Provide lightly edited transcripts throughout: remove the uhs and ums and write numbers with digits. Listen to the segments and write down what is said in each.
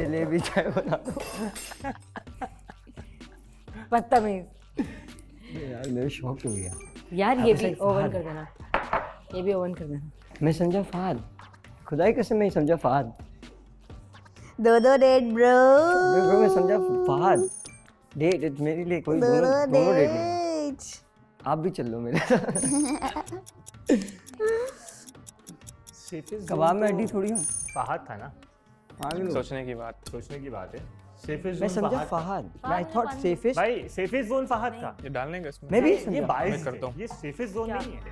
जलेबी चाय बना दो। बदतमीज। यार मेरे शौक हो गया यार ये भी ओवन फहद। कर देना, ये भी ओवन कर देना। मैं समझा फहद, खुदाई कसम मैं समझा फहद। दो डेट ब्रो। ब्रो मैं समझा फहद। डेट मेरे लिए कोई दोनों डेट नहीं है। आप भी चल लो मेरे साथ। कबाब में हड्डी थोड़ी हूँ। फहद था ना, सोचने की बात है। सेफेस्ट मैं जोन समझा फहद था। फहद। I thought safest. भाई सेफेस्ट जोन फहद था। ये डालने का इसमें मैं भी ये समझा बाइस करता हूँ। ये सेफेस्ट जोन नहीं है।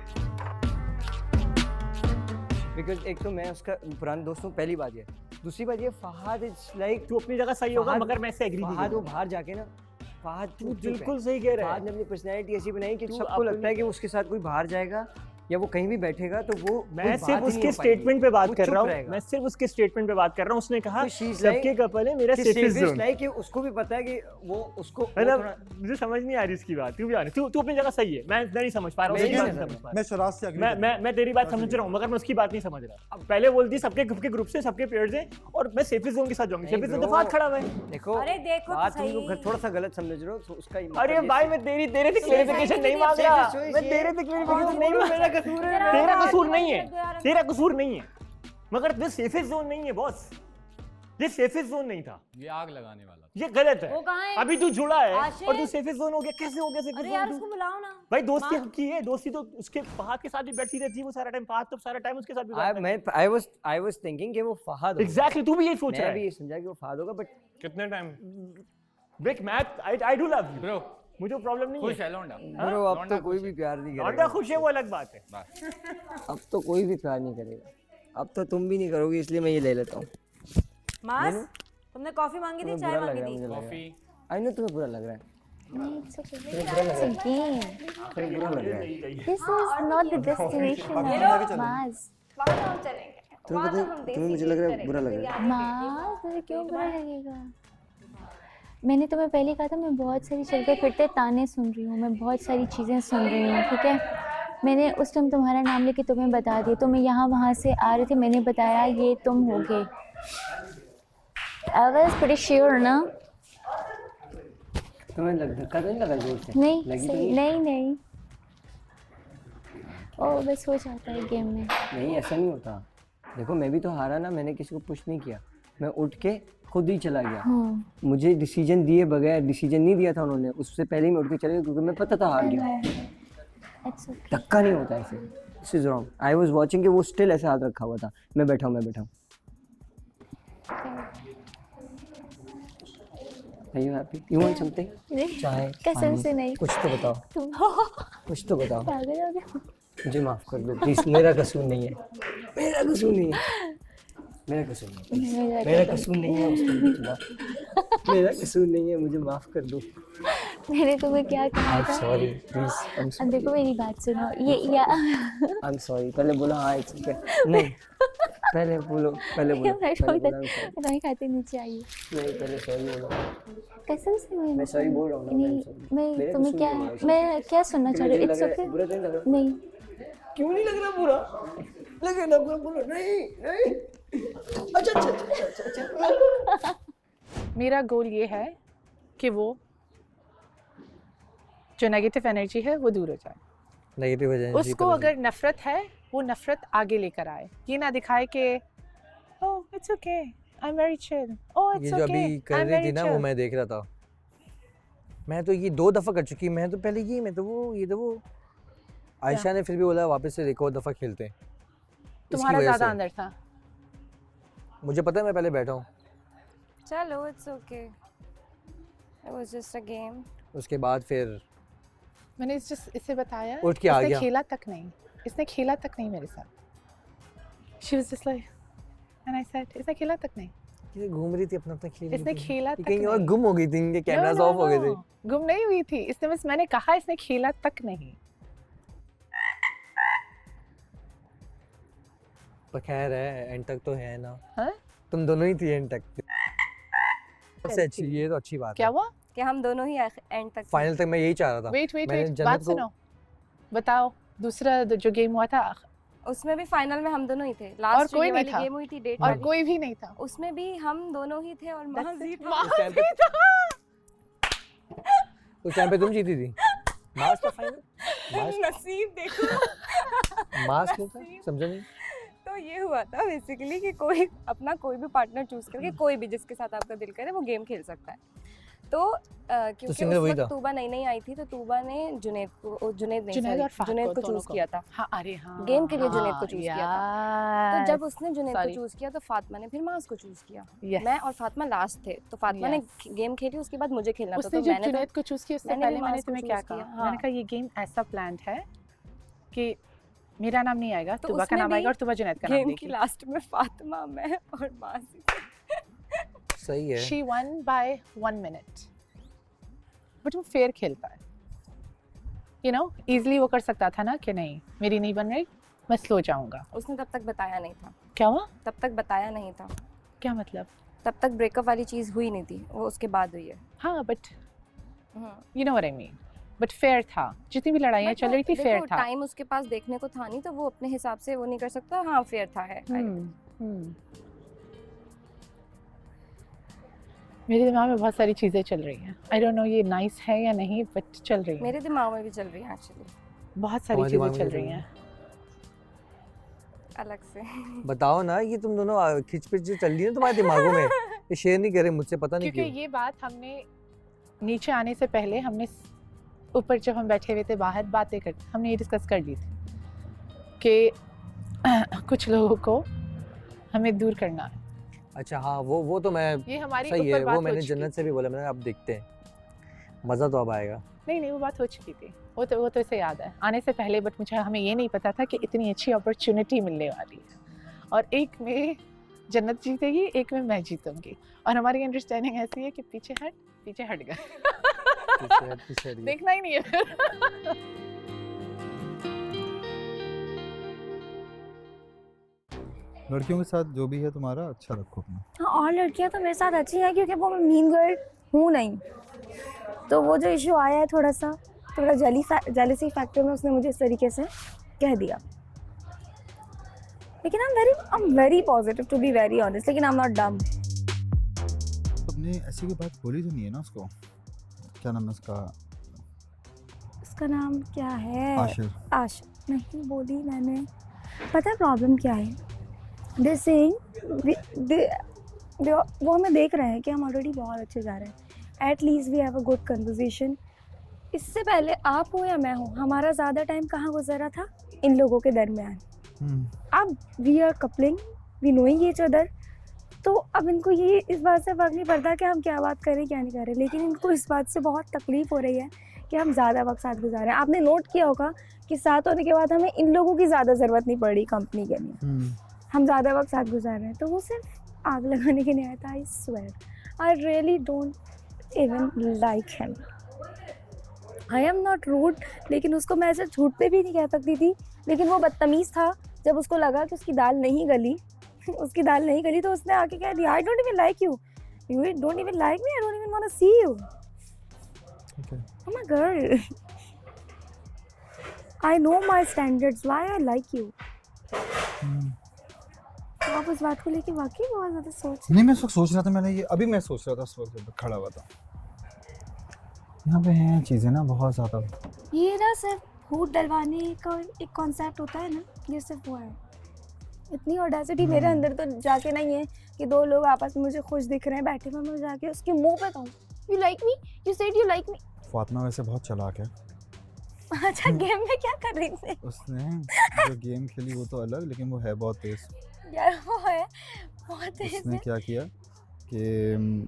बिकॉज एक तो मैं उसका पुराने दोस्तों पहली बात ये, दूसरी बात ये फहद इज लाइक तू अपनी जगह सही होगा फहद- मगर मैं इससे एग्री नहीं फहद वो करूंगा। बाहर जाके ना फहद तू चुप बिल्कुल है। सही कह रहा फहद है। ने अपनी पर्सनैलिटी ऐसी बनाई कि तू सबको अपनी- लगता है कि उसके साथ कोई बाहर जाएगा या वो कहीं भी बैठेगा तो वो मैं कोई सिर्फ बात ही नहीं उसके हो स्टेटमेंट पे पाएगी। बात वो कर चुप रहा हूँ। रहेगा। मैं सिर्फ उसके स्टेटमेंट पे बात कर रहा हूँ। उसने कहा तो she's सबके like- कपल है मेरा कि सेफेस्ट safest जोन। like कि उसको भी पता है कि वो उसको वो मतलब थोड़ा- मुझे समझ नहीं आ रही इसकी बात। तू भी आ रही तू अपनी जगह सही है। मैं नहीं समझ पा रहा हूँ। मेरी तेरी बात नहीं नहीं समझ पा रहा। मैं शराज से agree करता मैं तेरी बात समझ रहा हूँ मगर मैं उसकी बात नहीं समझ रहा। अब पहले बोलती सबके ग्रुप से सबके पेयर्स हैं और मैं सेफेस्ट जोन के साथ जाऊंगी। नहीं सेफेस्ट जोन तो bro, फहद खड़ा हुआ है। देखो अरे देखो तो बात तुम सही। लोग थोड़ा सा गलत समझ रहे हो तो उसका ही अरे मतलब भाई ये- मैं तेरे से क्लेरिफिकेशन नहीं मांग रहा। safest choice मैं ये तेरे है। से क्लेरिफिकेशन नहीं मांग मेरा कसूर है। तेरा कसूर नहीं है। तेरा कसूर नहीं है मगर ये सेफेस्ट जोन नहीं है बॉस। ये सेफेस्ट जोन नहीं था। ये आग लगाने वाला ये गलत है। वो कहाँ है? अभी तू जुड़ा है आशिक। और तू सेफेस्ट जोन हो गया। कैसे हो गया सेफेस्ट अरे यार जोन उसको बुलाओ ना। भाई दोस्ती की है। दोस्ती तो उसके फहद के साथ भी बैठी रहती है वो सारा टाइम। फहद तो सारा टाइम उसके साथ भी I was thinking कि वो फहद होगा। एग्जैक्टली तू भी यही सोच रहा मैं भी है। ये समझा कि वो फहद होगा बट कितने टाइम देख मैं I do love you bro मुझे प्रॉब्लम नहीं खुश है। है लौंडा ब्रो अब तो कोई भी प्यार नहीं लौंडा करेगा। खुश है वो अलग बात है। अब तो कोई भी प्यार नहीं करेगा। अब तो तुम भी नहीं करोगी इसलिए मैं ये ले लेता हूँ। मास तुमने कॉफी मांगी थी, तुम्हें चाय बुरा लग मांगी रहा है थी? मुझे लग रहा है। कॉफी आई नो तुम्हें बुरा लग रहा है। नहीं, it's okay. It's a game. तुम्हें बुरा लग रहा है। This is not the destination. Maz. वहाँ तो हम चलेंगे। तुम्हें वहाँ पता तो हम है देसी तुम्हें मुझे लग रहा है चीज़ बुरा लग करेंगे, रहा है। माज, तुझे क्यों बुरा लगेगा? मैंने तुम्हें पहले कहा था मैं बहुत सारी चलते फिरते ताने सुन रही हूँ, मैं बहुत सारी चीज़ें सुन रही हूँ, ठीक है? मैंने उस टाइम तुम्हारा नाम लेके तुम्हें बता दिया, तो मैं यहाँ वहाँ से आ रही थी, मैंने बताया ये तुम होगे। I was pretty sure ना? तुम्हें धक्का तो नहीं लगा जोर से? नहीं, लगी तो सही, नहीं। ओ बस हो जाता है गेम में। नहीं ऐसा नहीं होता। देखो मैं भी तो हारा ना, मैंने किसी को पुश नहीं किया, मैं उठ के खुद ही चला गया। मुझे डिसीजन दिए बगैर, डिसीजन नहीं दिया था उन्होंने, उससे पहले ही मैं उठ के चला गया क्योंकि मैं पता था हार गया। It's okay. धक्का नहीं होता ऐसे। This is wrong. I was watching कि वो स्टिल ऐसे हाथ रखा हुआ था। मैं बैठा हूँ। Are you happy? You want something? नहीं, चाय? कसम पानी? से नहीं। कुछ तो बताओ। तुम कुछ तो बताओ। पागल हो गए? मुझे माफ कर दो प्लीज। मेरा कसूर नहीं है। मेरा कसूर नहीं है। मेरा कसूर नहीं है। मेरा कसूर नहीं है। उसके खिलाफ मेरा कसूर नहीं है। मुझे माफ कर दो। मैंने तुम्हें क्या कहा था? Sorry please. अब देखो मेरी बात सुनो, ये या आई एम सॉरी। पहले बोला हाँ इट्स ओके। नहीं पहले बोलो। नहीं खाते नीचे आइए। नहीं पहले सॉरी बोलो। कसम से मैं सॉरी बोल रहा हूँ ना। नहीं, मैं तुम्हें क्या, मैं क्या सुनना चाह रही हूँ? It's okay. बुरा तो नहीं लग रहा? नहीं, क्यों नहीं लग रहा बुरा? लगे ना बुरा। बोलो नहीं। अच्छा। मेरा गोल ये है कि वो जो नेगेटिव एनर्जी है वो दूर हो जाए। नेगेटिव हो जाए। उसको अगर नफरत है वो नफरत आगे लेकर आए, ये ना दिखाए कि oh it's okay I am very chill, oh ये इट्स जो ओके अभी कर रही थी ना वो मैं देख रहा था। मैं तो ये 2 दफ़ा कर चुकी। मैं तो पहले ये, मैं तो वो, ये तो वो। आयशा ने फिर भी बोला वापस से एक और दफ़ा खेलते हैं। तुम्हारा ज़्यादा अंदर था। मुझे पता है मैं पहले बैठा हूँ। चलो it's okay, it was just a game. उसके बाद फिर मैंने इसे बताया, उठ के आ इसने गया। इसने खेला तक नहीं मेरे साथ। She was just like and I said इसने खेला तक नहीं। ये घूम रही थी अपना खेल। इसने खेला तक कहीं और नहीं। गुम हो गई थी, इनके कैमरास ऑफ हो गए थे। गुम नहीं हुई थी, इसने बस मैंने कहा इसने खेला तक नहीं। पर खैर है, एंड तक तो है ना। हाँ? तुम दोनों ही थी एंड तक। सबसे अच्छी, ये तो अच्छी बात क्या है। हुआ? कि हम दोनों ही एंड तक फाइनल तक मैं यही चाह रहा था। वेट मैंने बात जन्नत को- सुनो, बताओ दूसरा जो गेम हुआ था उसमें भी फाइनल में हम दोनों ही थे। और लास्ट कोई ये नहीं वाली था। गेम हुई थी डेट और वाली, कोई भी नहीं था। उसमें भी हम दोनों ही थे और महज ही था। उस टाइम पे उस टाइम पे तुम जीती थी। मास्क का फाइनल, नसीब देखो। मास्क नहीं था, समझा नहीं। तो ये हुआ था बेसिकली कि कोई अपना कोई भी पार्टनर चूज करके कोई भी जिसके साथ आपका दिल करे वो गेम खेल सकता है। तो क्योंकि सिंगल उस वही वक्त था। तूबा नई नई आई थी तो तूबा ने जुनैद को जुनैद और फहद जुनैद को दोनों चूज किया था। हाँ, अरे हाँ, गेम के लिए जुनैद को चूज किया था। तो जब उसने जुनैद को Sorry. चूज किया तो फातिमा ने फिर मास को चूज किया। Yes. मैं और फातिमा लास्ट थे तो फातिमा ने गेम खेली, उसके बाद मुझे खेलना था। उसने तो जब मैंने जुनैद को चूज किया उससे मैंने पहले भी मैंने मास को तुम्हें क्या choose कहा? किया, हाँ। मैंने कहा ये गेम ऐसा प्लान्ड है कि मेरा नाम नहीं आएगा, तो तुबा का उसमें नाम भी आएगा और तुबा जुनैद का नाम गेम की लेगी। लास्ट में फातिमा, मैं और मासी। सही है। She won by 1 minute. But वो फेयर खेलता है, यू नो, इजीली वो कर सकता था ना कि नहीं मेरी नहीं बन रही, मैं स्लो जाऊंगा। उसने तब तक बताया नहीं था। क्या हुआ? तब तक बताया नहीं था। क्या मतलब? तब तक ब्रेकअप वाली चीज हुई नहीं थी, वो उसके बाद हुई है। हाँ, but you know what I mean, but fair था। जितनी भी लड़ाइयाँ चल रही थी फेयर था। टाइम उसके पास देखने को था नहीं तो वो अपने हिसाब से वो नहीं कर सकता। हाँ, फेयर था है। मेरे दिमाग में बहुत सारी चीज़ें चल रही हैं। आई डोंट नो ये नाइस है या नहीं, बट चल रही है। मेरे दिमाग में भी चल रही है एक्चुअली। बहुत सारी चीज़ें चल रही हैं अलग से। बताओ ना, ये तुम दोनों खिचपिच चल रही है तुम्हारे दिमागों में, ये शेयर नहीं करे मुझसे, पता नहीं क्योंकि क्यों। ये बात हमने नीचे आने से पहले हमने ऊपर जब हम बैठे हुए थे बाहर बातें करते, हमने ये डिस्कस कर ली थी कि कुछ लोगों को हमें दूर करना है। अच्छा हाँ, वो तो मैं, ये हमारी सही ऊपर है, बात वो हो मैंने चुकी जन्नत से भी बोला, मैंने अब देखते हैं, मज़ा तो अब आएगा। नहीं वो बात हो चुकी थी, वो तो इसे याद है आने से पहले। बट मुझे हमें ये नहीं पता था कि इतनी अच्छी अपॉर्चुनिटी मिलने वाली है और एक में जन्नत जीतेगी, एक में मैं जीतूंगी। और हमारी अंडरस्टैंडिंग ऐसी है कि पीछे हट गए। देखना ही नहीं है। लड़कियों के साथ जो भी है तुम्हारा अच्छा रखो अपना। हाँ, और लड़कियां तो मेरे साथ अच्छी हैं क्योंकि वो मैं मीन गर्ल हूँ नहीं। तो वो जो इशू आया है थोड़ा जेलिसी फैक्टर में उसने मुझे इस तरीके से कह दिया। लेकिन I am very positive to be very honest, लेकिन आई एम नॉट डम। तुमने ऐसी कोई बात बोली तो नहीं है ना उसको? क्या नाम है उसका नाम क्या है? आशिर। नहीं बोली मैंने। पता है प्रॉब्लम क्या है? दे सेइंग वो हमें देख रहे हैं कि हम ऑलरेडी बहुत अच्छे जा रहे हैं। At least we have a good conversation. इससे पहले आप हो या मैं हो, हमारा ज़्यादा टाइम कहाँ गुजरा था? इन लोगों के दरमियान। अब we are coupling, we knowing each other. तो अब इनको ये इस बात से फर्क नहीं पड़ता कि हम क्या बात करें क्या नहीं कर रहे, लेकिन इनको इस बात से बहुत तकलीफ़ हो रही है कि हम ज़्यादा वक्त साथ गुजारे हैं। आपने नोट किया होगा कि साथ होने के बाद हमें इन लोगों की ज़्यादा ज़रूरत नहीं पड़ रही कंपनी के लिए। हम ज़्यादा वक्त साथ गुजार रहे हैं। तो वो सिर्फ आग लगाने के लिए आया था। I swear I really don't even like him. I am not rude, लेकिन उसको मैं ऐसे झूठ पे भी नहीं कह सकती थी। लेकिन वो बदतमीज़ था। जब उसको लगा कि उसकी दाल नहीं गली तो उसने आके कह दिया, I don't even like you, you don't even like me, I don't even want to see you. Oh my girl, I know my standards, why I like you. आप उस बात को लेके वाकई बहुत ज़्यादा नहीं, मैं सोच रहा था, मैंने ये अभी मैं सोच रहा था उस वक्त जब खड़ा हुआ था। यहाँ पे हैं चीज़ें ना बहुत ज़्यादा। ये ना सिर्फ भूत डलवाने का एक कॉन्सेप्ट होता है ना, ये सिर्फ वो है। इतनी ऑडेसिटी मेरे अंदर तो जाके नहीं है कि दो लोग आपस में मुझे खुश दिख रहे हैं बैठे हुए, मैं जाके उसके मुंह पे कहूँ you like me, you said you like me. Fatima वैसे बहुत चालाक है। अच्छा, गेम में क्या कर रही थी? उसने जो गेम खेली वो तो अलग, लेकिन वो है बहुत तेज यार। वो है बहुत तेज। उसने क्या किया कि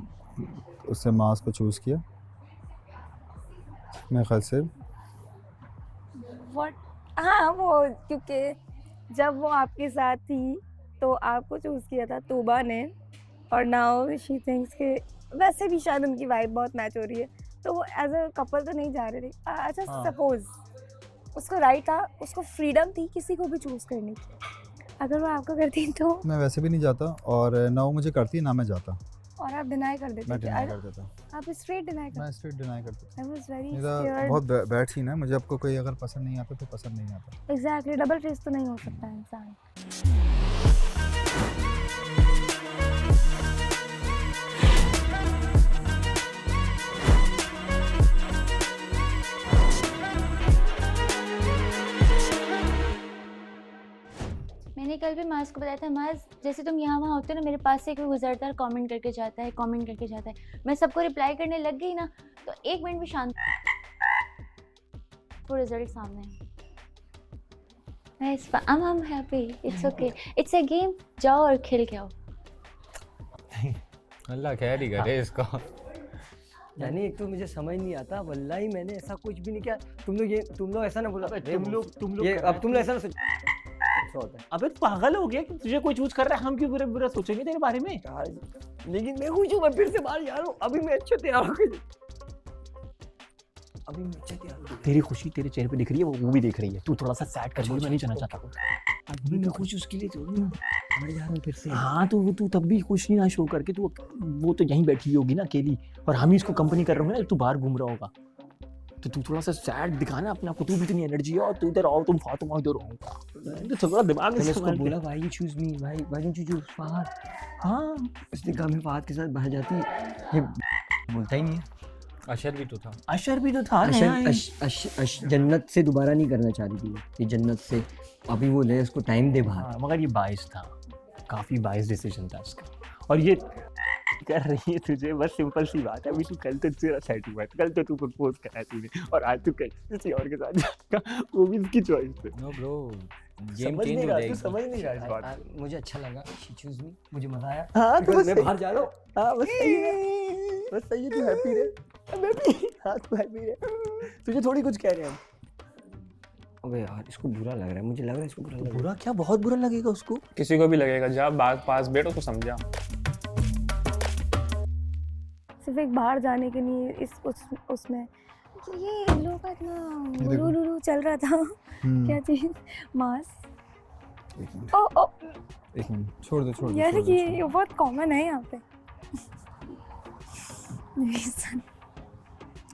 उससे मास को चूज़ किया, मेरे ख्याल से। हाँ, वो क्योंकि जब वो आपके साथ थी तो आपको चूज़ किया था तूबा ने, और नाउ शी थिंक्स के वैसे भी शायद उनकी वाइब बहुत मैच हो रही है, तो वो एज अ कपल तो नहीं जा रहे थे। अच्छा, सपोज उसको राइट था, उसको फ्रीडम थी किसी को भी चूज़ करने की। अगर वो आपको करती तो मैं वैसे भी नहीं जाता, और ना वो मुझे करती ना मैं जाता। और आप डिनाई कर देते मैं थे। डिनाई कर देता, आप स्ट्रेट डिनाई मैं स्ट्रेट डिनाई करता। आई वाज वेरी मेरा स्केयर्ड। बहुत बैड सीन है, मुझे आपको कोई अगर पसंद नहीं आता तो पसंद नहीं आता। एग्जैक्टली, डबल फेस तो नहीं हो सकता इंसान। मैंने कल भी माज को बताया था, माज जैसे तुम यहाँ वहाँ होते हो ना, मेरे पास से कोई गुजरता है, कमेंट करके जाता है, कमेंट करके जाता है, मैं सबको रिप्लाई करने लग गई ना तो 1 मिनट भी शांत, वो रिजल्ट सामने है। I'm happy, it's okay, it's a game, जाओ और खेल के आओ। अल्लाह खैर ही करे इसको। यानी एक तो मुझे समझ नहीं आता, वल्लाही मैंने ऐसा कुछ भी नहीं किया। तुम लोग ऐसा ना बोला, तुम लोग ये अब तुम लोग ऐसा ना सोचो होता है। अबे तू पागल हो गया कि तुझे कोई चूज कर रहा है, हम क्यों बुरा बुरा सोचेंगे तेरे बारे में? लेकिन मैं खुश हूँ, मैं फिर से बाहर जा रहा हूँ, अभी मैं अच्छे तैयार होकर, अभी मैं अच्छे तैयार हूँ। तेरी खुशी तेरे चेहरे पे दिख रही है, वो भी देख रही है। तू थोड़ा सा सैड कर, मैं नहीं जाना चाहता। अभी मैं खुश उसके लिए थोड़ी ना बाहर जा रहा हूँ फिर से। हाँ तो तू तब भी खुश नहीं ना शो करके, तू वो तो यहीं बैठी होगी ना अकेली, और हम ही इसको कंपनी कर रहे होंगे ना, तू बाहर घूम रहा होगा। तो तू थोड़ा सा सैड दिखाना अपने आप को, तू भी इतनी एनर्जी है और तू इधर आओ, तुम फातिमा इधर आओ, तो थोड़ा दिमाग मैंने में उसको बोला भाई यू चूज मी, भाई why don't you choose Fahad. हाँ उसने कहा मैं फहद के साथ बाहर जाती, ये बोलता ही नहीं है। अशर भी तो था, अशर भी तो था। जन्नत से दोबारा नहीं करना चाह रही थी ये जन्नत से, अभी वो ले उसको टाइम दे बाहर। मगर ये बाइस था, काफी बाइस डिसीजन था इसका, और ये कर रही है तुझे, बस सिंपल सी बात है। अभी तू कल तो तेरा सेट हुआ है, कल तो तू प्रपोज करा तूने, और आज तू किसी और के साथ जाएगा, वो भी इसकी चॉइस है। नो ब्रो, गेम समझ चेंज नहीं हो रहा, जाएगी। तू समझ नहीं रहा इस बात को। मुझे अच्छा लगा, शी चूज मी, मुझे मजा आया। हाँ तो बस मैं बाहर जा रहा हूँ। हाँ बस सही है, बस सही है, तू हैप्पी रहे, मैं भी। हाँ तू हैप्पी रहे, तुझे थोड़ी कुछ कह रहे हैं हम। अबे यार इसको बुरा लग रहा है, मुझे लग रहा है इसको बुरा लग रहा है। बुरा क्या, बहुत बुरा लगेगा उसको। किसी को भी लगेगा, जब बात पास बैठो तो समझा। सिर्फ एक बाहर जाने के लिए इस उसमें ये इन लोगों का इतना लुलु चल रहा था। क्या चीज, मास। ओ ओ एक मिनट, छोड़ दो यार ये बहुत कॉमन है यहाँ पे।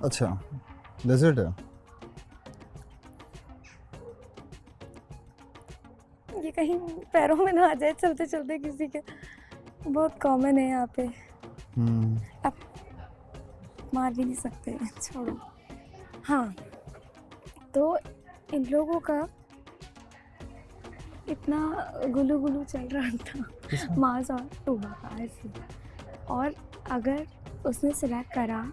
अच्छा डेजर्ट है ये, कहीं पैरों में ना आ जाए चलते चलते किसी के, बहुत कॉमन है यहाँ पे। अब मार भी नहीं सकते, छोड़ो। हाँ तो इन लोगों का इतना गुलू गुलू चल रहा था मास और टूबा का ऐसे, और अगर उसने सिलेक्ट करा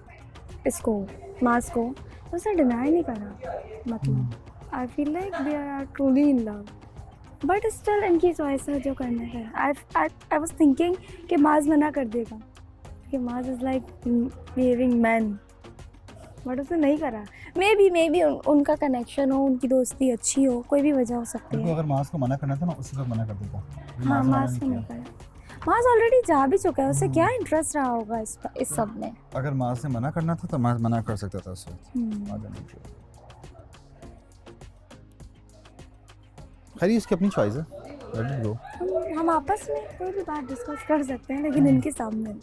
इसको, मास को, तो उसे डिनाई नहीं करा। मतलब I feel like they are truly in love, but still इनकी चॉइस है जो करना है। आई वाज थिंकिंग कि मास मना कर देगा कि mass is like behaving man, but उसने नहीं करा। मे बी उनका कनेक्शन हो, उनकी दोस्ती अच्छी हो, कोई भी वजह हो सकती है। अगर मास को मना करना था ना, उसी वक्त मना कर देता। हाँ मास को नहीं करा, मास ऑलरेडी जा भी चुका है, उसे क्या इंटरेस्ट रहा होगा इस सब में। अगर मास ने मना करना था तो मास मना कर सकता था उससे। खैर इसकी अपनी चॉइस है, लेट इट गो। हम आपस में कोई भी बात डिस्कस कर सकते हैं, लेकिन इनके सामने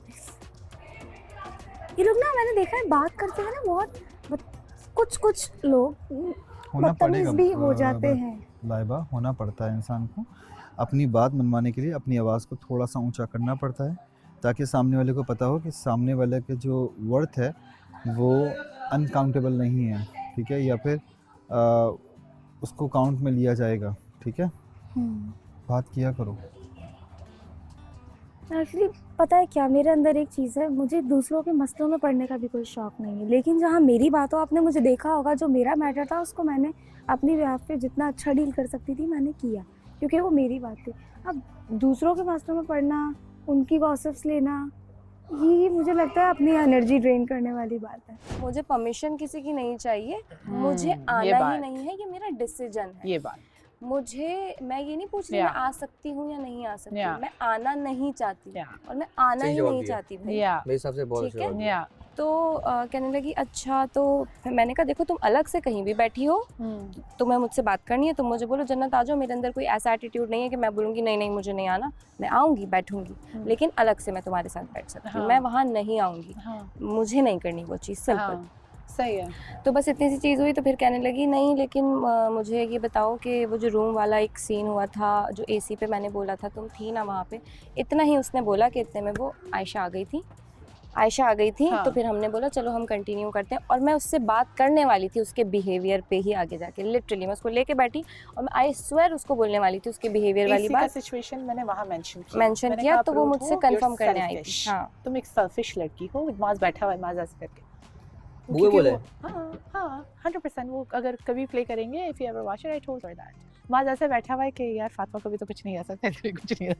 ये लोग ना, मैंने देखा है बात करते हुए ना बहुत कुछ लोग बदतमीज भी हो जाते हैं। लाइबा, होना पड़ता है इंसान को, अपनी बात मनवाने के लिए अपनी आवाज़ को थोड़ा सा ऊंचा करना पड़ता है, ताकि सामने वाले को पता हो कि सामने वाले के जो वर्थ है वो अनकाउंटेबल नहीं है, ठीक है, या फिर उसको काउंट में लिया जाएगा, ठीक है। बात किया करो। एक्चुअली पता है क्या, मेरे अंदर एक चीज़ है, मुझे दूसरों के मसलों में पड़ने का भी कोई शौक़ नहीं है, लेकिन जहाँ मेरी बात हो, आपने मुझे देखा होगा, जो मेरा मैटर था उसको मैंने अपनी बिहाफ पे जितना अच्छा डील कर सकती थी मैंने किया, क्योंकि वो मेरी बात थी। अब दूसरों के मसलों में पड़ना, उनकी गॉसिप्स लेना, ये मुझे लगता है अपनी एनर्जी ड्रेन करने वाली बात है। मुझे परमिशन किसी की नहीं चाहिए, मुझे आना ही नहीं है, ये मेरा डिसीजन है। ये बात मैं ये नहीं पूछ रही मैं आ सकती हूँ या नहीं आ सकती, मैं आना नहीं चाहती और मैं आना ही नहीं चाहती भाई। मेरे हिसाब से बहुत ठीक है, तो कहने लगी अच्छा, तो फिर मैंने कहा देखो तुम अलग से कहीं भी बैठी हो, तुम्हें मुझसे बात करनी है तुम मुझे बोलो जन्नत आ जाओ, मेरे अंदर कोई ऐसा एटीट्यूड नहीं है कि मैं बोलूँगी नहीं नहीं मुझे नहीं आना, मैं आऊँगी बैठूँगी, लेकिन अलग से मैं तुम्हारे साथ बैठ सकती हूँ, मैं वहाँ नहीं आऊँगी, मुझे नहीं करनी वो चीज़, सिंपल। सही है। तो बस इतनी सी चीज़ हुई, तो फिर कहने लगी नहीं लेकिन मुझे ये बताओ कि वो जो रूम वाला एक सीन हुआ था जो एसी पे मैंने बोला था तुम थी ना वहाँ पे, इतना ही उसने बोला कि इतने में वो आयशा आ गई थी, तो फिर हमने बोला चलो हम कंटिन्यू करते हैं, और मैं उससे बात करने वाली थी उसके बिहेवियर पे ही आगे जाके, लिटरली मैं उसको लेके बैठी और मैं आई स्वेयर उसको बोलने वाली थी उसके बिहेवियर वाली बात। सिचुएशन मैंने वहाँ मेंशन किया तो वो मुझसे कंफर्म करने आई थी। हाँ तुम एक सेल्फिश लड़की हो, माज बैठा हुआ है माज ऐसे करके, वो बोले हाँ 100% वो अगर कभी प्ले करेंगे, if you ever watch it I told her that, माज ऐसे बैठा हुआ है कि यार फातिमा को भी तो कुछ नहीं आ सकता, कुछ नहीं है,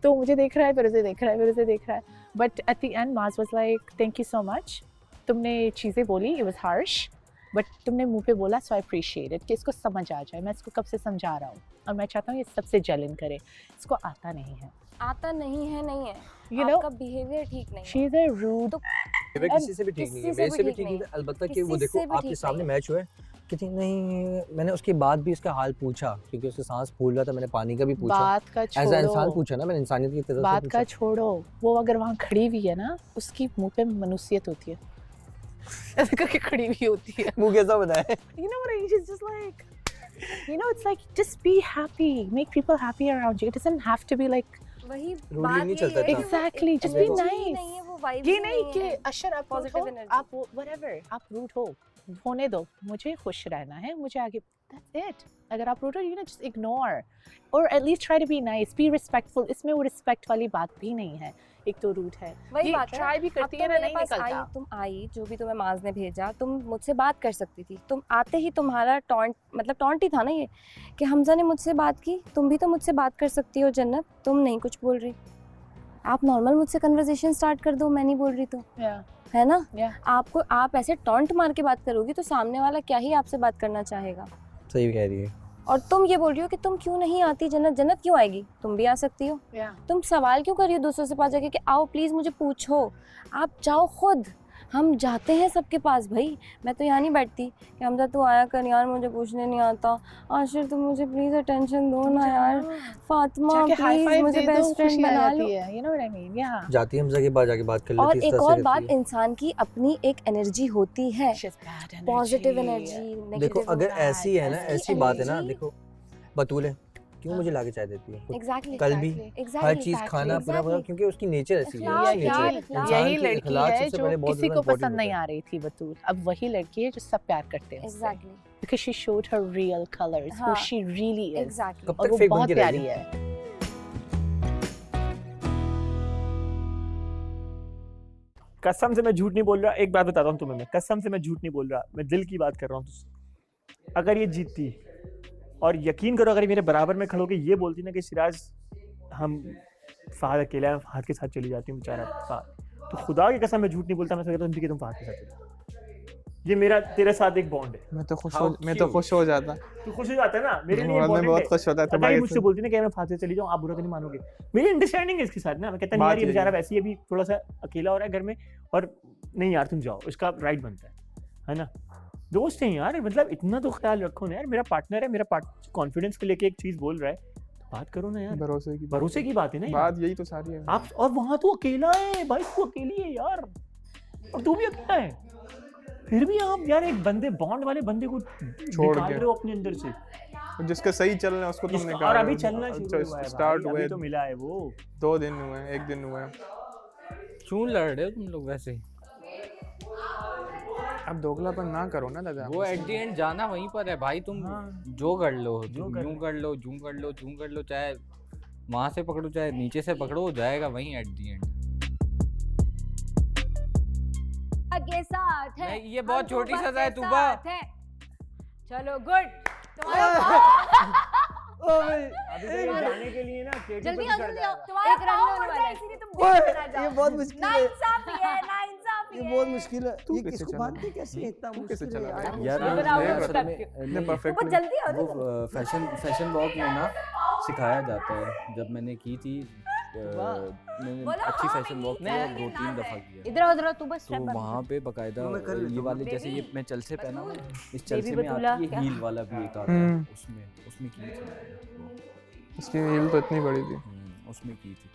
तो मुझे देख रहा है फिर उसे देख रहा है फिर उसे देख रहा है, बट एट द एंड माज was like thank you so much, तुमने चीज़ें बोली, इट वाज हार्श बट तुमने मुंह पे बोला, सो आई अप्रिशिएट इट कि इसको समझ आ जाए, मैं इसको कब से समझा रहा हूँ और मैं चाहता हूँ ये सबसे जलन करे, इसको आता नहीं है नहीं है You know, आपका बिहेवियर ठीक नहीं है, शी इज अ रूड, वे किसी से भी ठीक नहीं है, मेरे से भी ठीक नहीं है, अलबत्ता कि वो देखो आपके सामने मैच हुआ है कि नहीं, मैंने उसके बाद भी उसका हाल पूछा क्योंकि उसके सांस फूल रहा था, मैंने पानी का भी पूछा, बात का एज अ इंसान पूछा ना, मैंने इंसानियत की तरह से बात का पूछा। छोड़ो, वो अगर वहाँ खड़ी हुई है ना, उसकी मुंह पे मनुष्यत होती है, ऐसे करके खड़ी हुई होती है, मुंह कैसा बनाया है, you know what I mean? She's just like, you know, it's like just be happy, make people happy around you, it doesn't have to be like वही रूडली बात नहीं यही चलता है, इतना। exactly, just be energy he nice, नहीं है, वो vibe ये ही नहीं कि है। अशर आप रूड Positive हो, energy। आप whatever, आप रूड हो, होने दो, मुझे खुश रहना है, मुझे आगे, that's it, अगर आप रूड हो, you know, just ignore or at least try to be nice, be respectful, इसमें वो respect वाली बात भी नहीं है, एक तो रूड है, वही ये बात है, try भी अब करती तुम है ना, मेरे नहीं पास निकलता, आई, तुम आई, जो भी तुम्हें माज ने भेजा, तुम मुझसे बात कर सकती थी, तुम आते ही तुम्हारा टॉन्ट ही था ना ये कि हमजा ने मुझसे बात की, तुम भी तो मुझसे बात कर सकती हो जन्नत, तुम नहीं कुछ बोल रही, आप नॉर्मल मुझसे कन्वर्सेशन स्टार्ट कर दो, मैं नहीं बोल रही तो, है ना, आप ऐसे टॉन्ट मार के बात करोगी तो सामने वाला क्या ही आपसे बात करना चाहेगा। सही कह रही है। और तुम ये बोल रही हो कि तुम क्यों नहीं आती जन्नत, जन्नत क्यों आएगी, तुम भी आ सकती हो, तुम सवाल क्यों कर रही हो दूसरों से पास जाके कि आओ प्लीज़ मुझे पूछो, आप जाओ खुद, हम जाते हैं सबके पास भाई, मैं तो यहाँ नहीं बैठती कि हमजा तू आया कर यार मुझे पूछने नहीं आता, आशिर तुम मुझे प्लीज़ अटेंशन दो ना यार, फातिमा प्लीज़ मुझे बेस्ट फ्रेंड बना लो, you know what I mean? Yeah. जाती हमजा के पास जाके बात कर लेती है, और इस एक तरह से और करती बात, है। इंसान की अपनी एक एनर्जी होती है, पॉजिटिव एनर्जी, देखो अगर ऐसी है ना, ऐसी बात है ना, देखो बतूल है क्यों मुझे लाके चाय देती है, एग्जैक्टली कल भी हर चीज खाना पूरा पूरा, क्योंकि उसकी नेचर ऐसी है, यही लड़की है जो किसी को पसंद नहीं आ रही थी बतूल, अब वही लड़की है जो सब प्यार करते हैं उससे, because she showed her real colors, who she really is, और वो बहुत प्यारी है। कसम से मैं झूठ नहीं बोल रहा, एक बात बताता हूँ तुम्हें, मैं कसम से मैं झूठ नहीं बोल रहा, मैं दिल की बात कर रहा हूँ तुझसे। अगर ये जीतती और यकीन करो अगर ये मेरे बराबर में खड़ो के ये बोलती ना कि सिराज हम फहद अकेला है, फहद के साथ चली जाती हूँ बेचारा फहद, तो खुदा की कसम मैं झूठ नहीं बोलता, मैं सोचता तुम तुम फहद के साथ चली जाओ, ये मेरा तेरे साथ एक बॉन्ड है। मैं तो खुश हो जाता। तू खुश हो जाता है ना, मेरे लिए मैं बहुत खुश होता है तुम्हारी मुझसे बोलती ना कि मैं फहद से चली जाऊँ, आप बुरा तो नहीं मानोगे, मेरी अंडरस्टैंडिंग है इसके साथ ना, मैं कहता नहीं यार ये बेचारा वैसे ही अभी थोड़ा सा अकेला हो रहा है घर में, और नहीं यार तुम जाओ, इसका राइट बनता है ना, दोस्त हैं यार, मतलब इतना तो ख्याल रखो ना यार, मेरा पार्टनर है, मेरा पार्टनर कॉन्फिडेंस को लेके एक चीज बोल रहा है, तो बात करो ना यार, भरोसे की बात है ना, बात यही तो सारी है आप, और वहां तो अकेला है भाई, तू अकेली है यार, और तू भी अकेला है, फिर भी आप यार एक बंदे बॉन्ड वाले बंदे को छोड़ रहे हो अपने अंदर से, जिसका सही चल रहा है उसको तुमने कहा, और अभी चलना स्टार्ट हुआ है, तो मिला है वो 2 दिन हुए, 1 दिन हुआ है, क्यों लड़ रहे हो तुम लोग वैसे ही? अब दोगलापन ना करो ना दादा, वो एट द एंड जाना वहीं पर है भाई, तुम जो कर लो, तुम यूं कर लो, जूं कर लो, जूं कर लो, चाहे वहां से पकड़ो चाहे नीचे से पकड़ो, हो जाएगा वहीं एट द एंड। के साथ है, ये बहुत छोटी सजा है तूबा, चलो गुड, अभी तो जाने के लिए ना जल्दी आओ, जल्दी आओ, तुम्हारा पाँव मुड़ रहा है, इसीलिए तुम गेम ना जाओ, ये बहुत मुश्किल है, नाइंसाफी है, नाइंसाफी ये है, बहुत मुश्किल है, ये किसको मानते कैसे, इतना मुश्किल है यार परफेक्ट, जल्दी आओ, वो फैशन वॉक में ना सिखाया जाता है, जब मैंने की थी मैंने बोलो, अच्छी हाँ, फैशन मैं वॉक ये किया कह रही 2-3 हूँ, दफा नाम किया। इधर उधर तू बस तो स्टेप वहाँ पे बकायदा वो मैं कर लेता ये हूँ। वाले जैसे ये बेबी, मैं चलसे पहना हुआ है, इस बेबी चलसे में बतूला, आती है क्या? हील वाला भी एक आता है, उसमें की थी मैंने उसकी हील तो इतनी बड़ी थी। उसमें की थी।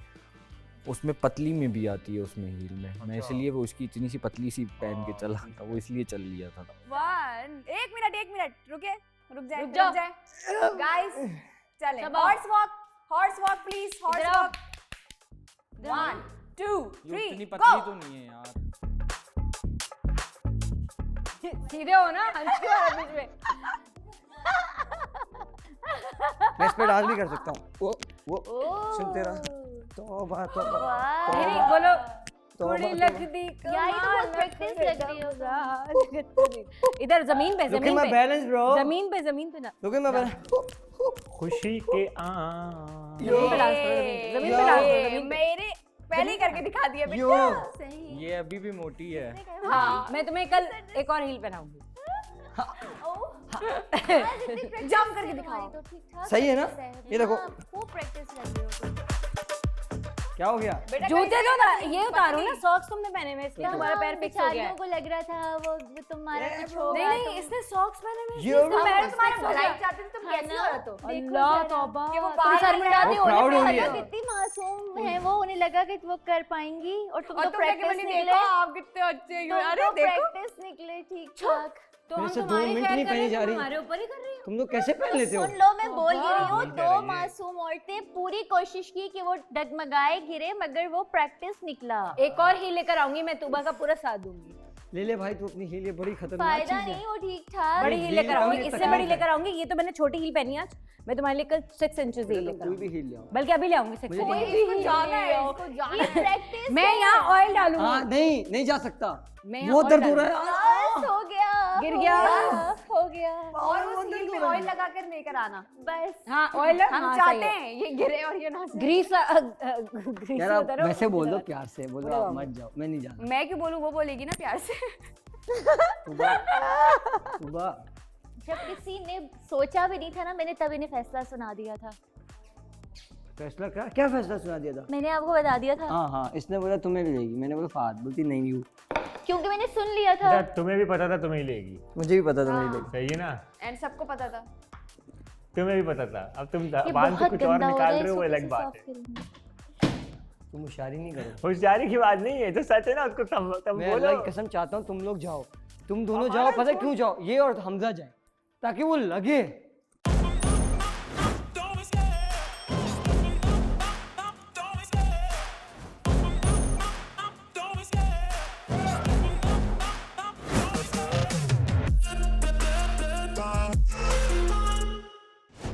उसमें पतली में भी आती है उसमें हील में, मैं इसलिए वो उसकी इतनी सी पतली सी पहन के चला था, वो इसलिए चल लिया था। 1 एक मिनट रुके, रुक जाए रुक जाओ। गाइस चलें। सब आओ। हॉर्स वॉक प्लीज, हॉर्स इधर आओ। वॉक 1 2 ये इतनी 3 पतली गो। तो नहीं है यार। सीधे हो ना, हंस क्यों आ रहा है बीच में? मैं इस पे डांस भी कर सकता हूँ। वो सुन तेरा तौबा तौबा नहीं बोलो तौबा थोड़ी तौबा। लगदी यार ये तो बहुत प्रैक्टिस लग रही हो। इधर जमीन पे, Look at my balance, bro. जमीन पे ना Look at my balance. खुशी के जमीन पे डांस करो, जमीन पे डांस करो, जमीन पे। मेरे पहले ही करके दिखा दिया बेटा। सही ये अभी भी मोटी है। हाँ, मैं तुम्हें कल एक और हील पहनाऊंगी। जंप करके दिखाओ। तो ठीक ठाक सही है ना? practice ये देखो। हाँ, खूब प्रैक्टिस लग रही हो तुम। क्या हो गया? जूते तो ना ये उतारो ना, सॉक्स तुमने पहने हुए, इसलिए तुम्हारा पैर फिक्स हो गया बेचारियों है। को लग रहा था वो तुम्हारा कुछ हो नहीं गया नहीं, इसने सॉक्स पहने हुए, ये इसलिए मैं fix तुम्हारा हो भलाई गया। चाहती थी, तुम है कैसी ना? औरत हो? देखो अल्लाह जरा। तौबा, कि वो तुम बाल शर्मिंदाती वो होने proud पे हो रही लगा है। कितनी मासूम है वो, उन्हें लगा कि वो कर पाएंगी और तुम और तो तुम कहके प्रैक्टिस बोली, निकले, देखो आप कितने अच्छे हो। अरे तुम तो देखो, प्रैक्टिस निकले ठीक ठाक। तो हम मेरे से 2 तुम्हारी मिनट खैर नहीं कर रहे पहनी हैं, जा तुम रही। हमारे ऊपर ही कर रही हो। तुम लोग कैसे पहन लेते हो? सुन लो, मैं बोल ही रही हूँ, वही कह 2 रही है। मासूम औरतें पूरी कोशिश की कि वो डगमगाए गिरे, मगर वो प्रैक्टिस निकला। एक और हील लेकर आऊंगी मैं, तुबा का पूरा साथ दूंगी। ले ले भाई, तू अपनी हील, ये बड़ी खतरनाक फायदा चीज है। नहीं, वो ठीक ठाक। बड़ी नहीं, हील हील लेकर आऊंगी, का इससे तकलीफ बड़ी है। लेकर आऊंगी। ये तो मैंने छोटी हील पहनी आज, मैं तुम्हारे लिए कल 6 इंचेस हील लेकर कोई आऊंगी, भी हील ले आओ। बल्कि अभी ले आऊंगी 6 मुझे इंचेस। ये प्रैक्टिस मैं यहाँ ऑयल डालूंगी। हाँ नहीं जा सकता। मैं यहाँ बहुत और दर्द हो रहा है। बस हो गया, गिर हो गया। हो गया। और उस हील में ऑयल लगा कर लेकर आना। बस हाँ ऑयल, हम चाहते हैं हैं ये गिरे और ये ना ग्रीस यार आप वैसे बोल दो, प्यार से बोलो, बोलो। आप मत जाओ, मैं नहीं जाना। मैं क्यों बोलूँ, वो बोलेगी ना प्यार से। सुबह जब किसी ने सोचा भी नहीं था ना, मैंने तब इन्हें फैसला सुना दिया था। फैसला क्या फैसला सुना दिया था? मैंने आपको बता दिया था हाँ, इसने बोला तुम्हें मिलेगी, मैंने बोला फात, बोलती नहीं यू। क्योंकि मैंने सुन लिया था। तुम्हें भी पता था तुम्हें ही लेगी, मुझे भी पता था नहीं लेगी। सही है ना? एंड सबको पता था। तुम्हें भी पता था। अब तुम ये बाल से बहुत कुछ और गंदा हो निकाल रहा है, रहे हो, वो इसको अलग कैसे बात साफ है। करूंगी? तुम होशियारी नहीं करो। होशियारी की बात नहीं है, जो सच है ना उसको तुम मैं अल्लाह बोलो। की कसम चाहता हूँ तुम लोग जाओ, तुम दोनों जाओ। पता है क्यों जाओ? ये और हमजा जाए, ताकि वो लगे।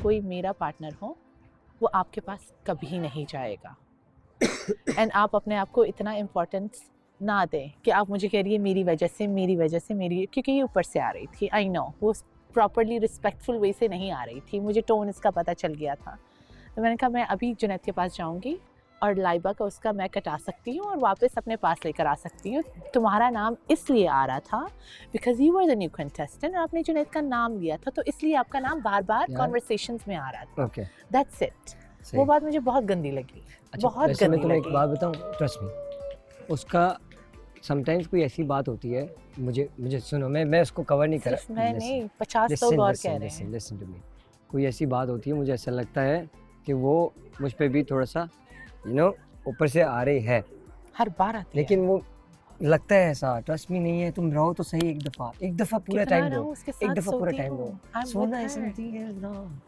कोई मेरा पार्टनर हो वो आपके पास कभी नहीं जाएगा। एंड आप अपने आप को इतना इम्पोर्टेंस ना दें कि आप मुझे कह रही है मेरी वजह से, क्योंकि ये ऊपर से आ रही थी। आई नो वो प्रॉपरली रिस्पेक्टफुल वे से नहीं आ रही थी, मुझे टोन इसका पता चल गया था। तो मैंने कहा मैं अभी जुनैद के पास जाऊंगी और लाइबा का उसका मैं कटा सकती हूँ और वापस अपने पास लेकर आ सकती हूँ। तुम्हारा नाम इसलिए आ रहा था because you were the new contestant और आपने जुनैद का नाम लिया था, तो इसलिए आपका नाम बार बार कॉन्वर्सेशंस में आ रहा था। Okay, that's it. वो बात मुझे बहुत गंदी लगी, बहुत वैसे मैं गंदी तुम्हें एक लगी। बात बताऊं, ट्रस्ट मी, उसका समटाइम्स कोई ऐसी बात होती है, मुझे सुनो, मैं उसको कवर नहीं कर सिर्फ मैं नहीं, 50 लोग और कह रहे हैं। Listen to me. कोई ऐसी बात होती है, मुझे ऐसा लगता है कि वो मुझ पे भी थोड़ा सा ऊपर से आ रही है, हर बार आती है। लेकिन वो लगता है ऐसा। ट्रस्ट मी नहीं है, तुम रहो तो सही, एक दफा पूरा कितना टाइम दो, रहूं उसके एक साथ दफा पूरा सोती टाइम हूँ। दो। I'm सोना with है her. Something else wrong.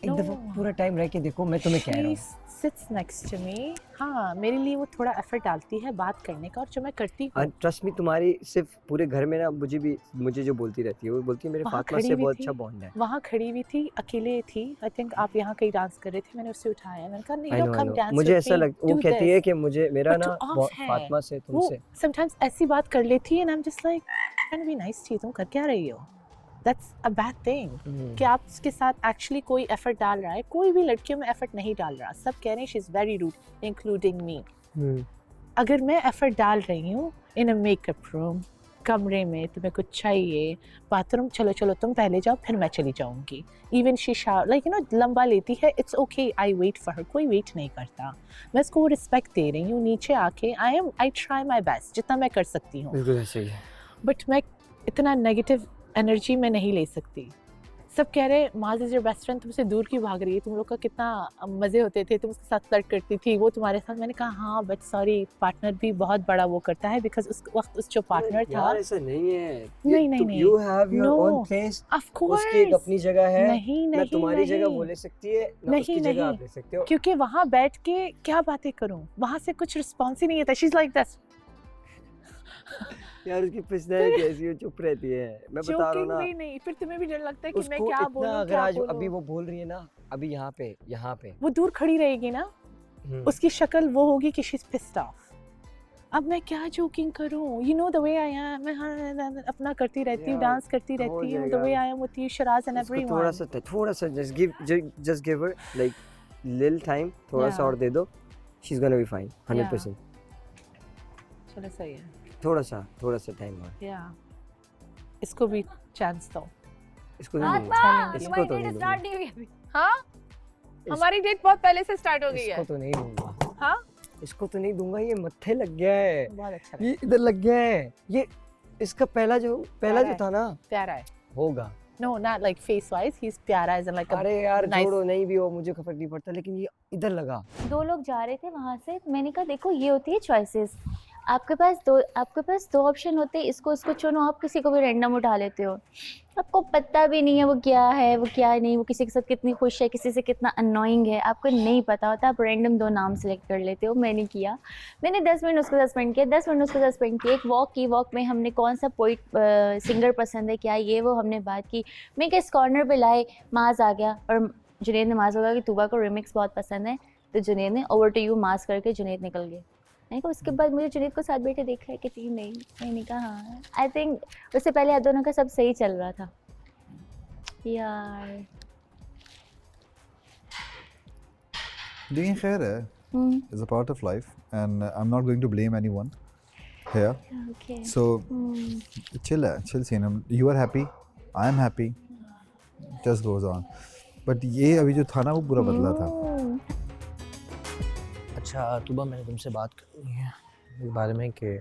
एक No. दफा पूरा टाइम रह के देखो, मैं तुम्हें कह रहा She हूँ। sits next to me. हाँ, मेरे लिए वो थोड़ा एफर्ट डालती है बात करने का, और जो मैं करती हूँ। ट्रस्ट मी, तुम्हारी सिर्फ पूरे घर में ना मुझे जो बोलती रहती है, वो बोलती है मेरे वहाँ फातिमा खड़ी से हुई बहुत थी। अच्छा बॉन्ड है। वहाँ खड़ी हुई थी, अकेले थी। आई थिंक आप यहाँ कहीं डांस कर रहे थे, मैंने उससे उठाया, मैंने कहा नहीं, I know, I come know. Dance मुझे ऐसा लगता, वो कहती है कि मुझे मेरा ना फातिमा से, वो तुमसे समटाइम्स ऐसी बात कर लेती है, and I am just like can be nice थी, तुम कर क्या रही हो? दैट्स अ बैड थिंग कि आप उसके साथ एक्चुअली कोई एफर्ट डाल रहा है। कोई भी लड़कियों में एफर्ट नहीं डाल रहा, सब कह रहे हैं she is very rude including me. अगर मैं एफर्ट डाल रही हूँ इन अ मेकअप रूम, कमरे में तुम्हें कुछ चाहिए, बाथरूम चलो चलो तुम पहले जाओ फिर मैं चली जाऊंगी। Even she like you know लंबा लेती है, it's okay, I wait for her, कोई वेट नहीं करता। मैं इसको रिस्पेक्ट दे रही हूँ। नीचे आके आई ट्राई माई बेस्ट जितना मैं कर सकती हूँ, बिल्कुल ऐसे ही है। बट मैं इतना नेगेटिव एनर्जी में नहीं ले सकती। सब कह रहे माज इज योर बेस्ट फ्रेंड, तुमसे दूर क्यों भाग रही है, तुम लोग का कितना मज़े होते थे, तुम उसके साथ फ्लर्ट करती थी, वो तुम्हारे साथ। मैंने कहा हाँ बट सॉरी, पार्टनर भी बहुत बड़ा वो करता है, बिकॉज उस वक्त उस जो पार्टनर था। यार ऐसा नहीं है। नहीं you have your own place, of course उसकी एक अपनी जगह है। नहीं ना तुम्हारी जगह नहीं। वो ले सकती है, ना उसकी जगह आप ले सकते हो। क्योंकि वहाँ बैठ के क्या बातें करूँ, वहाँ से कुछ रिस्पॉन्स ही नहीं आता। She is like this. यार उसकी पर्सनैलिटी ऐसी है, चुप रहती है। मैं बता रहा हूँ ना। भी नहीं, फिर तुम्हें भी डर लगता है कि मैं उसको क्या इतना बोलूं, अगर क्या आज बोलूं। अभी वो बोल रही है ना, अभी यहाँ पे वो दूर खड़ी रहेगी ना, उसकी शक्ल वो होगी कि शी इज पिस्ड ऑफ। अब मैं क्या जोकिंग करूं, you know the way I am, मैं अपना करती रहती हूँ, डांस करती रहती हूँ, the way I am with you शराज एंड एवरीवन। थोड़ा सा just give her like little time, थोड़ा सा और दे दो, she's gonna be fine 100%। चलो सही है, थोड़ा सा टाइम और। या इसको भी चांस दो। इसको नहीं दूंगा, आत्मा, इसको तुम्हारी तो डेट नहीं स्टार्ट दूंगा, नहीं हुई अभी। हाँ हमारी डेट बहुत पहले से स्टार्ट हो गई है। इसको तो नहीं दूंगा। हाँ इसको तो नहीं दूंगा, ये मत्थे लग गया है, बहुत अच्छा ये इधर लग गया है, ये इसका पहला जो था ना, प्यारा है। होगा। No not like face wise, he is प्यारा एज लाइक। अरे यार nice. छोड़ो, नहीं भी हो मुझे फर्क नहीं पड़ता, लेकिन ये इधर लगा। 2 लोग जा रहे थे वहाँ से, मैंने कहा देखो ये होती है चॉइसेस, आपके पास दो ऑप्शन होते हैं, इसको चुनो, आप किसी को भी रैंडम उठा लेते हो, आपको पता भी नहीं है वो क्या है वो क्या नहीं, वो किसी के साथ कितनी खुश है, किसी से कितना अननोइंग है, आपको नहीं पता होता, आप रैंडम 2 नाम सेलेक्ट कर लेते हो। मैंने किया, मैंने 10 मिनट उसको सस्पेंड किया, 10 मिनट उसको सस्पेंड किया, एक वॉक की, वॉक में हमने कौन सा पोइट सिंगर पसंद है क्या, ये वो हमने बात की। मैं किस कॉर्नर पे लाए, माज आ गया और जुनैद ने माज होगा कि तूबा को रिमिक्स बहुत पसंद है, तो जुनैद ने ओवर टू यू माज करके जुनैद निकल गए। मैंने कहा उसके बाद मुझे जुनैद को साथ बैठे देखा है कि तीन नहीं, मैंने कहा हाँ, आई थिंक उससे पहले आप दोनों का सब सही चल रहा था यार। लेकिन खैर है, it's a part of life and I am not going to blame anyone here, Okay. So chill है, chill scene, you are happy, I am happy, just goes on. But ये अभी जो था ना वो पूरा बदला था। अच्छा तुबा, मैंने तुमसे बात करनी है इस बारे में कि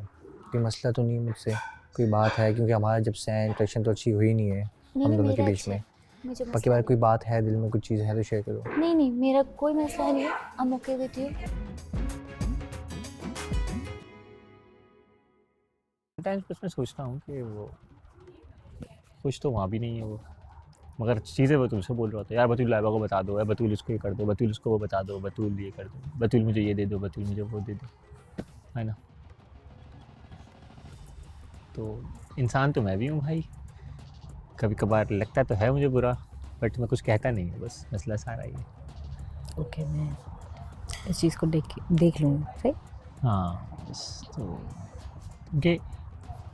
कोई मसला तो नहीं मुझसे, कोई बात है, क्योंकि हमारा जब से इंटरेक्शन तो अच्छी हुई नहीं है हम दोनों के बीच में। बाकी बार कोई बात है दिल में, कुछ चीज़ है तो शेयर करो। नहीं मेरा कोई मसला नहीं है, I am okay with you. Times बस मैं सोचता हूँ कि वो कुछ तो वहाँ भी नहीं है वो, मगर चीज़ें वो तुमसे बोल रहा था, यार बतूल लाइबा को बता दो, यार बतूल इसको ये कर दो, बतूल इसको वो बता दो, बतूल ये कर दो, बतूल मुझे ये दे दो, बतूल मुझे वो दे दो, है ना। तो इंसान तो मैं भी हूँ भाई, कभी कभार लगता तो है मुझे बुरा, बट मैं कुछ कहता नहीं हूँ, बस मसला सारा ही है। ओके, मैं इस चीज़ को देख लूँगा, सही। हाँ बस तो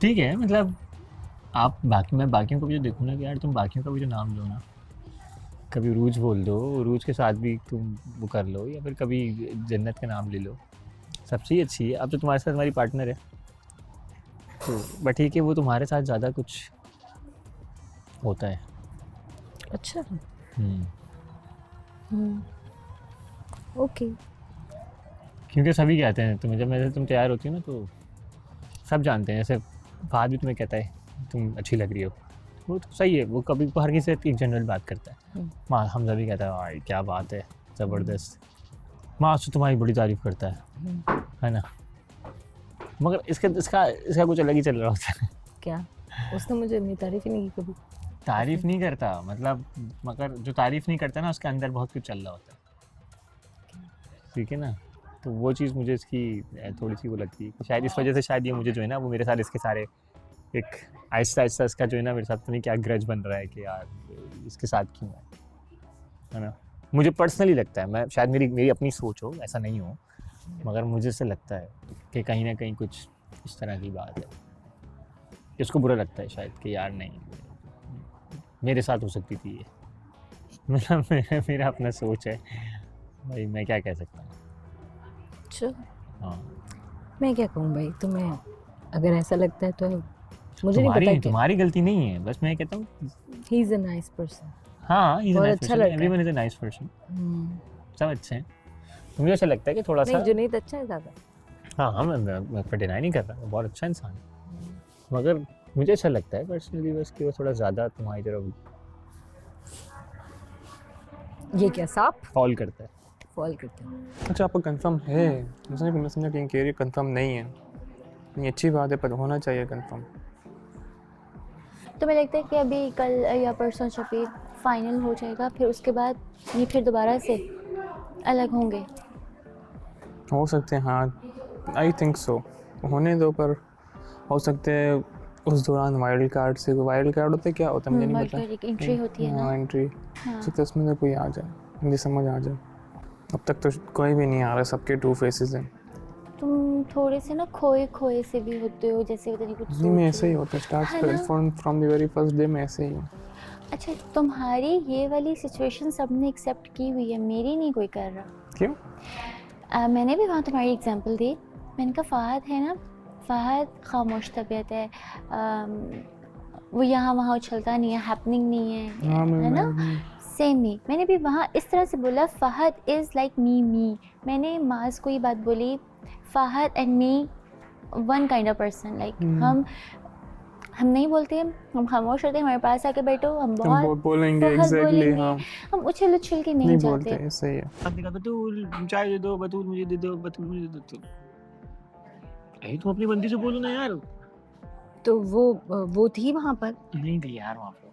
ठीक है, मतलब आप मैं बाकियों को भी जो देखूँ ना कि यार तुम बाकियों का भी जो नाम लो ना, कभी उरूज बोल दो, उरूज के साथ भी तुम वो कर लो, या फिर कभी जन्नत का नाम ले लो, सबसे अच्छी है। अब तो तुम्हारे साथ हमारी पार्टनर है, तो बट ठीक है, वो तुम्हारे साथ ज़्यादा कुछ होता है। अच्छा। ओके। क्योंकि सभी कहते हैं तुम्हें, जब तुम तैयार होती हो ना तो सब जानते हैं, जैसे फाद भी तुम्हें कहता है तुम अच्छी लग रही हो, वो तो सही है, वो कभी हर किसी से एक जनरल बात करता है। माँ हमजा भी कहता है भाई क्या बात है, ज़बरदस्त, माँ तो तुम्हारी बड़ी तारीफ़ करता है ना, मगर इसका कुछ अलग ही चल रहा होता है। क्या उसने मुझे अपनी तारीफ ही नहीं की कभी? तारीफ़ नहीं करता मतलब, मगर जो तारीफ़ नहीं करता ना उसके अंदर बहुत कुछ चल रहा होता है, ठीक है ना। तो वो चीज़ मुझे इसकी थोड़ी सी वो लगती है कि शायद इस वजह से शायद ये मुझे जो है ना, वो मेरे साथ इसके सारे एक आहिस्ता आहिस्ता इसका जो है ना मेरे साथ तो नहीं क्या ग्रज बन रहा है कि यार इसके साथ क्यों है ना। मुझे पर्सनली लगता है, मैं शायद मेरी अपनी सोच हो, ऐसा नहीं हो, मगर मुझे से लगता है कि कहीं ना कहीं कुछ इस तरह की बात है, इसको बुरा लगता है शायद कि यार नहीं मेरे साथ हो सकती थी ये, मतलब मेरा अपना सोच है भाई, मैं क्या कह सकता हूँ। अच्छा, हाँ मैं क्या कहूँ भाई, तुम्हें अगर ऐसा लगता है तो मुझे नहीं पता तुम्हारी गलती नहीं है, बस मैं कहता हूँ he is a nice person. हाँ, ही इज अ बहुत नाइस अच्छा पर्सन, लड़का है। Everyone is a nice person, सब अच्छे हैं। मुझे ऐसा लगता है कि थोड़ा सा नहीं, जुनैद अच्छा है ज़्यादा। हाँ, मैं डिनाई नहीं कर रहा, बहुत अच्छा इंसान है, मगर मुझे ऐसा लगता है पर्सनली बस कि वो थोड़ा ज़्यादा तुम्हारी तरफ ये क्या सांप फॉल करता है। फॉल करते हैं? अच्छा, आपको कंफर्म है? मैं समझा कि इनके कंफर्म नहीं है। ये अच्छी बात है, पर होना चाहिए कंफर्म। तो मुझे लगता है कि अभी कल या परसों जब ये फाइनल हो जाएगा, फिर उसके बाद ये फिर दोबारा से अलग होंगे। हो सकते हैं, हाँ, आई थिंक सो, होने दो, पर हो सकते हैं उस दौरान वाइल्ड कार्ड से, वाइल्ड कार्ड होता है, क्या होता है मुझे नहीं वाइल्ड पता। कार्ड एक एंट्री होती है ना। हाँ, एंट्री। हाँ। सकता है उसमें से कोई आ जाए, मुझे समझ आ जाए। अब तक तो कोई भी नहीं आ रहा, सबके 2 फेसेस हैं। तुम थोड़े से ना खोए खोए से भी होते हो, जैसे पता नहीं कुछ जी, मैं सोच ऐसे ही रहे हो। होता है स्टार्ट ना? From the very first day मैं ऐसे ही हूँ। अच्छा, तुम्हारी ये वाली सिचुएशन सबने एक्सेप्ट की हुई है, मेरी नहीं कोई कर रहा। क्यों? मैंने भी वहाँ तुम्हारी एग्जांपल दी। मैंने कहा फ़हद है ना, फ़हद खामोश तबीयत है, वो यहाँ वहाँ उछलता नहीं है, हैपनिंग नहीं है, हाँ, है ना। सेम ही मैंने भी वहाँ इस तरह से बोला, फ़हद इज़ लाइक मी। मैंने माज को ये बात बोली, Fahd and me one kind of person, like हम नहीं बोलते, हम खामोश होते हैं, हमारे पास आके बैठो, हम बहुत बोलेंगे, बहुत एग्जैक्टली, बोलेंगे, हाँ, हम उछल उछल के नहीं बोलते, जाते। ऐसे ही है। आपने कहा बतूल चाय दे दो, बतूल मुझे दे दो, बतूल मुझे दे दो, यही तुम अपनी बंदी से बोलो ना यार। तो वो थी वहाँ पर? नहीं थी यार वहाँ पर।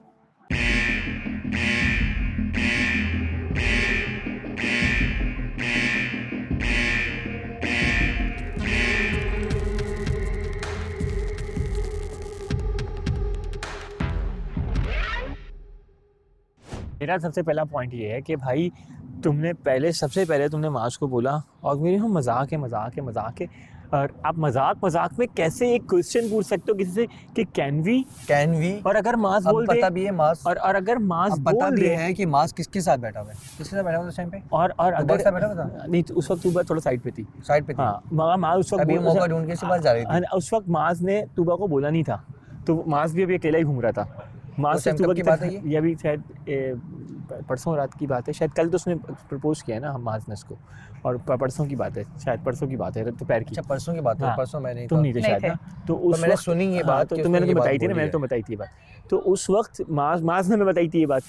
मेरा सबसे पहला पॉइंट ये है कि भाई सबसे पहले तुमने माज को बोला, और मेरी हम मजाक है, और आप मजाक में कैसे एक क्वेश्चन पूछ सकते हो किसी से कि कैन वी, और अगर माज बोल दे, पता भी है माज, और अगर माज पता बोल भी दे है कि माज किसके साथ बैठा हुआ है, किसके साथ बैठा हुआ उस टाइम पे, और अगर साथ बैठा हुआ था नहीं, तो उस वक्त तूबा थोड़ा साइड पे थी, हाँ, मगर माज उस वक्त अभी मौका ढूंढ के इसके पास जा रही थी। उस वक्त माज ने तूबा को बोला नहीं था, तो माज भी अभी अकेला ही घूम रहा था। माज से तूबा की बात है, ये अभी शायद परसों रात की बात है, शायद कल तो उसने प्रपोज किया ना माज ने उसको, और परसों की बात है, शायद परसों की बात है, दोपहर की। अच्छा, परसों की बात है। हाँ, परसों मैं नहीं तुम था, नहीं थे शायद ना, तो उस मैंने वक्त सुनी ये बात, तो मैंने तो बताई थी ना, मैंने तो बताई थी ये बात, तो उस वक्त माज ने हमें बताई थी ये बात,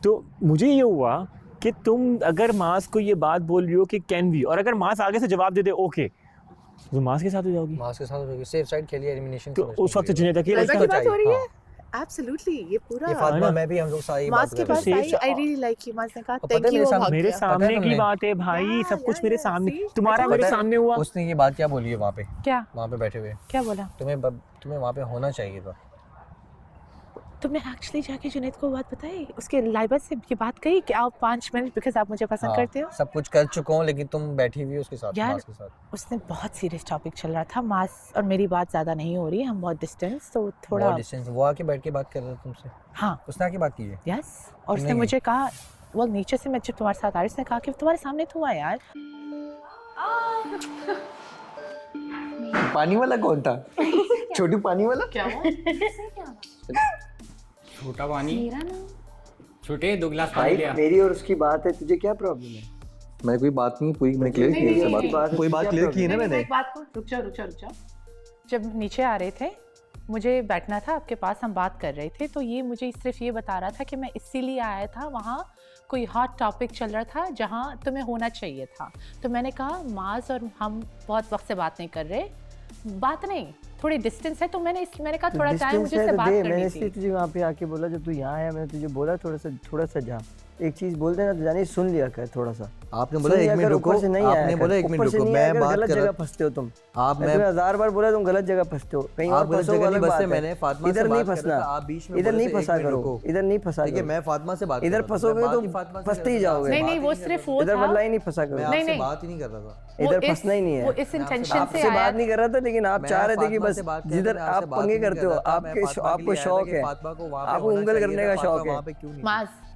तो मुझे ये हुआ कि तुम अगर माज को ये बात बोल रही हो कि कैन वी, और अगर माज आगे से जवाब दे दे ओके, तो माज के साथ हो जाओगी, माज के साथ हो जाओगी, सेफ साइड खेली, एलिमिनेशन। तो उस वक्त जुनैद अकेला की बात हो रही है। एब्सोल्युटली, ये पूरा ये फातिमा, मैं भी, हम लोग सारी माज बात के कर पास रहे आई, आई रियली लाइक यू। माज ने कहा पता है थैंक यू, मेरे सामने की बात है भाई, सब कुछ मेरे सामने, तुम्हारा मेरे सामने हुआ। उसने ये बात क्या बोली है वहाँ पे, क्या वहाँ पे बैठे हुए क्या बोला? तुम्हें वहाँ पे होना चाहिए था। तुमने एक्चुअली जाके जुनैद को बात बताई, उसके लाइबा से ये बात कही कि आप 5 मिनट बिकॉज आप मुझे पसंद करते हो? सब कुछ कर चुका हूँ, लेकिन तुम बैठी हुई हो उसके साथ, यार, माज के साथ। उसने बहुत सीरियस टॉपिक चल रहा था, माज और मेरी बात ज़्यादा नहीं हो रही है, हम बहुत डिस्टेंस, तो थोड़ा डिस्टेंस, वो आके बैठ के बात कर रहा था तुमसे। हाँ, उसने आके बात की है। यस, और उसने मुझे कहा, वो नीचे से मैं जब तुम्हारे साथ आ रही, उसने कहा कि तुम्हारे सामने तो हुआ यार। पानी वाला कौन था? छोटू पानी वाला क्या हुआ? छोटा पानी, छोटे 2 गिलास पानी भाई लिया। मेरी और उसकी बात है, तुझे क्या प्रॉब्लम है? मैंने कोई बात नहीं, पूरी मैंने क्लियर की है उससे बात, कोई बात क्लियर की है ना मैंने। एक बात को रुक जाओ। जब नीचे आ रहे थे, मुझे बैठना था आपके पास, हम बात कर रहे थे, तो ये मुझे सिर्फ ये बता रहा था कि मैं इसीलिए आया था, वहाँ कोई हॉट टॉपिक चल रहा था जहाँ तुम्हें होना चाहिए था। तो मैंने कहा माज और हम बहुत वक्त से बात नहीं कर रहे, बात नहीं, थोड़ी डिस्टेंस है, तो मैंने कहा थोड़ा टाइम मुझे इससे बात करनी थी। मैंने इसलिए तुझे वहाँ पे आके बोला, जब तू यहाँ आया मैंने तुझे बोला थोड़ा सा जा, एक चीज बोलते ना तो जाने सुन लिया कर थोड़ा सा। आपने बोला 1 मिनट रुको, आपने बोला 1 मिनट रुको, मैं बात गलत कर जगह फंसते हो तुम। आप, मैं 1000 बार बोला तुम गलत जगह फंसते हो, कहीं और फंसो अलग बात है। मैंने फातिमा से इधर नहीं बात फंसना, करा था, आप बीच में इधर बोले नहीं थे, फंसा 1 मिनट करो, रुको। इधर नहीं फंसा ठीक है, करो। मैं फातिमा से बात इधर फंसोगे तो फंसते ही जाओगे। नहीं, वो सिर्फ वो इधर था, बदला ही नहीं फंसा करो। नहीं, बात ही नहीं कर रहा था, इधर फंसना ही नहीं है। वो इस इंटेंशन से आपसे बात नहीं कर रहा था, लेकिन आप चाह रहे थे कि बस जिधर आप पंगे करते हो, आपको शौक है, आपको उंगल करने का शौक है। माज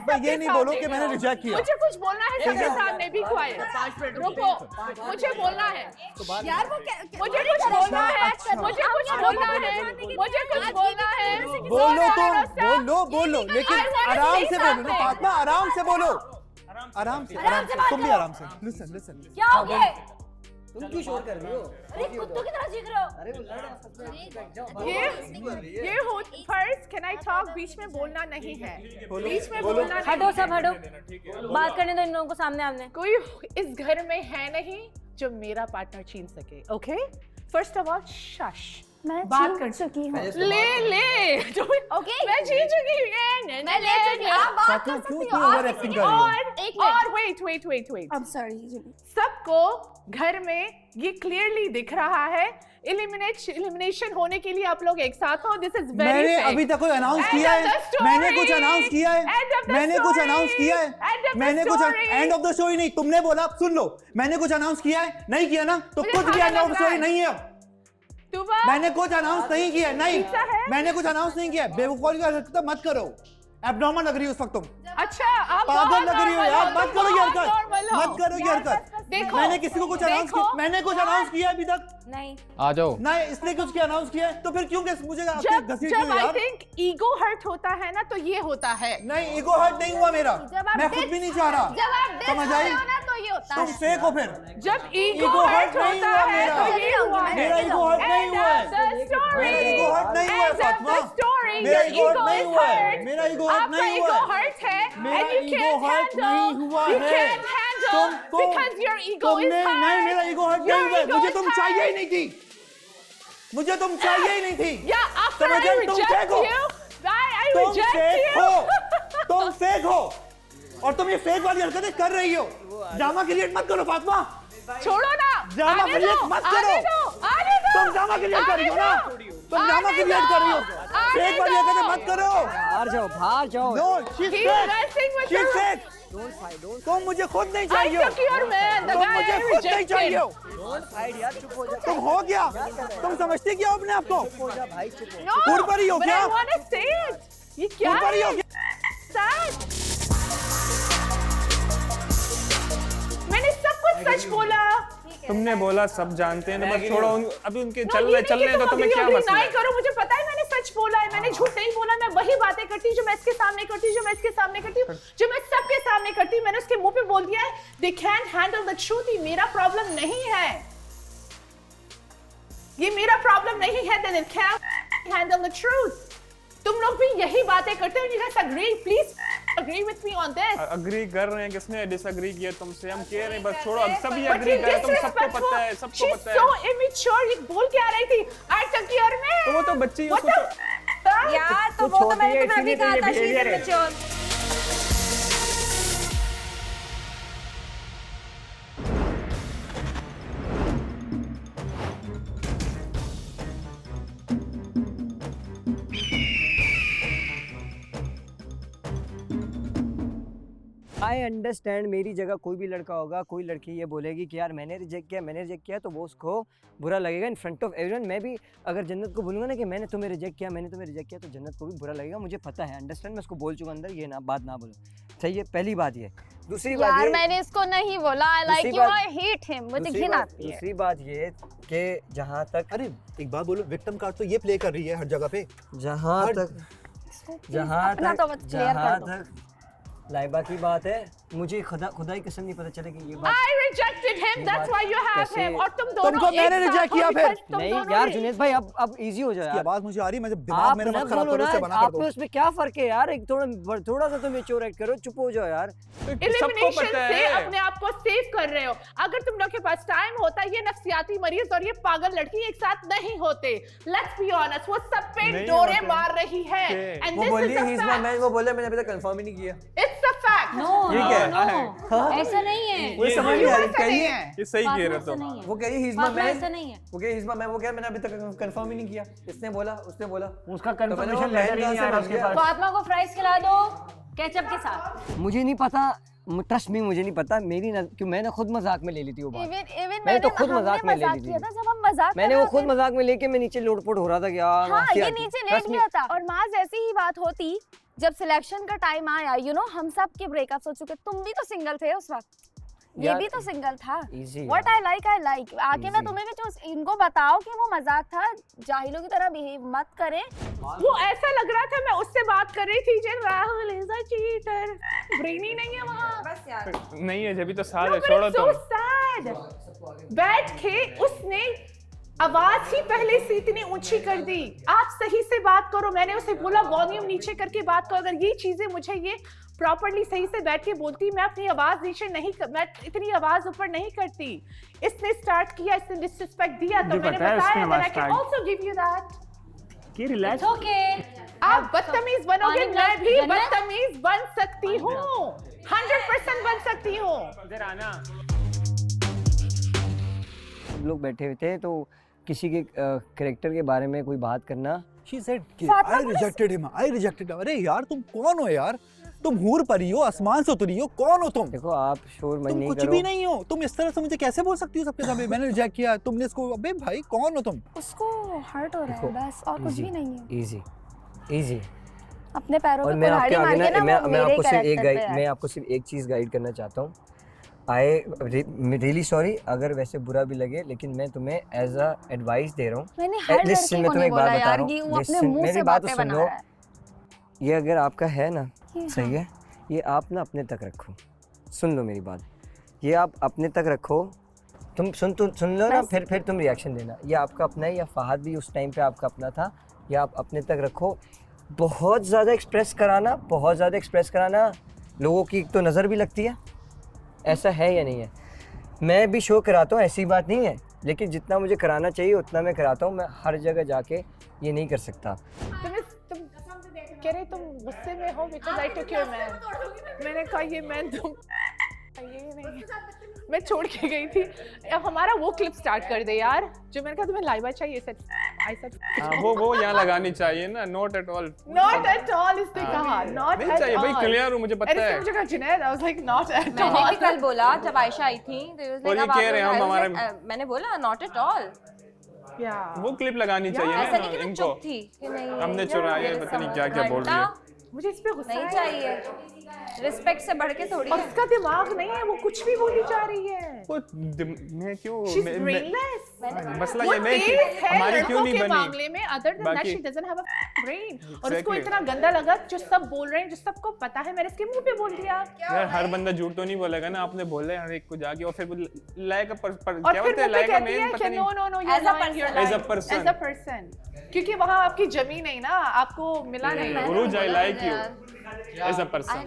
बात पे ये नहीं बोलो कि मैंने रिजेक्ट किया। मुझे कुछ बोलना है सबके सामने भी क्वाइट। रुको, मुझे बोलना है यार वो मुझे कुछ बोलना है, मुझे कुछ बोलना है, मुझे कुछ बोलना है। बोलो लेकिन आराम से बोलो ना फातिमा, आराम से बोलो, आराम से तुम भी आराम से। लिसन क्या हो गया? तुम क्यों शोर कर रही हो? अरे कुत्तों की तरह चीख रहे हो। अरे वो लड़ ये हो फर्स्ट कैन आई टॉक, बीच में बोलना नहीं है, बीच में बोलना नहीं। हटो सब हटो, बात करने दो इन लोगों को सामने आमने। कोई इस घर में है नहीं जो मेरा पार्टनर छीन सके। ओके, फर्स्ट ऑफ ऑल शश, मैं बात छीन कर चुकी हूँ। ले ओके मैं छीन चुकी हूँ, मैं ले चुकी हूँ। आप बात कर सकती हो ओवर एक्टिंग कर रही हो? और वेट I'm sorry। सबको घर में ये क्लियरली दिख रहा है, एलिमिनेशन होने के लिए आप लोग एक साथ हो। दिस इज वेरी मैंने अभी तक कोई अनाउंस किया है? मैंने कुछ अनाउंस किया है? मैंने कुछ अनाउंस किया है? मैंने कुछ एंड ऑफ द स्टोरी नहीं, तुमने बोला, सुन लो, मैंने कुछ अनाउंस किया है? नहीं किया ना, तो कुछ भी एंड ऑफ द स्टोरी नहीं है। मैंने कुछ अनाउंस नहीं किया, नहीं, मैंने कुछ अनाउंस नहीं किया। बेवकूफी की हरकत मत करो, एब्नॉर्मल लग रही हो उस वक्त तुम। अच्छा, आप पागल लग रही हो यार, मत करो ये हरकत, मत करो ये हरकत। देखो, मैंने किसी को कुछ अनाउंस किया? मैंने कुछ अनाउंस किया अभी तक? नहीं। आ जाओ। नहीं, इसने कुछ किया अनाउंस किया है, तो फिर क्यों मुझे जब आई थिंक ईगो हर्ट होता है ना, तो ये होता है। नहीं, ईगो हर्ट नहीं हुआ मेरा, मैं खुद भी नहीं चाह रहा। जब आप समझ आई? तो ये होता तुम फेक हो फिर। जब ईगो हर्ट नहीं होता हुआ है मेरा, तो ये हुआ है। मेरा ईगो हर्ट नहीं हुआ है, मेरा ईगो हर्ट नहीं हुआ है फातिमा, मेरा ईगो हर्ट नहीं हुआ है, मेरा ईगो हर्ट नहीं हुआ है, हर्ट है, मेरा ईगो हर्ट नहीं हुआ है। तुमने नहीं, मेरा ईगो हर्ट नहीं हुआ है, मुझे तुम चाहिए ही नहीं थी, मुझे तुम चाहिए ही नहीं थी। समझ आई? तुम फेक हो, तुम फेक हो, तुम फेक हो, और तुम ये फेक वाली हरकतें कर रही हो। ड्रामा क्रिएट मत करो फातिमा, छोड़ो ना, ड्रामा क्रिएट मत करो। तुम ड्रामा क्रिएट कर रही हो ना, तुम ड्रामा क्रिएट कर रही हो, फेक वाली हरकतें मत करो। बाहर जाओ। No, she fake. तुम मुझे खुद नहीं चाहिए, तुम मुझे खुद नहीं चाहिए। तुम हो क्या, तुम समझते क्या अपने आप को? दूर पर ही हो क्या? ये क्या दूर पर ही हो क्या? मैंने सब कुछ सच बोला। तुमने बोला सब जानते हैं, तो बस छोड़ो, अभी उनके चल रहे तो तुम्हें क्या मसला है? करो, मुझे पता है मैंने सच बोला है, मैंने झूठ नहीं बोला। मैं वही बातें करती हूँ जो मैं इसके सामने करती हूँ, जो मैं इसके सामने करती हूँ, जो मैं सबके सामने करती हूँ। मैंने उसके मुंह पे बोल दिया है, they can't handle the truth। ये मेरा प्रॉब्लम नहीं है, ये मेरा प्रॉब्लम नहीं है, then it can't handle the truth। तुम लोग भी यही बातें करते हो। You guys agree? Please agree with me on this। Agree कर रहे हैं, किसने डिसएग्री किया तुमसे? हम कह रहे हैं बस छोड़ो, अब सभी एग्री कर रहे हैं, तुम सबको पता है, सबको पता है। She's so immature, ये बोल के आ रही थी, I took your man। तो वो तो बच्ची है, उसको तो यार, तो वो तो मैंने तुम्हें अभी कहा था, she's immature। आई अंडरस्टैंड, मेरी जगह कोई भी लड़का होगा, कोई लड़की ये बोलेगी कि यार मैंने रिजेक्ट किया, तो वो उसको बुरा लगेगा इन फ्रंट ऑफ एवरीवन। मैं भी अगर जन्नत को बोलूँगा ना कि मैंने तुम्हें रिजेक्ट किया, तो जन्नत को भी बुरा लगेगा, मुझे पता है, अंडरस्टैंड। मैं उसको बोल चुका अंदर, ये ना बात ना बोलो, सही है, पहली बात ये। दूसरी बात यार ये, मैंने इसको नहीं बोला आई like you, I hate him, मुझे घिन आती है। दूसरी बात ये कि जहाँ तक, अरे एक बात बोलो, विक्टिम कार्ड तो ये प्ले कर रही है हर जगह पे। जहाँ तक लाइबा की बात है, मुझे खुदा की कसम नहीं पता चले कि ये बात। I rejected him, that's why you have him। और तुम दोनों तुमको मैंने रिजेक्ट किया फिर? नहीं यार जुनेद भाई, अब इजी हो जाए। आवाज मुझे आ रही है, मैं जब दिमाग मेरा मत खराब करो, उससे बना कर दो। आप उसमें क्या फर्क है यार, एक थोड़ा सा तो मैच्योर एक्ट करो, चुप हो जाओ यार। एलिमिनेशन से अपने आप को सेव कर रहे हो। अगर तुम लोग के पास टाइम होता, ये नफ्सियाती मरीज और ये पागल लड़की एक साथ नहीं होते। लेट्स बी ऑनेस्ट, वो सब पे डोरे मार रही है। वो बोली ही इज माय मैन, वो बोले मैंने अभी तक कंफर्म ही नहीं किया। It's a fact. नो ऐसा नहीं है, वो समझ नहीं आ रही, कहिए ये सही कह रहे हो। वो कह रही ही इज माय मैन, ऐसा नहीं है, वो कह ही इज माय मैन, वो कह मैंने अभी तक कंफर्म ही नहीं किया। इसने बोला, उसने बोला, उसका कंफर्मेशन लेटर ही नहीं आ रहा उसके पास। फातिमा को फ्राइज खिला दो केचप के साथ। मुझे नहीं पता, ट्रस्ट मी, मुझे नहीं पता, मेरी क्यों मैंने खुद मजाक में ले ली थी वो बात। इवन मैंने तो खुद मजाक में ले ली थी। जब हम मजाक मैंने वो खुद मजाक में लेके मैं नीचे लोटपोट हो रहा था कि हाँ, ये नीचे लेट गया था। और माज ऐसी ही बात होती जब सिलेक्शन का टाइम आया, यू नो, हम सब के ब्रेकअप्स हो चुके, तुम भी तो सिंगल थे उस वक्त, ये भी तो सिंगल था। What I like आके मैं तुम्हें भी चूज, इनको बताओ कि वो मजाक था, जाहिलों की तरह बिहेव मत करें। वो ऐसा लग रहा था मैं उससे बात कर रही थी जिन Rahul is a cheater, brainy नहीं है वहाँ। बस यार नहीं है, जब भी तो साथ है, छोड़ो तुम। so sad। बैठ के उसने आवाज ही पहले से इतनी ऊंची कर दी। आप सही से बात करो, मैंने उसे बोला वॉल्यूम नीचे करके बात करो। अगर ये चीजें मुझे ये प्रॉपर्ली सही से बैठ के बोलती, मैं अपनी आवाज नीचे नहीं मैं इतनी आवाज ऊपर नहीं करती। इसने स्टार्ट किया, इसने डिसरिस्पेक्ट दिया, तो मैंने बताया that I can also give you that। कि रिलैक्स। आप बदतमीज बनोगे, मैं भी बदतमीज बन सकती हूँ, 100% बन सकती हूँ। इधर आना। लोग बैठे हुए थे तो किसी के कैरेक्टर के बारे में कोई बात करना। She said I rejected him, I rejected him। अरे यार तुम कौन हो यार? तुम हूर परी हो, आसमान से उतरी हो, कौन हो तुम? देखो आप शोर मत नहीं करो। कुछ भी नहीं हो, तुम इस तरह से मुझे कैसे बोल सकती हो सबके सामने? मैंने रिजेक्ट किया, तुमने इसको, अबे भाई कौन हो तुम? उसको हर्ट हो रहा है बस, और कुछ भी नहीं है। Easy easy. अपने पैरों पे कुल्हाड़ी मार के ना वो मैं आपको सिर्फ एक गाइड, मैं आपको सिर्फ एक चीज़ गाइड करना चाहता हूँ। आई रियली सॉरी अगर वैसे बुरा भी लगे, लेकिन मैं तुम्हें एज अ एडवाइस दे रहा हूँ। मैंने हर लड़की को नहीं बोला यार कि वो अपने मुंह से बातें बना रहा है। ये अगर आपका है ना, सही है, ये आप ना अपने तक रखो। सुन लो मेरी बात, ये आप अपने तक रखो। तुम सुन लो ना, फिर तुम रिएक्शन देना। ये आपका अपना है, या फहद भी उस टाइम पे आपका अपना था, या आप अपने तक रखो। बहुत ज़्यादा एक्सप्रेस कराना लोगों की तो नज़र भी लगती है। ऐसा है या नहीं है? मैं भी शो कराता हूँ, ऐसी बात नहीं है, लेकिन जितना मुझे कराना चाहिए उतना मैं कराता हूँ। मैं हर जगह जाके ये नहीं कर सकता। तुम कह रहे तुम गुस्से में हो because I took your man। मैंने कहा ये मैन तुम ये नहीं, मैं छोड़ के गई थी। अब हमारा वो क्लिप स्टार्ट कर दे यार, जो मैंने कहा तुम्हें लाइबा चाहिए। I said वो यहाँ लगानी चाहिए ना, not at all। Not at all इसने कहा, not नहीं at चाहिए all। भाई, क्लियर हूँ, मुझे पता है। मुझे कहा Junaid, I was like not at all। मैंने भी कल बोला जब आयशा आई थी, और ये कह रहे हैं हम हमारे, मैंने बोला not at all। वो क्लिप लगानी चाहिए ऐसा नहीं ना कि मैं इनको। चुप थी कि नहीं, हमने चुराया, पता नहीं क्या क्या बोल रही है। मुझे इस पे गुस्सा नहीं चाहिए, रिस्पेक्ट से बढ़ के थोड़ी। और उसका दिमाग नहीं है, वो कुछ भी बोली जा रही है। मैं क्यों मसला ये नहीं, हमारी क्यों नहीं बनी मामले में, other than that she doesn't have a brain. और उसको इतना गंदा लगा, जो सब बोल रहे हैं, जो सबको पता है, मैंने इसके मुंह पे बोल दिया। यार हर बंदा झूठ तो नहीं बोलेगा ना, आपने बोला हर एक को जाके, और फिर लाइक क्या बोलते हैं, लाइक मेन पता नहीं, नो एज अ पर्सन, क्योंकि वहाँ आपकी जमीन नहीं ना, आपको मिला नहीं। Urooj I like you as a person,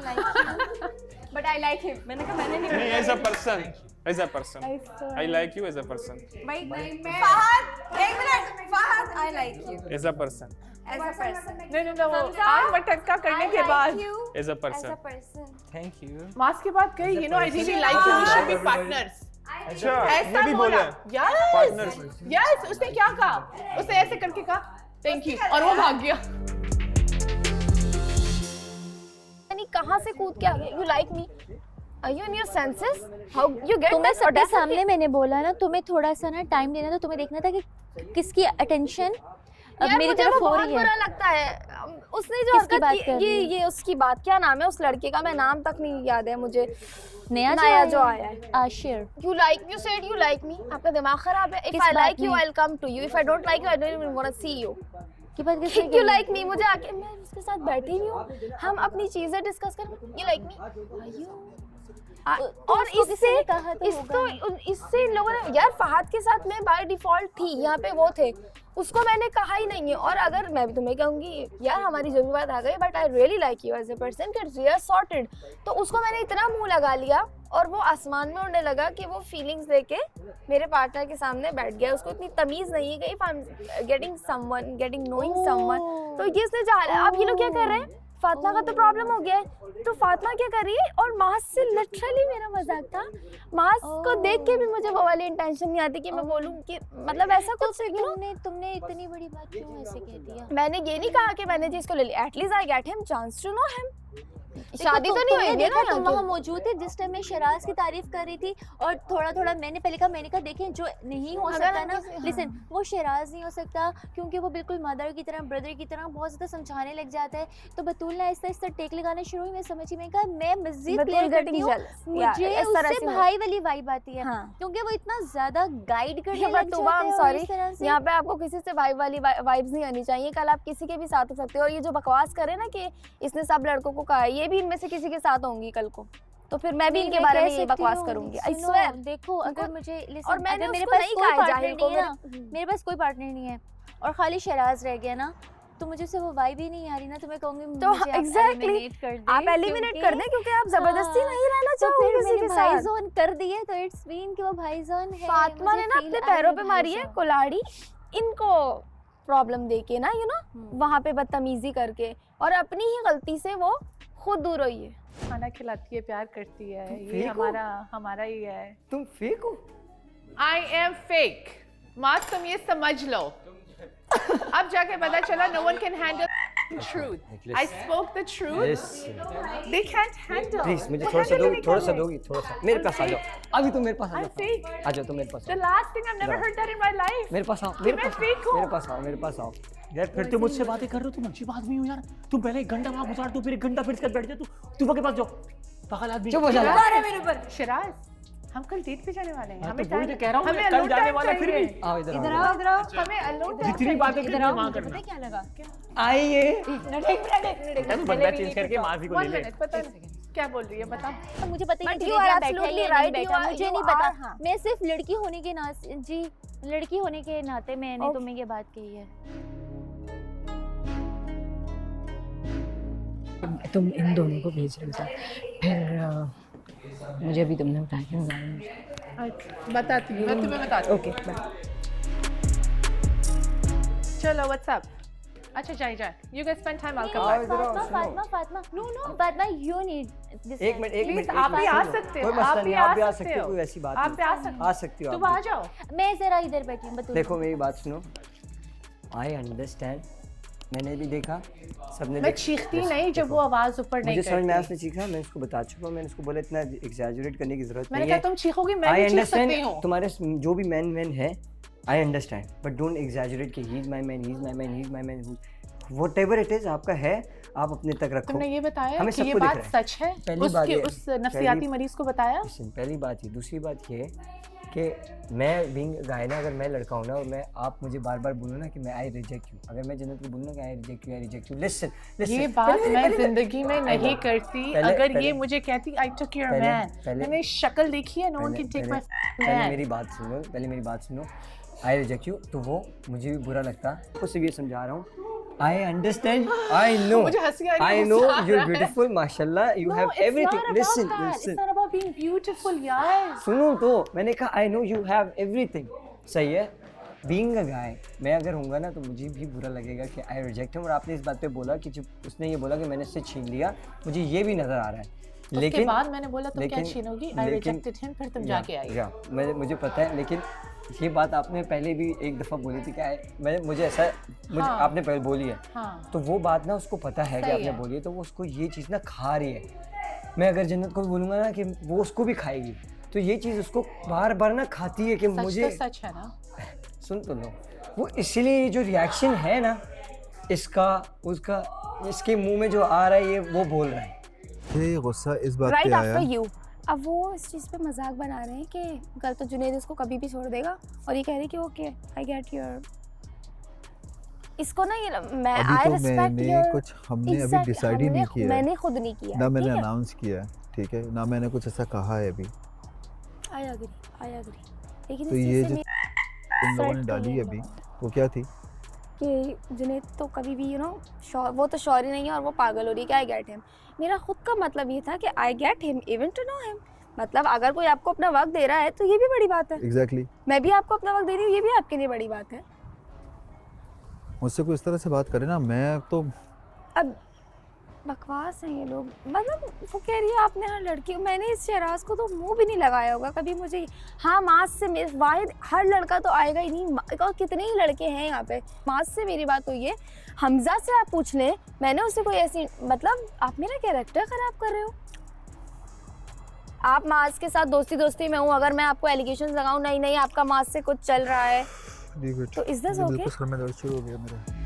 but I like him. मैंने कहा मैंने नहीं, as a person, as a person I like you as a person. भाई फहद एक minute, Fahad I like you as a person, as a person. नहीं वो आग मटका करने के बाद as a person. Thank you. मास के बाद कही, you know I really like you, we should be partners. अच्छा ऐसा ये भी बोला पार्टनर्स। यस उसने क्या कहा, उसने ऐसे करके कहा थैंक यू, और वो भाग गया। यानी कहाँ से कूद के आ गए? You like me? Are you in your senses? How you get तुम्हें that सबके audacity? सामने मैंने बोला ना, तुम्हें थोड़ा सा ना टाइम देना था, तुम्हें देखना था कि किसकी अटेंशन अब यार मेरी मुझे तरफ वो हो बहुत रही है। बुरा लगता है। उसने जो किसकी बात हरकत कर की, रही है? ये उसकी बात, क्या नाम है उस लड़के का? मैं नाम तक नहीं याद है मुझे। नया जो आया है Ashir. You like, you said you like me। आपका दिमाग खराब है। If किस I like बात you, में? I'll come to you। If I don't like you, I don't even want to see you। की बात किसने You like me, मुझे आके, मैं उसके साथ बैठी हुई हूँ, हम अपनी चीजें डिस्कस कर। You like me? Are you? और इससे इन लोगों ने, यार फहद के साथ मैं बाय डिफॉल्ट थी, यहाँ पे वो थे, उसको मैंने कहा ही नहीं है। और अगर मैं भी तुम्हें कहूँगी यार हमारी जो भी बात आ गई, but I really like you as a person, gets we are sorted, तो उसको मैंने इतना मुंह लगा लिया और वो आसमान में उड़ने लगा कि वो फीलिंग्स लेके मेरे पार्टनर के सामने बैठ गया। उसको इतनी तमीज नहीं है कि if I am getting someone, getting knowing someone, तो ये इसने चाहा। अब ये लोग क्या कर रहे हैं, फातिमा का तो प्रॉब्लम हो गया है, तो फातिमा क्या कर रही है? और मास से लिटरली मेरा मजाक था। मास को देख के भी मुझे वो वाली इंटेंशन नहीं आती कि मैं बोलूं कि मतलब ऐसा कुछ। तुमने इतनी बड़ी बात क्यों ऐसे कह दिया? मैंने ये नहीं कहा कि मैंने जिसको ले लिया, at least I get him chance to know him. शादी तो नहीं हुई ना, तुम वहाँ मौजूद थे जिस टाइम मैं शराज की तारीफ कर रही थी, और थोड़ा थोड़ा मैंने कहा देखें जो नहीं हो सकता ना, लिसन वो शराज नहीं हो सकता, क्योंकि वो बिल्कुल मदर की तरह, ब्रदर की तरह बहुत ज़्यादा समझाने लग जाता है। तो बतूल ने आहिस्ता आहिस्ता टेक लगाना शुरू हुई, मैं समझी, मैं कहा मैं मज़ीद क्लियर करती हूँ, मुझे उससे भाई वाली वाइब आती है, क्योंकि वो इतना ज़्यादा गाइड करने लग जाता है। सॉरी, यहाँ पे आपको किसी से भाई वाली वाइब्स नहीं आनी चाहिए। कल आप किसी के भी साथ हो सकते हो, और ये जो बकवास करे ना कि इसने सब लड़कों को कहा, ये भी इनमें से किसी के साथ होंगी कल को, तो फिर मैं भी इनके बारे में ये बकवास करूंगी। आई सुनो, स्वेयर। देखो अगर मुझे और मैंने मेरे उसको पास नहीं कोई कहा पार्टनर जाहिल को, नहीं है ना, मेरे पास कोई पार्टनर नहीं है और खाली शराज रह गया ना, तो मुझे से वो वाइब ही नहीं आ रही ना, तो मैं कहूंगी तो मुझे आप एग्जैक्टली eliminate कर दें, आप एलिमिनेट कर दें क्योंकि आप जबरदस्ती हाँ, नहीं रहना तो चाहोगे फिर किसी मैंने के साथ। भाईजान कर दिए तो इट्स मीन कि वो भाईजान है। फातिमा मुझे ने ना feel अपने आ रहा पैरों है पे मारी है भाईजान। कुल्हाड़ी, इनको प्रॉब्लम देके ना वहाँ पे बदतमीजी करके, और अपनी ही गलती से वो खुद दूर हुई है। खाना खिलाती है, प्यार करती है, ये फेक हो? हमारा ही है। तुम फेक हो? I am fake. मात तुम ये समझ लो। अब जाके पता चला no one can handle truth. I spoke the truth. They can't handle. Please मुझे थोड़ा सा दोगी, थोड़ा सा दोगी, थोड़ा सा मेरे पास आ जाओ, अभी तुम मेरे पास आ I'm जाओ, fake. आ जाओ तुम मेरे पास The आओ, last thing I've never heard that in my life. मेरे पास आओ, कि मेरे मैं पास fake आओ, हूँ। मेरे पास आओ, मेरे पास आओ। यार फिर तुम मुझसे बातें कर रहे हो, तुम अजीब आदमी हो यार। तुम पहले 1 घंटा वहां गुजार दो, फिर 1 घंटा फिर इसके बैठ जा, तू के पास जाओ, पागल आदमी। चुप हो जा। मेरे ऊपर शिराज, हम कल डेट पे जाने वाले हैं। हाँ, हमें तो वही तो कह रहा हूँ, हमें कल alone जाने time वाला है, फिर चाहिए। भी आओ इधर इधर आओ, आओ, इधर आओ। हमें alone time जितनी बातें करनी है वहां करना। क्या लगा? आइए। एक मिनट बंदा चेंज करके माफी को ले 1 ले। minute, पता नहीं क्या बोल रही है, बता। अब मुझे पता ही But नहीं you are बैठा है absolutely या right, नहीं you बैठा, are- मुझे you नहीं are, पता। हाँ। मैं सिर्फ लड़की होने के लड़की होने के नाते मैंने तुम्हें ये बात कही है। तुम इन दोनों को भेज रहे थे, फिर मुझे अभी तुमने बताया क्यों जा रही हो? बताती हूँ, मैं तुम्हें बताती हूँ। ओके चलो व्हाट्सअप। अच्छा जाए you guys spend time, I'll come आओ back. इधर आओ, सुनो। Fatima Fatima you need this एक मिनट, एक Please, मिनट, आप भी आ सकते हो, कोई मसला आप भी नहीं, आप भी आ आ सकते सकते हो, हो। कोई ऐसी बात आप नहीं। भी आ सकते हो। आ सकती हो तुम आप आ भी। जाओ। मैं जरा इधर बैठी हूँ, बता। देखो मेरी बात सुनो, आई अंडरस्टैंड, मैंने भी देखा, सबने मैं चीखती नहीं जब वो आवाज ऊपर नहीं मुझे समझ में आया, करती। उसने चीखा, मैं उसको बता चुका हूँ, मैंने उसको बोला इतना एग्जैजरेट करने की जरूरत मैंने नहीं कहा है। तुम चीखोगी, मैं आई भी चीख सकती अंडरस्टैंड, हूँ। तुम्हारे जो भी मैन है, I understand, but don't exaggerate कि he is my man, he is my man, he is my man, whatever it is, आपका है, आप अपने तक रखो। तुमने ये बताया हमें कि ये सबको दिख बात रहा है। सच है? पहली बात ये, उस नफ्सियाती मरीज को बताया? पहली बात ये, दूसरी बात ये कि मैं बीइंग गाय ना, अगर मैं लड़का हूँ ना और मैं आप मुझे बार बार बोलो ना कि मैं आई रिजेक्ट यू, अगर मैं जन्नत को बोलूँ ना कि आई रिजेक्ट यू, लिसन ये बात मैं जिंदगी में नहीं करती। अगर ये मुझे कहती आई टुक योर मैन, मैंने शक्ल देखी है, no one can take my पहले मैन। मेरी बात सुनो, पहले मेरी बात सुनो, आई रिजेक्ट यू, तो वो मुझे भी बुरा लगता, उससे भी ये समझा रहा हूँ, I understand, I know, मुझे हंसी आ रही है, I know गुस्सा आ you're रहा है। beautiful, माशाल्लाह, you No, have it's everything. not about Listen, that. listen. It's not about being beautiful, यार। सुनो तो, मैंने कहा I know you have everything. सही है? Being a guy, मैं अगर होऊंगा ना तो मुझे भी बुरा लगेगा कि I reject him, और आपने इस बात पे बोला कि जब उसने ये बोला कि मैंने इससे छीन लिया, मुझे ये भी नजर आ रहा है। उसके बाद मैंने बोला तुम क्या छीनोगी? I rejected him, फिर तुम जाके आई। मुझे पता है, लेकिन ये बात आपने पहले भी एक दफ़ा बोली थी कि मुझे ऐसा, मुझे आपने पहले बोली है, तो वो बात ना उसको पता है कि आपने बोली है, तो वो उसको ये चीज़ ना खा रही है। मैं अगर जन्नत को भी बोलूँगा ना कि वो उसको भी खाएगी, तो ये चीज़ उसको बार बार ना खाती है कि मुझे, तो सच है ना, सुन तो लो, वो इसलिए जो रिएक्शन है ना इसका, उसका, इसके मुंह में जो आ रहा है ये वो बोल रहा है, ये गुस्सा इस बात पे आया। अब वो इस चीज़ पे मजाक बना रहे हैं कि कल तो जुनैद इसको कभी भी छोड़ देगा, और ये कह रही कि ओके आई गेट योर, इसको ना ये मैं आई रिस्पेक्ट योर, कुछ हमने अभी डिसाइड ही नहीं किया, मैंने खुद नहीं किया ना मैंने अनाउंस किया है, ठीक है, ना मैंने कुछ ऐसा कहा है अभी। आई एग्री, लेकिन तो ये जो तुम लोगों ने डाली अभी वो क्या थी कि जुनैद तो कभी भी वो तो श्योर ही नहीं है और वो पागल हो रही है कि आई गेट हिम। मेरा खुद का मतलब ये था कि I get him even to know him, मतलब अगर कोई आपको अपना वक्त दे रहा है तो ये भी बड़ी बात है। एग्जैक्टली मैं भी आपको अपना वक्त दे रही हूँ, ये भी आपके लिए बड़ी बात है। मुझसे कोई इस तरह से बात करे ना, मैं तो अब बकवास हैं ये लोग, मतलब वो कह रही है आपने हर लड़की, मैंने इस शहराज को तो मुंह भी नहीं लगाया होगा कभी मुझे। हाँ मास से वाहिद हर लड़का तो आएगा ही नहीं, और कितने ही लड़के हैं यहाँ पे। मास से मेरी बात हुई है, हमजा से आप पूछ लें, मैंने उसे कोई ऐसी, मतलब आप मेरा कैरेक्टर खराब कर रहे हो। आप मास के साथ दोस्ती में हूँ, अगर मैं आपको एलिगेशन लगाऊँ नहीं आपका मास से कुछ चल रहा है तो इज दिस ओके? सर में दर्द शुरू हो गया मेरा।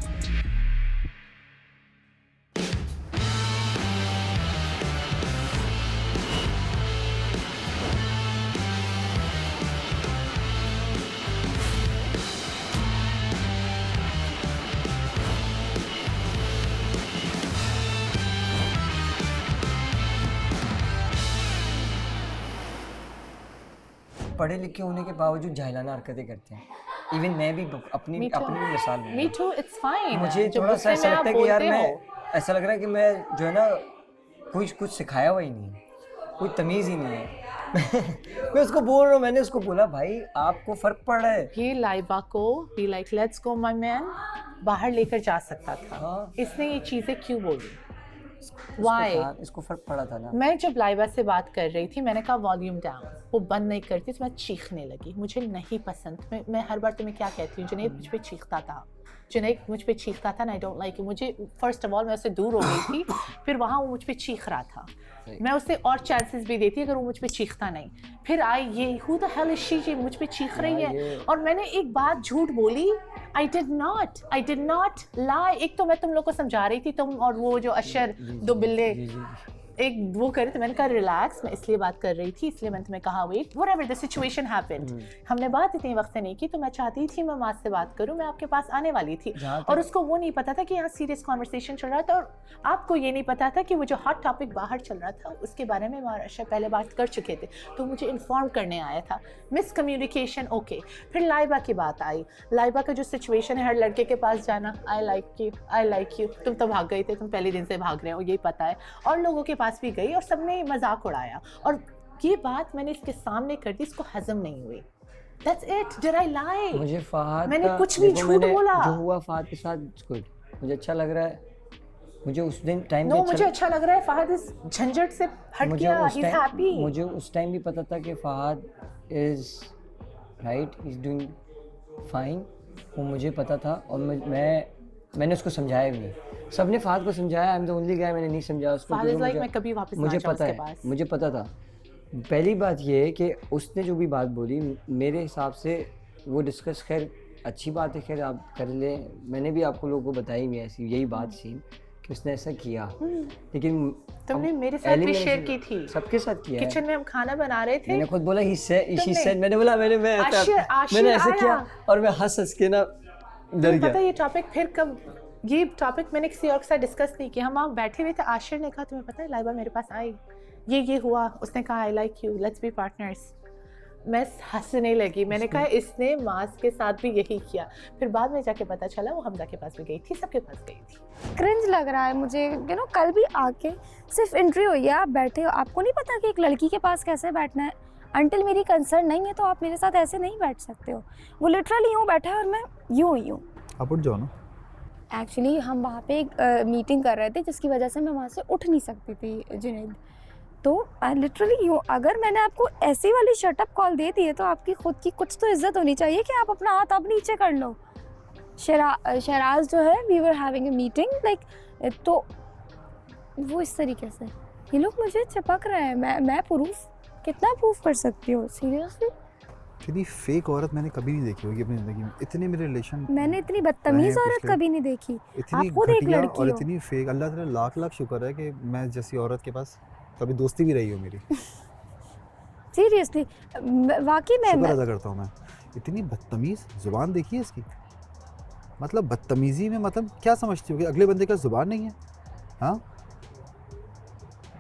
पढ़े लिखे होने के बावजूद जाहिलाना हरकतें करते हैं। इवन मैं भी अपनी Me too. अपनी मिसाल दूंगा। Me too, it's fine. मुझे जब थोड़ा सा गुस्से ऐसा में लगता है आप कि यार बोलते मैं हो, ऐसा लग रहा है कि मैं जो है ना कुछ सिखाया हुआ ही नहीं है, कोई तमीज़ ही नहीं है। मैं उसको बोल रहा हूँ, मैंने उसको बोला भाई आपको फ़र्क पड़ रहा है। ये लाइबा को be like let's go my man बाहर लेकर जा सकता था। इसने ये चीज़ें क्यों बोली? Why? इसको फ़र्क पड़ा था ना। मैं जब लाइबा से बात कर रही थी मैंने कहा वॉल्यूम डाउन, वो बंद नहीं करती तो मैं चीखने लगी। मुझे नहीं पसंद, मैं हर बार तुम्हें क्या कहती हूँ, जुनैद मुझ पे चीखता था, जुनैद मुझ पे चीखता था, आई डोंट लाइक। मुझे फर्स्ट ऑफ ऑल मैं उससे दूर हो गई थी, फिर वहाँ वो मुझ पे चीख रहा था, मैं उसे और चांसेस भी देती अगर वो मुझ पे चीखता नहीं। फिर आई ये who the hell is she, मुझ पे चीख रही है। और मैंने एक बात झूठ बोली, आई डिड नॉट लाई। एक तो मैं तुम लोग को समझा रही थी, तुम और वो जो अशर दो बिल्ले एक वो करे, तो मैंने कहा रिलैक्स, मैं इसलिए बात कर रही थी, इसलिए मैंने तुम्हें कहा wait whatever the situation happened. हमने बात इतनी वक्त से नहीं की, तो मैं चाहती थी मैं माँ से बात करूं, मैं आपके पास आने वाली थी। और उसको वो नहीं पता था कि यहाँ सीरियस कॉन्वर्सेशन चल रहा था, और आपको ये नहीं पता था कि वो जो हॉट टॉपिक बाहर चल रहा था उसके बारे में महाराष्ट्र पहले बात कर चुके थे, तो मुझे इन्फॉर्म करने आया था। Miscommunication okay. फिर लाइबा की बात आई, लाइबा का जो सिचुएशन है हर लड़के के पास जाना, आई लाइक यू, तुम तो भाग गए थे, तुम पहले दिन से भाग रहे हो, यही पता है। और लोगों के पास भी गई और सबने मजाक उड़ाया, और ये बात मैंने इसके सामने कर दी, इसको हजम नहीं हुई। That's it. Did I lie? मुझे फहद मैंने कुछ भी झूठ बोला। जो हुआ फहद के साथ गुड, मुझे अच्छा लग रहा है। मुझे उस दिन टाइम पे मुझे अच्छा लग रहा है, फहद इस झंझट से हट गया, he is happy। मुझे उस टाइम भी पता था कि Fahad is right, he is doing fine, वो मुझे पता था। और मैंने उसको समझाया भी नहीं, सबने फहद को समझाया, I am the only guy मैंने नहीं समझाया उसको। मैं कभी वापस मुझे पता है, मुझे पता था। पहली बात ये है कि उसने जो भी बात बोली, मेरे हिसाब से वो डिस्कस, खैर अच्छी बात है, खैर आप कर ले, मैंने भी आपको लोगों को बताई भी ऐसी यही बात थी कि उसने ऐसा किया। लेकिन तुमने मेरे साथ भी शेयर की थी, सबके साथ किया। किचन में हम खाना बना रहे थे, मैंने खुद बोला ही सेड, मैंने बोला मैंने ऐसा किया, और मैं हंस के ना डर गया। पता ये टॉपिक फिर कब, ये टॉपिक मैंने किसी और के साथ डिस्कस नहीं किया, हम वहाँ बैठे हुए थे, आशिर ने कहा तुम्हें पता है लाइबा मेरे पास आई, ये हुआ, उसने कहा आई like you, let's be partners. मैं हंसने लगी, मैंने कहा इसने मास के साथ भी यही किया। फिर बाद में जाके पता चला वो हमजा के पास भी गई थी, सबके पास गई थी। क्रिंज लग रहा है मुझे, यू नो कल भी आके सिर्फ एंट्री हुई है, आप बैठे हो, आपको नहीं पता कि एक लड़की के पास कैसे बैठना है। अंटिल मेरी कंसर्न नहीं है तो आप मेरे साथ ऐसे नहीं बैठ सकते हो। वो लिटरली यूँ बैठा है और मैं यूँ ही हूँ। आप उठ जाओ ना। एक्चुअली हम वहाँ पे एक मीटिंग कर रहे थे जिसकी वजह से मैं वहाँ से उठ नहीं सकती थी जुनैद, तो लिटरली यूँ, अगर मैंने आपको ऐसी वाली शटअप कॉल दे दी है तो आपकी खुद की कुछ तो इज्जत होनी चाहिए कि आप अपना हाथ अब नीचे कर लो। शराज जो है, we were having a meeting like, तो वो इस तरीके से ये लोग मुझे चिपक रहे हैं। मैं प्रूफ कितना प्रूफ कर सकती हूँ सीरियसली। इतनी फेक औरत मैंने कभी नहीं देखी होगी अपनी ज़िंदगी में। इतने मेरे रिलेशन, मैंने इतनी बदतमीज औरत कभी नहीं देखी। इतनी आप खुद एक लड़की और हो। इतनी फेक। अल्लाह ताला लाख लाख शुक्र है कि मैं जैसी औरत के पास कभी दोस्ती भी रही हो मेरी। सीरियसली वाकई में शुक्र अदा करता हूँ मैं। इतनी बदतमीज जुबान देखिए इसकी, मतलब बदतमीजी में मतलब क्या समझती हो कि अगले बंदे का जुबान नहीं है? हाँ,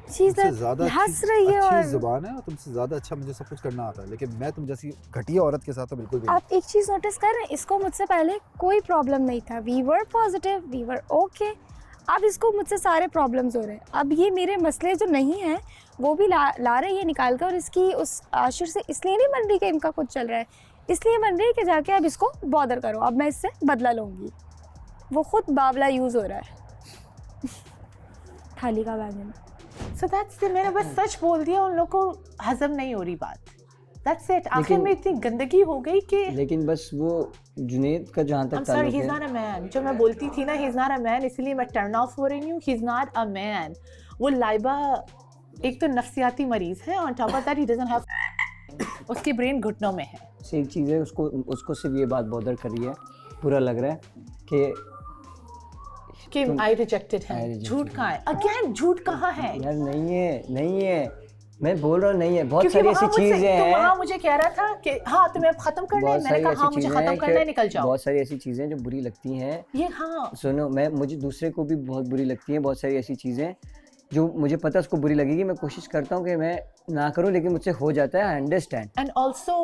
तुमसे ज़्यादा हंस रही है अच्छी और जुबान है, और तुमसे ज़्यादा अच्छा मुझे सब कुछ करना आता है, लेकिन मैं तुम जैसी घटिया औरत के साथ तो बिल्कुल भी नहीं। आप एक चीज़ नोटिस कर रहे हैं, इसको मुझसे पहले कोई प्रॉब्लम नहीं था, we were positive, we were okay. अब इसको मुझसे सारे प्रॉब्लम्स हो रहे हैं। अब ये मेरे मसले जो नहीं हैं वो भी ला रही है निकाल कर, और इसकी उस आशिर से इसलिए नहीं बन रही कि इनका कुछ चल रहा है, इसलिए बन रही है कि जाके अब इसको बॉदर करो, अब मैं इससे बदला लूँगी। वो खुद बावला यूज़ हो रहा है थाली का वैगन। So that's it, मैंने बस सच बोल दिया, उन लोगों को हजम नहीं हो रही बात। That's it, आखिर में इतनी गंदगी हो गई कि, लेकिन बस वो जुनैद का जहाँ तक ताल्लुक है, he's not a man, जो मैं बोलती थी ना he's not a man, इसलिए मैं टर्न ऑफ हो रही हूँ। he's not a man। वो लाइबा एक तो नफ्सियाती मरीज है, on top of that he doesn't have उसकी ब्रेन घुटनों में है। एक चीज़ है, उसको सिर्फ ये बात बॉदर कर रही है, बुरा लग रहा है कि I rejected him। झूठ कहाँ है? Again झूठ कहाँ है? यार नहीं है, मैं बोल रहा हूँ नहीं है। बहुत सारी ऐसी चीजें हैं। वहाँ मुझे कह रहा था कि हाँ तुम्हें अब खत्म करना है, मैंने कहा हाँ मुझे खत्म करना है, निकल जाओ। बहुत सारी ऐसी चीजें जो बुरी लगती हैं, ये हाँ सुनो, मुझे दूसरे को भी बहुत बुरी लगती हैं बहुत सारी ऐसी चीजें जो मुझे पता है उसको बुरी लगेगी, मैं कोशिश करता हूँ कि मैं ना करूँ, लेकिन मुझसे हो जाता है, I understand. And also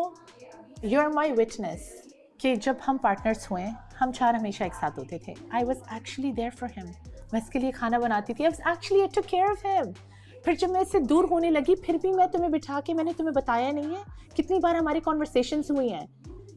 you are my witness कि जब हम पार्टनर्स हुए, हम 4 हमेशा एक साथ होते थे। I was actually there for him, मैं इसके लिए खाना बनाती थी, I was actually took care of him. फिर जब मैं इससे दूर होने लगी, फिर भी मैं तुम्हें बिठा के, मैंने तुम्हें बताया नहीं है कितनी बार हमारी कॉन्वर्सेशंस हुई हैं।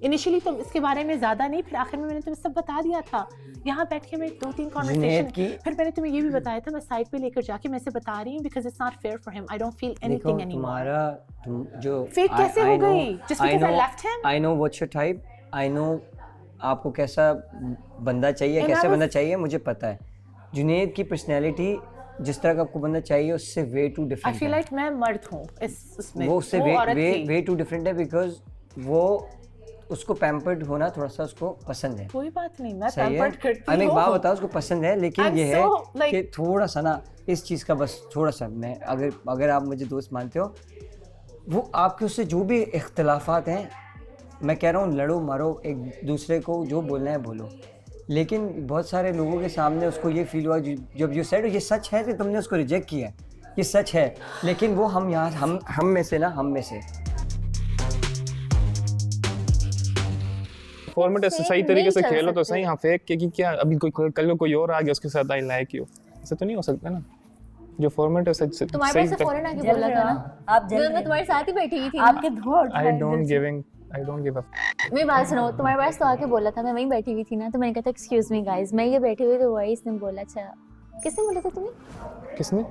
इनिशियली तो इसके बारे में ज़्यादा नहीं, फिर आखिर में मैंने तुम्हें सब बता दिया था। यहाँ बैठ के मैं 2-3 कॉन्वर्सेशन, फिर मैंने तुम्हें ये भी बताया था, मैं साइड पे लेकर जाके मैं इसे बता रही हूँ because it's not fair for him, I don't feel anything anymore. तुम्हारा जो फेक कैसे हो गई just because I left him? I know what's your type, I know आपको कैसा बंदा चाहिए, कैसे बंदा चाहिए, मुझे पता है। जुनैद की पर्सनैलिटी जिस तरह का आपको बंदा चाहिए उससे वे टू डिफरेंट है। आई फील लाइक मैं मर्द हूँ इसमें, वो उससे वे टू डिफरेंट है बिकॉज वो उसको पैम्पर्ड होना थोड़ा सा उसको पसंद है। कोई बात नहीं, मैं पैम्पर्ड करती हूँ। एक बात बताओ, उसको पसंद है, लेकिन ये है कि थोड़ा सा ना इस चीज़ का बस थोड़ा सा, मैं अगर आप मुझे दोस्त मानते हो, वो आपके उससे जो भी इख्तलाफात हैं, मैं कह रहा हूँ लड़ो मारो एक दूसरे को, जो बोलना है बोलो, लेकिन बहुत सारे लोगों के सामने उसको ये फील हुआ जब यू सेड ये सच है कि तुमने उसको रिजेक्ट किया, ये सच है, लेकिन वो हम यहाँ हम में से फॉर्मेट सही तरीके से खेलो तो सही। हाँ, फेक के कि क्या अभी कल कोई और आ गया उसके साथ आई लाइक यू, ऐसा तो नहीं हो सकता ना। जो फॉर्मेट है सही तुम्हारे पास से फौरन आके बोला था ना, आप मैं तुम्हारे साथ ही बैठी हुई थी, आपके धोड़ आई डोंट गिव अप। मेरी बात सुनो, तुम्हारे पास तो आके बोला था, मैं वहीं बैठी हुई थी ना, तो मैंने कहा था एक्सक्यूज मी गाइस, मैं ये बैठी हुई तो वॉइस ने बोला। अच्छा, किसने बोला था तुम्हें? किसने?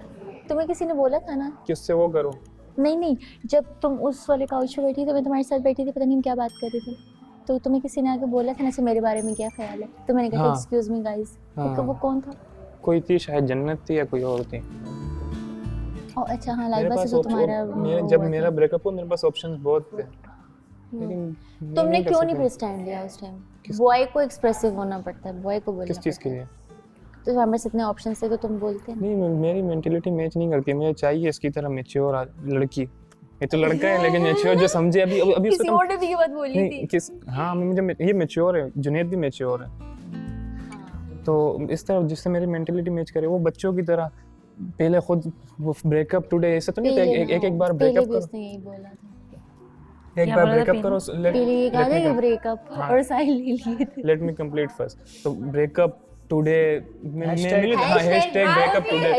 तुम्हें किसी ने बोला था ना कि उससे वो करो। नहीं, जब तुम उस वाले काउच पे बैठी थी, मैं तुम्हारे साथ बैठी थी, पता नहीं हम क्या बात कर रहे थे, तो तुम्हें किसी ने आके बोला था ना मेरे बारे में क्या ख्याल है, तो मैंने कहा एक्सक्यूज मी गाइस। वो कौन था? कोई थी, शायद जन्नत थी या कोई और थी। अच्छा हाँ, लाइबा से तो तुम्हारा जब मेरा ब्रेकअप हुआ मेरे पास ऑप्शंस बहुत थे, लेकिन तुमने क्यों नहीं प्रेस स्टैंड लिया उस टाइम? बॉय को एक्सप्रेसिव होना पड़ता है, बॉय को बोलना। किस चीज़ के लिए? तो हमारे पास इतने ऑप्शंस थे तो तुम बोलते नहीं, मेरी मेंटालिटी मैच नहीं करती, मुझे चाहिए इसकी तरह मैच्योर लड़की। ये तो लड़का है लेकिन मैच्योर, जो समझे अभी किसी और ने भी ये बात बोली थी। हाँ, मुझे ये मैच्योर है, जुनैद भी मैच्योर है, तो इस तरह जिससे मेरी मेंटालिटी मैच करे, वो बच्चों की तरह पहले खुद वो ब्रेकअप टुडे, ऐसा तो नहीं था एक बार ब्रेकअप करो, यही बोला था, एक बार ब्रेकअप करो, ब्रेकअप और साइड ले लिए थे। Let me complete first. तो breakup today hashtag breakup today,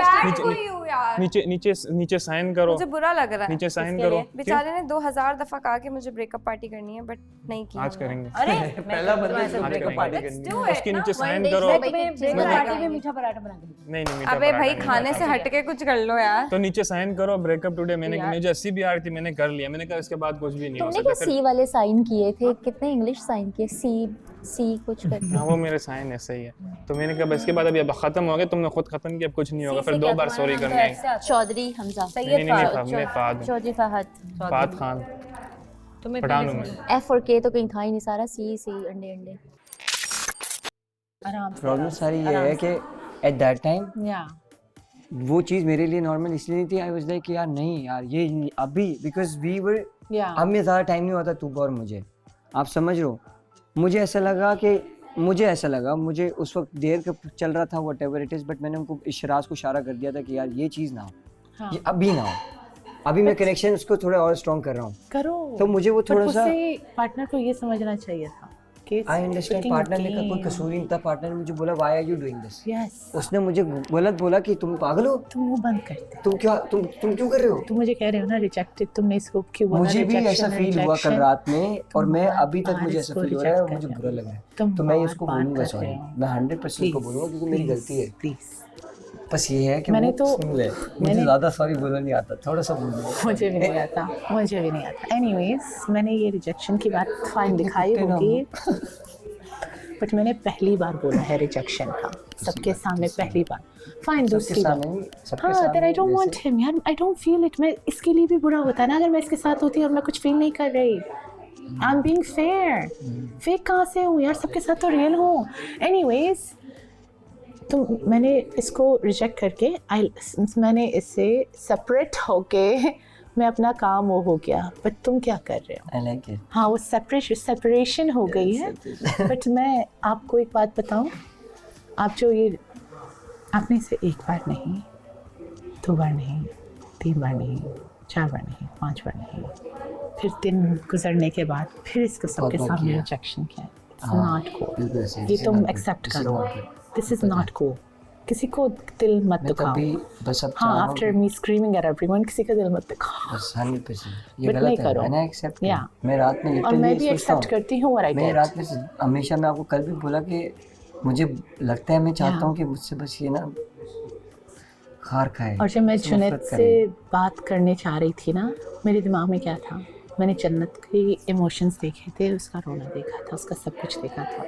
नीचे साइन करो। मुझे बुरा लग रहा है, नीचे साइन करो। बेचारे ने 2000 दफा कहा कि मुझे ब्रेकअप पार्टी करनी है, बट नहीं की। आज करेंगे। अरे पहला बंदा ब्रेकअप पार्टी करनी है, उसके नीचे साइन करो। पार्टी में मीठा पराठा बना के नहीं, अबे भाई खाने से हटके कुछ कर लो यार। तो नीचे साइन करो ब्रेकअप टुडे। मुझे 80 भी आ रही थी, मैंने कर लिया, मैंने कहा इसके बाद कुछ भी नहीं हो सकता। तुमने क्या सी वाले साइन किए थे? कितने इंग्लिश साइन किए? सी कुछ करके। हाँ, वो मेरे साइन ऐसे ही है, तो मैंने कहा इसके बाद अभी अब खत्म हो गया, तुमने खुद खत्म किया, अब कुछ नहीं होगा, फिर 2 बार सॉरी करनी है। चौधरी हमजा, चौधरी फहद खान, तुम्हें पठान हूं मैं। एफ और के तो कहीं था ही नहीं, सारा सी अंडे। आराम से। प्रॉब्लम सारी ये है कि एट दैट टाइम वो चीज़ मेरे लिए नॉर्मल इसलिए नहीं थी। आई वाज लाइक यार नहीं यार, ये अभी बिकॉज वी वर, अब में ज़्यादा टाइम नहीं होता तू और मुझे, आप समझ रहे हो। मुझे ऐसा लगा मुझे उस वक्त देर का चल रहा था व्हाटएवर इट इज़, बट मैंने उनको इशराज को इशारा कर दिया था कि यार ये चीज़ ना हो, ये अभी ना हो। अभी मैं कनेक्शन उसको थोड़ा और स्ट्रॉन्ग कर रहा हूँ, करो। तो मुझे वो थोड़ा सा पार्टनर को ये समझना चाहिए था। आई अंडरस्टैंड, पार्टनर ने कोई कसूर नहीं था, पार्टनर ने मुझे बोला why are you doing this. Yes, उसने मुझे गलत बोला कि तुम पागल हो, तुम वो बंद करते, तुम क्यों कर रहे हो, तुम मुझे कह रहे हो ना रिजेक्टेड, तुमने इसको क्यों बोला? मुझे भी ऐसा फील हुआ कल रात में, और मैं अभी तक मुझे ऐसा फील हो रहा है और मुझे बुरा लग रहा है, तो मैं इसको बोलूँगा सॉरी, मैं 100% को बोलूँगा क्योंकि मेरी गलती है। प्लीज, बस ये है कि मैंने मुझे ज़्यादा सॉरी बोलना नहीं आता, थोड़ा सा बोल दो। मुझे भी नहीं आता। एनीवेज, मैंने ये रिजेक्शन की बात फाइन दिखाई होगी, बट मैंने पहली बार बोला है रिजेक्शन का, सबके सामने पहली बार। फाइन, दूसरी बार हाँ, that I don't want him यार, आई डोंट फील इट। मैं इसके लिए भी बुरा होता है ना अगर मैं इसके साथ होती और मैं कुछ फील नहीं कर रही। I am being fair, fake कहाँ से हूँ यार, सबके साथ तो रियल हूँ। एनीवेज, तो मैंने इसको रिजेक्ट करके मैंने इससे सेपरेट होके मैं अपना काम वो हो गया। बट तुम क्या कर रहे हो? I like it. हाँ, वो सेपरेशन हो गई है। बट मैं आपको एक बात बताऊं, आप जो ये आपने इसे एक बार नहीं 2 बार नहीं, 3 बार नहीं, 4 बार नहीं, 5 बार नहीं, फिर दिन गुजरने के बाद फिर इसको सबके सामने रिजेक्शन किया। इट्स नॉट कूल, ये तुम एक्सेप्ट करो, दिस इज नॉट कूल। किसी को दिल मत दुखाओ। बस अब हाँ, after me screaming at everyone, किसी का दिल मत दुखाओ। बस 100% ये गलत है, मैंने एक्सेप्ट किया। मैं रात में और मैं भी एक्सेप्ट करती हूँ। मैं रात में हमेशा, मैं आपको कल भी बोला कि मुझे लगता है, मैं चाहता हूँ कि मुझसे बस ये ना खार खाए। और जब मैं जुनैद से बात करने चाह रही थी ना, मेरे दिमाग में क्या था, मैंने जन्नत के इमोशंस देखे थे, उसका रोना देखा था, उसका सब कुछ देखा था।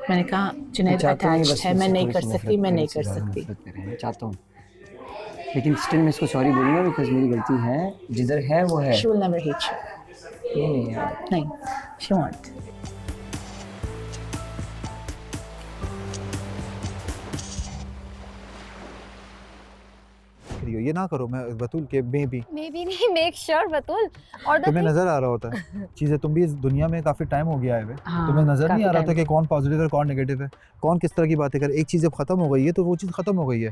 मैंने कहा जुनैद अटैच्ड है, मैं नहीं कर सकती, मैं नहीं कर सकती। मैं चाहता हूँ, लेकिन स्टिल मैं इसको सॉरी बोलूँगा, बिकॉज मेरी गलती है, जिधर है वो है। She will never hate you. नहीं यार, नहीं, she won't. ये ना करो। मैं बतूल के मे भी नहीं, मेक श्योर बतूल। और तुम्हें नजर आ रहा होता है चीजें, तुम भी इस दुनिया में काफी टाइम हो गया है, तुम्हें नजर नहीं आ रहा था कि कौन पॉजिटिव है कौन नेगेटिव है, कौन किस तरह की बातें करे। एक चीज जब खत्म हो गई है तो वो चीज खत्म हो गई है,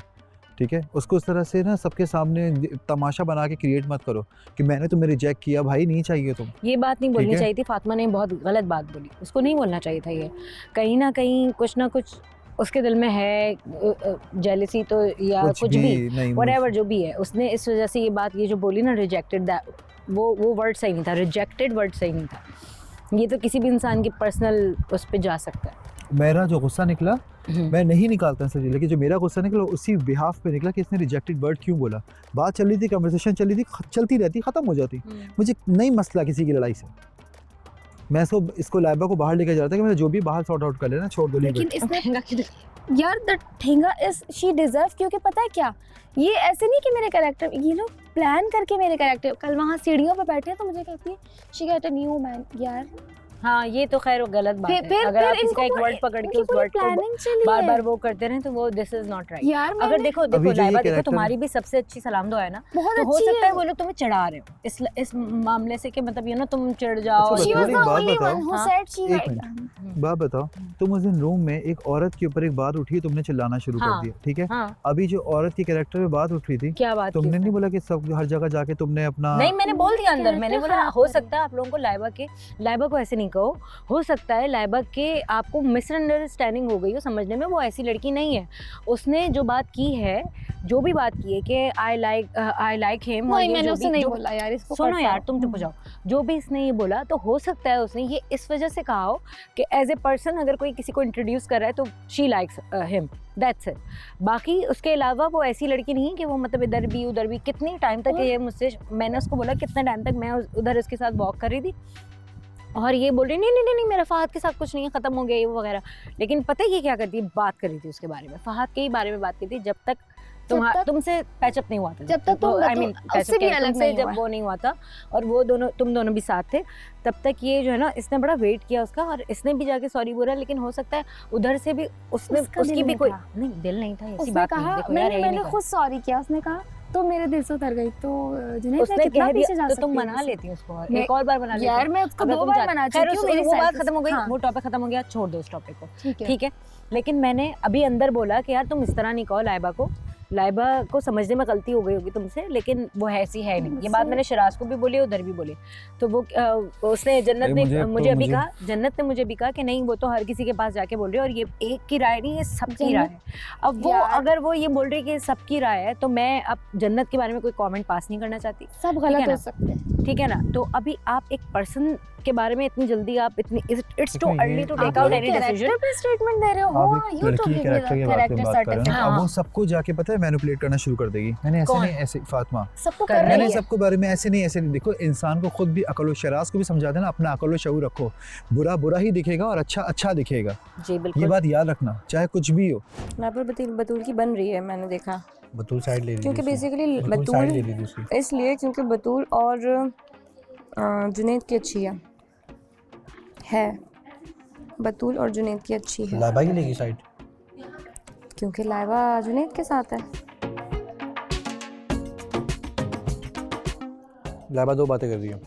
ठीक है। उसको उस तरह से ना सबके सामने तमाशा बना के क्रिएट मत करो कि मैंने तुम्हें रिजेक्ट किया। भाई नहीं चाहिए तुम, ये बात नहीं बोलनी चाहिए थी। फातिमा ने बहुत गलत बात बोली, उसको नहीं बोलना चाहिए था। ये कहीं ना कहीं कुछ ना कुछ उसके दिल में है, जेलसी तो या कुछ भी व्हाटएवर जो भी है, उसने इस वजह से ये बात, ये जो बोली ना रिजेक्टेड, वो वर्ड सही नहीं था, रिजेक्टेड वर्ड सही नहीं था। ये तो किसी भी इंसान के पर्सनल उस पे जा सकता है। मेरा जो गुस्सा निकला, मैं नहीं निकालता सर, लेकिन जो मेरा गुस्सा निकला उसी बिहाफ पे निकला कि इसने रिजेक्टेड वर्ड क्यों बोला। बात चल रही थी, कन्वर्सेशन चल रही थी, चलती रहती, खत्म हो जाती। मुझे नहीं मसला किसी की लड़ाई से, मैं इसको लाइबा को बाहर लेके जा रहा था कि मैं जो भी बाहर सॉर्ट आउट कर लेना, छोड़ दो। लेकिन इसने यार the Thenga is she deserve, क्योंकि पता है क्या, ये ऐसे नहीं कि मेरे कैरेक्टर, ये लोग प्लान करके मेरे कैरेक्टर, कल वहाँ सीढ़ियों पे बैठे हैं तो मुझे कहती है she get a new man. यार हाँ, ये तो खैर गलत बात है। अगर आप इसका एक वर्ड पकड़ के उस वर्ड को बार बार वो करते रहे तो वो दिस इज नॉट राइट यार। अगर देखो लाइबा, देखो तुम्हारी भी सबसे अच्छी सलाम दुआ है ना, तो हो सकता है वो लोग तुम्हें चढ़ा रहे हो इस मामले से कि मतलब तुम चढ़ जाओ। बात बताओ, तुम उस दिन रूम में एक औरत के ऊपर एक बात उठी, तुमने चिल्लाना शुरू कर दिया, ठीक है। अभी जो औरत के कैरेक्टर में बात उठ रही थी, क्या बात, तुमने नहीं बोला कि सब हर जगह जाके तुमने अपना, नहीं मैंने बोल दिया अंदर, मैंने बोला हो सकता है आप लोगों को लाइबा को ऐसे नहीं कहो, हो सकता है लाइबा के आपको मिसअंडरस्टैंडिंग हो गई हो समझने में, वो ऐसी लड़की नहीं है। उसने जो बात की है, जो भी बात की है कि आई लाइक हिम, मैंने उसे नहीं बोला यार, इसको सुनो यार, तुम चुप हो जाओ। जो भी इसने ये बोला तो हो सकता है उसने ये इस वजह से कहा हो कि एज ए पर्सन अगर कोई किसी को इंट्रोड्यूस कर रहा है तो she likes him, that's it. बाकी उसके अलावा वो ऐसी लड़की नहीं है कि वो मतलब इधर भी उधर भी। कितने टाइम तक ये मुझसे, मैंने उसको बोला कितने टाइम तक मैं उधर इसके साथ वॉक कर रही थी और ये बोल रही नहीं मेरा फहद के साथ कुछ नहीं है, खत्म हो गया ये वो वगैरह। लेकिन पता है ये क्या करती है, बात कर रही थी उसके बारे में, फहद के ही बारे में बात की थी जब तक तुमसे पैचअप नहीं हुआ था, जब तक तुम आई मीन जब वो नहीं हुआ था और वो तुम दोनों भी साथ थे, तब तक ये जो है ना इसने बड़ा वेट किया उसका और इसने भी जाके सॉरी बोला। लेकिन हो सकता है उधर से भी उसकी भी कोई नहीं, दिल नहीं था, ऐसी बात नहीं। देखो यार, मैंने खुद सॉरी किया, उसने कहा तो मेरे दिल से उतर गई। तो उसने कह दिया तो तुम मना लेती हो उसको, एक और बार मना लेती यार, मैं उसको 2 बार मना चुकी हूं, मेरी वो बात खत्म हो गई, वो टॉपिक खत्म हो गया, छोड़ दो उस टॉपिक को, ठीक है। लेकिन मैंने अभी अंदर बोला कि यार तुम इस तरह नहीं कहो लाइबा को समझने में गलती हो गई होगी तुमसे, लेकिन वो ऐसी है नहीं। ये बात मैंने शिराज को भी बोली, उधर भी बोली। तो वो उसने जन्नत ने मुझे भी कहा कि नहीं वो तो हर किसी के पास जाके बोल रही है और ये एक की राय नहीं, ये सबकी राय है। अब वो अगर वो ये बोल रही है कि सबकी राय है तो मैं अब जन्नत के बारे में कोई कमेंट पास नहीं करना चाहती। सब गलत हो सकते हैं, ठीक है ना। तो अभी आप एक पर्सन के बारे में इतनी जल्दी आप it's too early to take out any decision पे स्टेटमेंट दे रहे हो। यू टू कैरेक्टर वो सबको जाके पता है मैनिपुलेट करना शुरू कर देगी। मैंने ऐसे नहीं, ऐसे फातिमा सबको कर रही है, मैंने सबको बारे में ऐसे नहीं। देखो इंसान को खुद भी अकल और शराज को भी समझा देना, अपना अकल और शऊर रखो। बुरा ही दिखेगा और अच्छा दिखेगा, जी बिल्कुल, ये बात याद रखना, चाहे कुछ भी हो। बतूल की बन रही है, मैंने देखा बतूल साइड ले रही, क्योंकि बेसिकली बतूल इसलिए क्योंकि बतूल और जुनैद की अच्छी है, बतूल और जुनैद की अच्छी है। लाइबा की लेगी साइड, क्योंकि लाइबा जुनैद के साथ है। लाइबा 2 बातें कर रही है,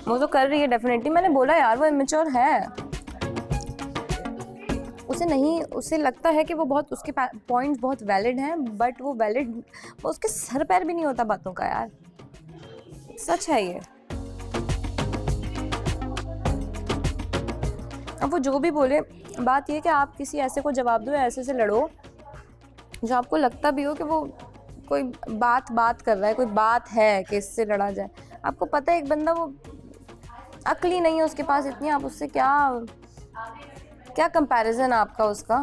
वो तो कर रही है डेफिनेटली। मैंने बोला यार वो इमेच्योर है, उसे नहीं, उसे लगता है कि वो बहुत, उसके पॉइंट्स बहुत वैलिड हैं, बट वो वैलिड, वो उसके सर पैर भी नहीं होता बातों का यार, सच है ये। अब वो जो भी बोले, बात ये कि आप किसी ऐसे को जवाब दो, ऐसे से लड़ो जो आपको लगता भी हो कि वो कोई बात कर रहा है, कोई बात है कि इससे लड़ा जाए। आपको पता है एक बंदा वो अक्ल ही नहीं है उसके पास इतनी, आप उससे क्या कंपैरिजन आपका उसका,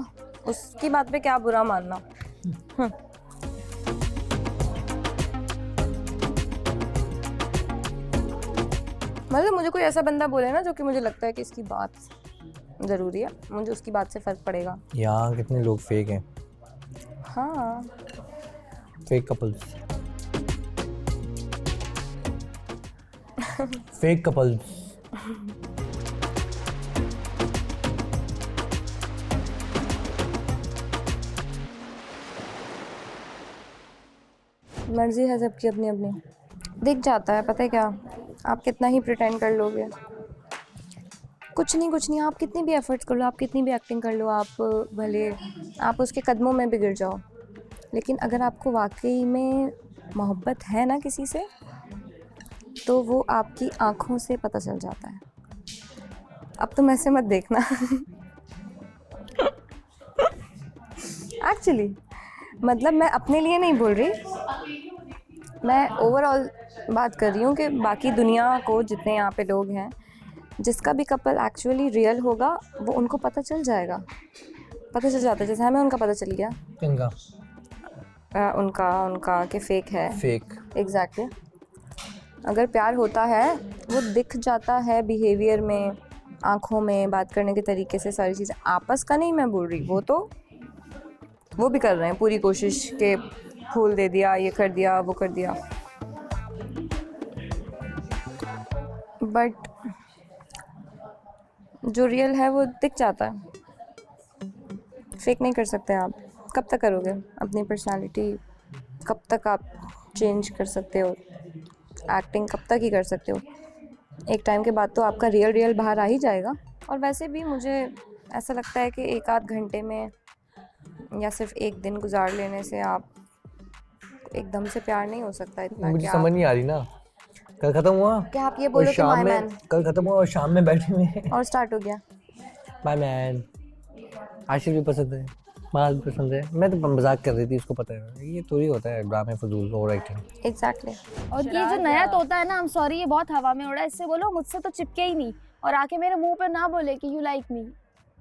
उसकी बात पे क्या बुरा मानना। मतलब मुझे कोई ऐसा बंदा बोले ना जो कि मुझे लगता है कि इसकी बात ज़रूरी है, मुझे उसकी बात से फ़र्क पड़ेगा। यहाँ कितने लोग फेक हैं। हाँ, फेक कपल्स। Fake couples. मर्जी है सबकी अपनी अपनी, दिख जाता है। पता है क्या, आप कितना ही प्रिटेंड कर लोगे, कुछ नहीं, आप कितनी भी एफर्ट्स कर लो, आप कितनी भी एक्टिंग कर लो, आप भले आप उसके कदमों में भी गिर जाओ, लेकिन अगर आपको वाकई में मोहब्बत है ना किसी से, तो वो आपकी आँखों से पता चल जाता है। अब तुम ऐसे मत देखना। एक्चुअली मतलब मैं अपने लिए नहीं बोल रही, मैं ओवरऑल बात कर रही हूँ कि बाकी दुनिया को, जितने यहाँ पे लोग हैं, जिसका भी कपल एक्चुअली रियल होगा वो उनको पता चल जाएगा, पता चल जाता है। जैसे हमें उनका पता चल गया, किनका? उनका कि फेक है। Fake, exactly. अगर प्यार होता है वो दिख जाता है बिहेवियर में, आँखों में, बात करने के तरीके से, सारी चीज़ें। आपस का नहीं मैं बोल रही, वो भी कर रहे हैं पूरी कोशिश के फूल दे दिया, ये कर दिया, वो कर दिया, बट जो रियल है वो दिख जाता है। फेक नहीं कर सकते आप। कब तक करोगे अपनी पर्सनालिटी? कब तक आप चेंज कर सकते हो? एक्टिंग कब तक ही कर सकते हो? एक टाइम के बाद तो आपका रियल बाहर आ ही जाएगा। और वैसे भी मुझे ऐसा लगता है कि एक आध घंटे में या सिर्फ एक दिन गुजार लेने से आप एकदम से प्यार नहीं हो सकता इतना। मुझे समझ नहीं आ रही ना, कल खत्म हुआ, क्या आप ये बोलो कि माय मैन, कल खत्म हुआ और शाम में बैठे हुए हैं और स्टार्ट हो गया माय मैन। आशिर भी पसंद है, माल भी पसंद है। मैं तो मजाक कर रही थी, उसको पता है ये तो ही होता है ड्रामे फजूल ओवर एक्टिंग। एग्जैक्टली। और ये जो नया तोता है ना, I'm sorry, ये बहुत हवा में उड़ा, इससे बोलो मुझसे तो चिपके ही नहीं, और आके मेरे मुंह पे ना बोले कि you like me,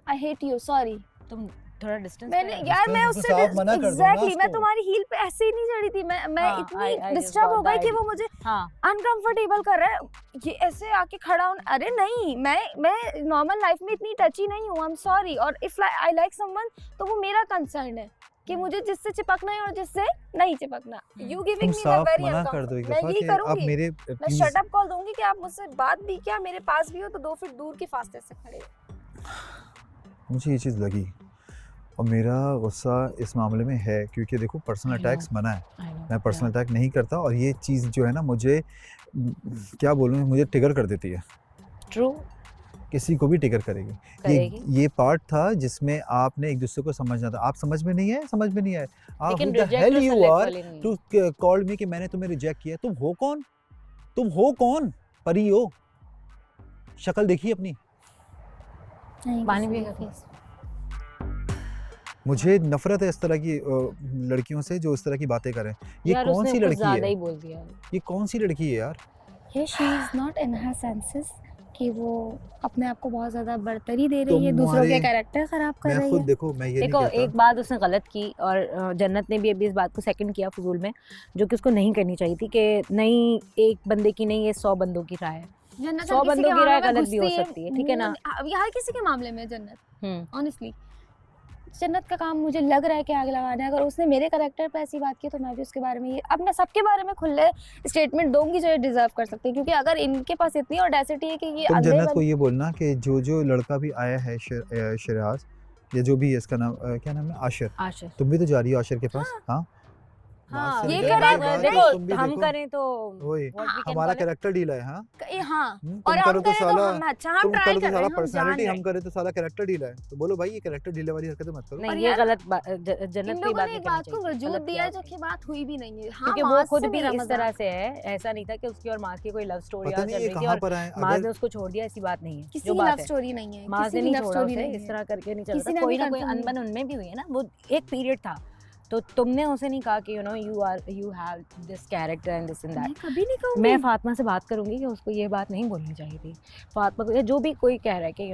I hate you, sorry. तुम थोड़ा डिस्टेंस, मैं उससे एग्जैक्टली मैं तुम्हारी हील पे ऐसे ही नहीं चढ़ी थी। मैं इतनी डिस्टर्ब हो गई कि वो मुझे अनकंफर्टेबल कर रहा है, ये ऐसे आके खड़ा हूं। अरे नहीं, मैं नॉर्मल लाइफ में इतनी टची नहीं हूँ, आई एम सॉरी। और इफ आई लाइक समवन तो वो मेरा कंसर्न है कि मुझे जिससे चिपकना है और जिससे नहीं चिपकना। You giving me the very uncomfortable. मैं यही करूंगी, मैं शट अप कॉल दूंगी कि आप मुझसे बात भी क्या मेरे पास भी हो तो 2 फीट दूर की फासले से खड़े हो। मुझे ये चीज़ लगी और मेरा गुस्सा इस मामले में है क्योंकि देखो पर्सनल अटैक्स मना है, मैं पर्सनल अटैक नहीं करता और ये चीज़ जो है ना मुझे क्या बोलूँ, मुझे ट्रिगर कर देती है। ट्रू, किसी को भी ट्रिगर करेगी। ये पार्ट था जिसमें आपने एक दूसरे को समझना था। आप समझ में नहीं है, समझ में नहीं आए, आप who the hell you are to call me कि मैंने तुम्हें रिजेक्ट किया। तुम हो कौन? तुम हो कौन? परी हो? शक्ल देखी अपनी? पानी पिएगा प्लीज। मुझे नफरत है इस तरह की लड़कियों से जो इस तरह की बातें करें। ये कौन सी लड़की है? ही बोल दिया। ये कौन सी लड़की है यार? ये she is not in her senses कि वो अपने आप को बहुत ज्यादा बढ़तरी दे रही है, दूसरों के कैरेक्टर खराब कर रही है। मैं खुद देखो, मैं ये देखो एक बात उसने गलत की और जन्नत ने भी अभी इस बात को सेकंड किया फजूल में, जो कि उसको नहीं करनी चाहिए थी कि नहीं एक बंदे की नहीं, ये 100 बंदों की राय है। 100 बंदों की राय गलत भी हो सकती है, ठीक है ना? हर किसी के मामले में जन्नत, ऑनेस्टली जन्नत का काम मुझे लग रहा है कि आग लगाना है। अगर उसने मेरे कैरेक्टर पे ऐसी बात की तो मैं भी उसके बारे में ये, अब मैं सबके बारे में खुले स्टेटमेंट दूंगी जो ये डिजर्व कर सकते हैं, क्योंकि अगर इनके पास इतनी ऑडेसिटी है कि ये तुम जन्नत को ये बोलना कि जो लड़का भी आया है शराज या जो भी है, इसका नाम क्या नाम है, आशिर, तुम भी तो जा रही हो आशिर के पास। हाँ हाँ, बात ये समझो, करे, मेरी बात देखो तुम भी हम देखो। करें तो वही what we can हमारा call it? कैरेक्टर डील है। हाँ हाँ तुम और करो हम तो करें तो साला हम अच्छा हम तुम ट्राई करो कर तो रहे साला हैं, हम जान पर्सनालिटी, रहे हम हैं। करे तो साला कैरेक्टर डील है। तो बोलो भाई ये कैरेक्टर डील वाली हरकतें मत करो। नहीं और ये यार, गलत जन्नत इन की लोगों बात ने नहीं एक करनी बात को चाहिए। वजूद गलत दिया है किया जो कि बात हुई भी नहीं है। हाँ, क्योंकि वो माज खुद से भी मेरा इस मजाक। तरह से है, ऐसा नहीं था कि उसकी और माज की कोई लव स्टोरी पता चल नहीं ये रही थी कहाँ और पर आए। माज ने अगर उसको छोड़ दिया, ऐसी बात नहीं है। किसी जो की बात लव है स्टोरी नहीं है, माज किसी ने की नहीं लव छोड़ा स्टोरी उसे, नहीं इस है। तरह करके नहीं चल किसी रहा। ने कोई भी ना कोई confirm नहीं अनबन उनमें भी हुई है ना, वो एक पीरियड था। तो तुमने उसे नहीं कहा कि you have this character and this and मैं दैट। कभी नहीं कहूंगी। मैं फातिमा से बात करूंगी कि उसको ये बात नहीं बोलनी चाहिए थी। फातिमा को या जो भी कोई कह रहा है कि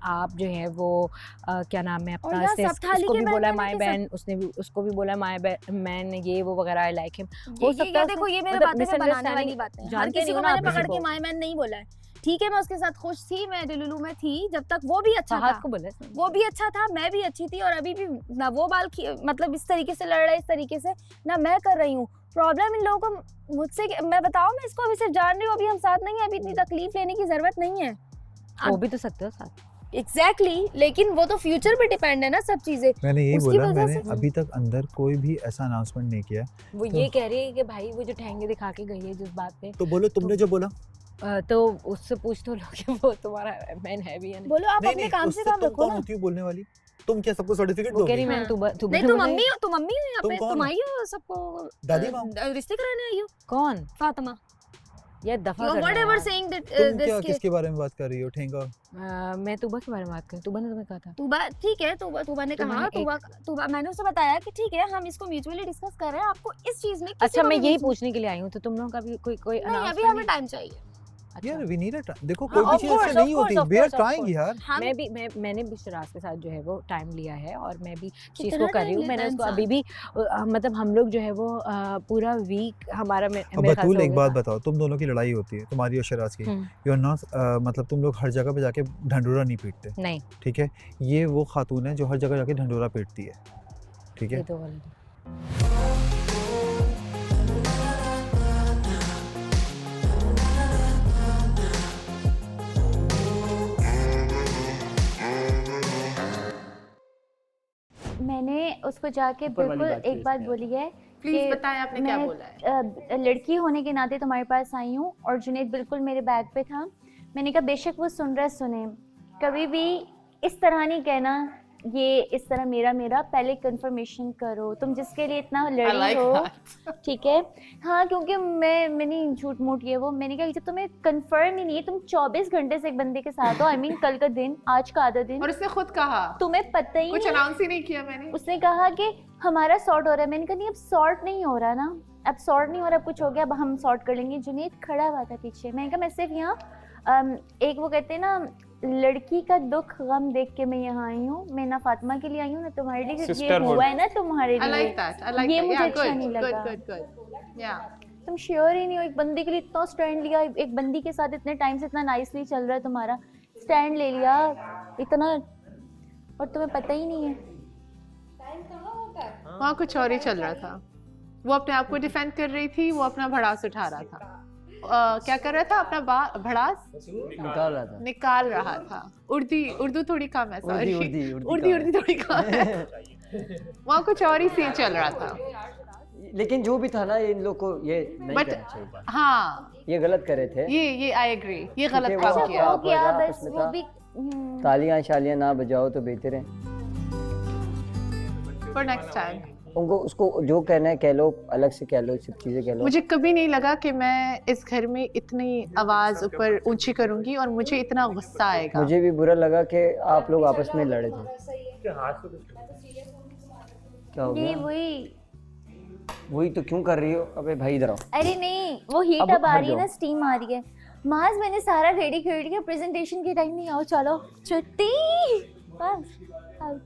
आप जो है वो क्या नाम है और अपना यार सब थाली उसको के भी बोला है बहन माय के सब- बैन, उसने भी उसको भी बोला माय मैन ये वो वगैरह, आई लाइक हिम। हो ये सकता है देखो उसने- ये मेरे मतलब बातें में बनाने वाली misunderstanding बातें हैं। हर जानते किसी नहीं को हो ना मैंने आप पकड़ किसी के को। माय मैन नहीं बोला है। ठीक है मैं उसके साथ खुश थी, मैं डिलुलू में थी जब तक वो भी अच्छा फहद था, को बोला है। वो भी अच्छा था, मैं भी अच्छी थी और अभी भी ना वो मतलब इस तरीके से लड़ रहा है, इस तरीके से ना मैं कर रही हूँ। प्रॉब्लम इन लोगों को मुझसे मैं बताऊँ, मैं इसको अभी सिर्फ जान रही हूँ, अभी हम साथ नहीं है, अभी इतनी तकलीफ लेने की जरूरत नहीं है। हो भी तो सकते हो साथ। एग्जैक्टली लेकिन वो तो फ्यूचर पे डिपेंड है ना सब चीजें। मैंने यही उसकी बोला, वजह मैंने से- अभी तक अंदर कोई भी ऐसा अनाउंसमेंट नहीं किया। वो तो- ये कह रही है कि भाई वो जो ठहंगे दिखा के गई है जिस बात पे, तो बोलो तुमने जो बोला। तो उससे पूछ तो लो कि वो तुम्हारा मैन है भी या नहीं। बोलो आप अपने काम से काम रखो ना। होती हो बोलने वाली? तुम क्या सबको सर्टिफिकेट वो कह रही दोगे? मैन तू नहीं तुम मम्मी हो, तुम मम्मी हो यहाँ तुम पे, कौन तुम हो? आई हो सबको दादी माँ? रिश्ते कराने आई हो। कौन? फातिमा। ये दफा You कर whatever रहा है। saying that तुम this क्या के किसके बारे में बात कर रही हो? ठेंगा? मैं तुबा के बारे में बात करूँ। तुबा ने तुम्हें कहा था। तुबा ठीक है, तुबा ने तुबा कहा, ने तुबा मैंने उसे बताया कि ठीक है हम इसको म्यूचुअली डिस्कस कर रहे हैं, आपको इस चीज में अच्छा मैं यही पूछने के लिए आई हूँ, तो तुम लोगों का भी कोई नहीं, अभी हमें टाइम चाहिए। यार वी नीड अ देखो हाँ, कोई भी of चीज course, ऐसे नहीं of होती। course, we are of course, trying of यार। मैंने भी शिराज के साथ जो है वो टाइम लिया है और मैं भी चीज़ कितना को कर रही time हूँ। मैंने लेता उसको है अभी भी मतलब हम लोग जो है वो पूरा वीक हमारा अब मेरे ख्याल बतूल से एक हो बात गया। बताओ, तुम दोनों की लड़ाई होती है, तुम्हारी और शराज की। हम्म। यू आर नॉट मतलब तुम लोग हर जगह पे जाके ढंडोरा नहीं पीटते। नहीं ठीक है, ये वो खातून है जो हर जगह जाके ढंडोरा पीटती है। ठीक है, ये तो गलत है। मैंने उसको जाके ऊपर वाली बिल्कुल बात है एक बात इसमें। बोली है प्लीज कि बताएं आपने क्या मैं, बोला है। लड़की होने के नाते तुम्हारे पास आई हूँ और जुनैद बिल्कुल मेरे बैग पे था। मैंने कहा बेशक वो सुन रहा है सुने, कभी भी इस तरह नहीं कहना ये इस तरह मेरा पहले कंफर्मेशन करो, तुम जिसके लिए इतना लड़ी like हो। that. ठीक है हाँ, क्योंकि मैंने झूठ मूठ ये वो मैंने कहा जब तुम्हें कंफर्म ही नहीं है, तुम 24 घंटे से एक बंदे के साथ हो, आई मीन कल का दिन, आज का आधा दिन, और उसने खुद कहा तुम्हें पता ही कुछ नहीं। अनाउंस ही नहीं किया मैंने। उसने कहा कि हमारा सॉर्ट हो रहा है। मैंने कहा नहीं अब सॉर्ट नहीं हो रहा ना, अब सॉर्ट नहीं हो रहा, अब कुछ हो गया, अब हम सॉर्ट कर लेंगे। जुनैद खड़ा हुआ था पीछे। मैंने कहा मैं सिर्फ यहाँ एक वो कहते हैं ना लड़की का दुख गम देख के मैं यहाँ आई हूँ, मैं ना फातिमा के लिए आई हूँ ना तुम्हारे लिए, ये Sisterhood. हुआ है ना तुम्हारे I लिए, like that. I like ये that. मुझे Yeah, अच्छा good, नहीं लगा। good. Yeah. तुम श्योर ही नहीं हो, एक बंदी के लिए इतना स्टैंड लिया, एक बंदी के साथ इतने टाइम से इतना नाइसली चल रहा है, तुम्हारा स्टैंड ले लिया इतना, और तुम्हें पता ही नहीं है। वहाँ कुछ और ही चल रहा था। वो अपने आप को डिफेंड कर रही थी, वो अपना भड़ास उठा रहा था। क्या कर रहा था? अपना भड़ास निकाल रहा था। निकाल रहा था। उर्दू थोड़ी कम है, सॉरी। उर्दी उर्दी थोड़ी कम है। वहाँ कुछ और ही सीन चल रहा था। लेकिन जो भी था ना, इन लोग को ये नहीं But- करना चाहिए था। हाँ, ये गलत करे थे। ये आई एग्री, ये गलत क्योंकि काम वो किया। हो आपस गया में बस, था। वो भी तालियां शालियां ना बजाओ तो बेहतर है। For next time. उनको उसको जो कहना है कह लो, अलग से कह लो, सब चीजें कह लो। मुझे कभी नहीं लगा कि मैं इस घर में इतनी आवाज ऊपर ऊंची करूंगी और मुझे इतना गुस्सा आएगा। मुझे भी बुरा लगा कि आप लोग आपस में लड़े थे। क्या हो ये गया? वही तो क्यों कर रही हो? अबे भाई इधर आओ। अरे नहीं, वो हीट अब अब आ हट रही है ना, जाओ। स्टीम आ रही है। माज मैंने सारा रेडी कर दिया, प्रेजेंटेशन के टाइम नहीं आओ, चलो छुट्टी बस आउट।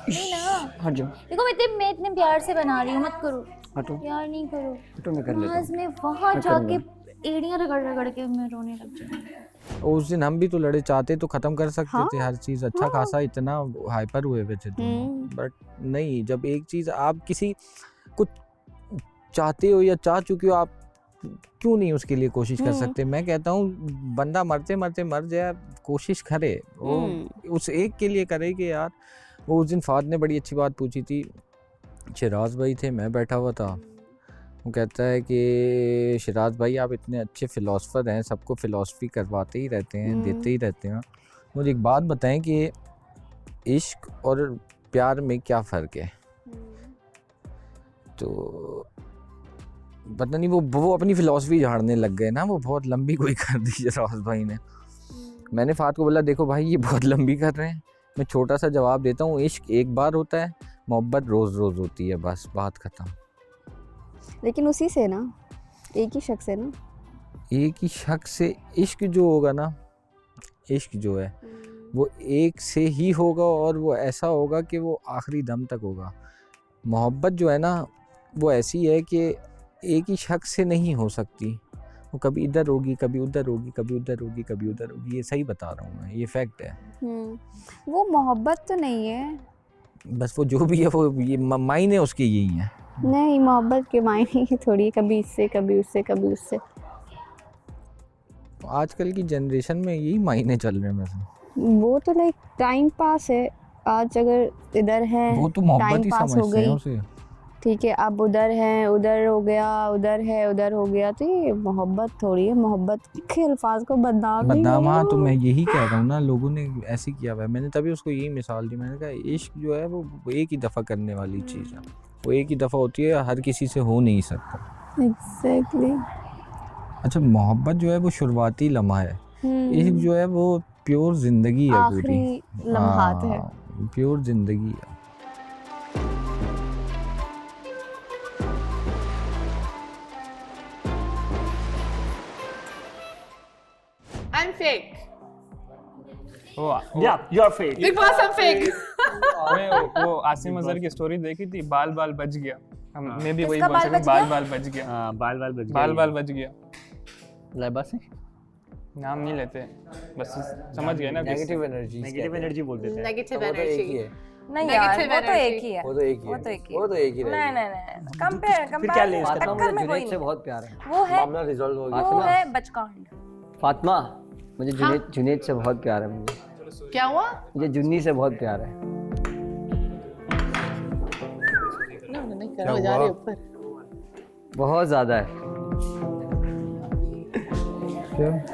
नहीं ना, हट जाओ, देखो मैं इतने प्यार से बना रही हूँ, मत करो हटो यार, नहीं करो। हटो, मैं कर लेता माज हूँ। में वहाँ मैं जाके करूँगा। एड़ियाँ रगड़ के मैं रोने लग जाऊँ। उस दिन हम भी तो लड़े, चाहते तो खत्म कर सकते हाँ, थे हर चीज, अच्छा हाँ। खासा इतना हाइपर हुए हुए थे दोनों। बट नहीं, जब एक चीज आप किसी कुछ चाहते हो या चाह चुके हो, आप क्यों नहीं उसके लिए कोशिश कर सकते? मैं कहता हूँ बंदा मरते मरते मर जाए, कोशिश करे, वो उस एक के लिए करे कि यार वो उस दिन फाद ने बड़ी अच्छी बात पूछी थी शिराज भाई थे, मैं बैठा हुआ था। वो कहता है कि शिराज भाई आप इतने अच्छे फ़िलासफ़र हैं, सबको फ़िलासफ़ी करवाते ही रहते हैं, देते ही रहते हैं, मुझे एक बात बताएं कि इश्क और प्यार में क्या फ़र्क है? तो पता नहीं वो अपनी फ़िलासफ़ी झाड़ने लग गए ना, वो बहुत लंबी कोई कर दी शिराज भाई ने। मैंने फ़ात को बोला देखो भाई ये बहुत लंबी कर रहे हैं, मैं छोटा सा जवाब देता हूँ, इश्क एक बार होता है, मोहब्बत रोज़ रोज़ होती है, बस बात ख़त्म। लेकिन उसी से ना, एक ही शख्स है ना, एक ही शख्स से इश्क जो होगा ना, इश्क जो है वो एक से ही होगा और वो ऐसा होगा कि वो आखिरी दम तक होगा। मोहब्बत जो है ना वो ऐसी है कि एक ही शख्स से नहीं हो सकती, वो कभी इधर होगी, कभी उधर होगी, कभी उधर होगी, कभी उधर होगी। ये सही बता रहा हूँ मैं, ये फैक्ट है। वो मोहब्बत तो नहीं है, बस वो जो भी है वो ये मायने उसके यही हैं। नहीं मोहब्बत के मायने ही थोड़ी, कभी इससे कभी उससे कभी उससे। आजकल की जनरेशन में यही मायने चल रहे हैं वैसे। वो तो लाइक टाइम पास है, आज अगर इधर है वो तो मोहब्बत ही हो समझते हैं गई, उसे। ठीक है, अब उधर है, उधर हो गया, उधर है, उधर हो गया, तो ये मोहब्बत थोड़ी है। मोहब्बत के अल्फाज को बदनाम हाँ, तो मैं यही कह रहा हूँ ना, लोगों ने ऐसे किया हुआ है। मैंने तभी उसको यही मिसाल दी, मैंने कहा इश्क जो है वो एक ही दफ़ा करने वाली चीज़ है, वो एक ही दफ़ा होती है, हर किसी से हो नहीं सकता। एग्जैक्टली। अच्छा, मोहब्बत जो है वो शुरुआती लम्हा है, इश्क जो है वो प्योर जिंदगी है, पूरी आखिरी लम्हात है, प्योर जिंदगी है। I'm fake. Yeah, you're fake. Big Boss, I'm fake. मैं वो आसिम अजहर की स्टोरी देखी थी, बाल बाल बच गया। मैं भी वही बोल सकता हूँ, बाल बाल बच गया। हाँ, बाल बाल बच गया। बाल बाल बच गया। लाइबा से नाम नहीं लेते, बस समझ गए ना। नेगेटिव एनर्जी बोल देते हैं। Negative energy. नहीं यार, वो तो एक ही है। वो तो एक ही है। नहीं नहीं नहीं, कंपेयर फिर क्या ले इसका? टक्कर में कोई जुनैद से बहुत प्यार है, वो है, मामला रिजॉल्व हो गया। वो है बचकांड। फातिमा, मुझे जुनैद से बहुत प्यार है। मुझे क्या हुआ? मुझे जुन्नी से बहुत प्यार है। नहीं करो, जा रहे ऊपर। बहुत ज्यादा है।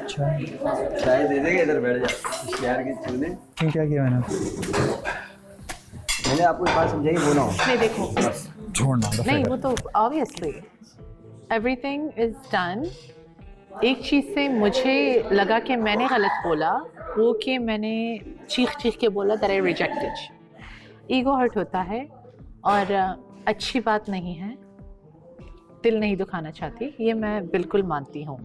चाय दे देंगे, इधर बैठ जा। प्यार की तूने क्या किया मैंने आपको एक बात समझाई, वो ना हो। नहीं देखो, छोड़ना नहीं वो तो ऑब्वियसली एवरीथिंग इज डन। एक चीज़ से मुझे लगा कि मैंने गलत बोला, वो कि मैंने चीख के बोला that I rejected. Ego hurt होता है और अच्छी बात नहीं है, दिल नहीं दुखाना चाहती, ये मैं बिल्कुल मानती हूँ।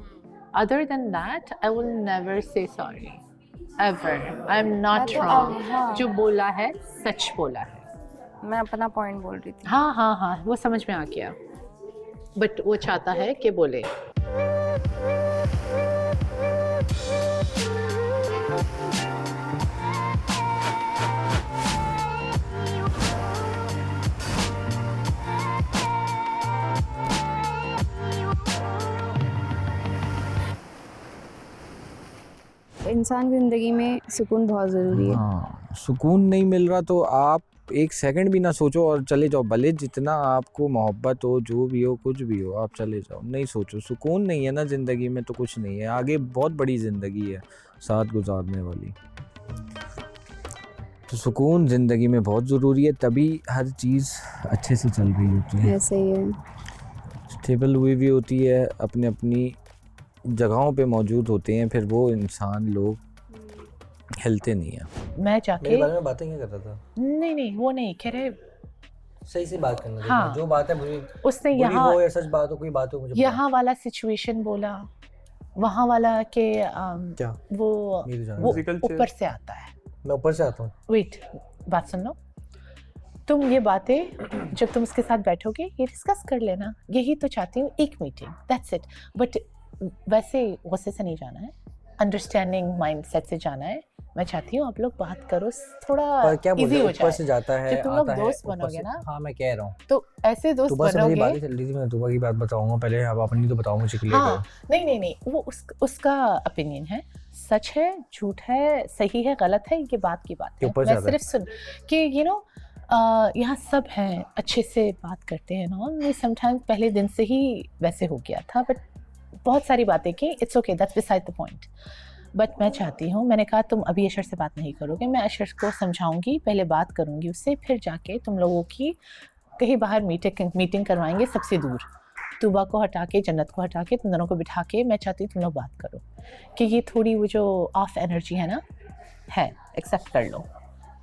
Other than that I will never say sorry ever. I am not wrong, जो बोला है सच बोला है। मैं अपना पॉइंट बोल रही थी। हाँ हाँ हाँ, वो समझ में आ गया, बट वो चाहता है कि बोले। इंसान की ज़िंदगी में सुकून बहुत ज़रूरी है। हाँ, सुकून नहीं मिल रहा तो आप एक सेकंड भी ना सोचो और चले जाओ, भले जितना आपको मोहब्बत हो, जो भी हो, कुछ भी हो, आप चले जाओ, नहीं सोचो। सुकून नहीं है ना ज़िंदगी में तो कुछ नहीं है, आगे बहुत बड़ी ज़िंदगी है साथ गुजारने वाली। तो सुकून ज़िंदगी में बहुत ज़रूरी है, तभी हर चीज़ अच्छे से चल रही होती है, ऐसे ही है, स्टेबल हुई भी होती है, अपने अपनी जगहों पे मौजूद होते हैं, फिर वो इंसान लोग हिलते नहीं हैं। मैं जाके मेरे बारे में बातें क्या कर रहा था? नहीं वो नहीं कह रहे, सही से बात करना। हाँ, जो बात है मुझे, उसने यहाँ हो या सच बात हो, कोई बात हो, मुझे यहाँ वाला सिचुएशन बोला, वहाँ वाला के क्या वो ऊपर से आता है। मैं ऊपर से आता हूँ। वेट, बात सुन लो। तुम ये बातें जब तुम उसके साथ बैठोगे ये डिस्कस कर लेना, यही तो चाहती हूँ, एक मीटिंग, दैट्स इट। बट वैसे गुस्से से नहीं जाना है, अंडरस्टैंडिंग माइंडसेट से जाना है। मैं चाहती हूँ आप लोग बात करो, थोड़ा इजी हो जाए। ऊपर से जाता है, जब तुम लोग दोस्त बनोगे ना, हाँ मैं कह रहा हूँ, तो ऐसे दोस्त बनोगे। मेरी बातें चल रही थी, मैं दुबा की बात बताऊंगा पहले, अब अपनी तो बताओ मुझे क्लियर हाँ, नहीं वो उसका ओपिनियन है, सच है, झूठ है, सही है, गलत है, ये बात की बात है। मैं सिर्फ सुन कि यहाँ सब हैं, अच्छे से बात करते हैं ना। मैं समटाइम्स पहले दिन से ही वैसे हो गया था, बट बहुत सारी बातें की, it's okay, that's beside the point. But मैं चाहती हूँ, मैंने कहा तुम अभी अशर से बात नहीं करोगे, मैं अशर को समझाऊंगी, पहले बात करूँगी उससे, फिर जाके तुम लोगों की कहीं बाहर मीटिंग करवाएंगे सबसे दूर। तूबा को हटा के, जन्नत को हटा के, तुम दोनों को बिठा के मैं चाहती हूँ तुम लोग बात करो कि ये थोड़ी वो जो ऑफ एनर्जी है ना, है, एक्सेप्ट कर लो।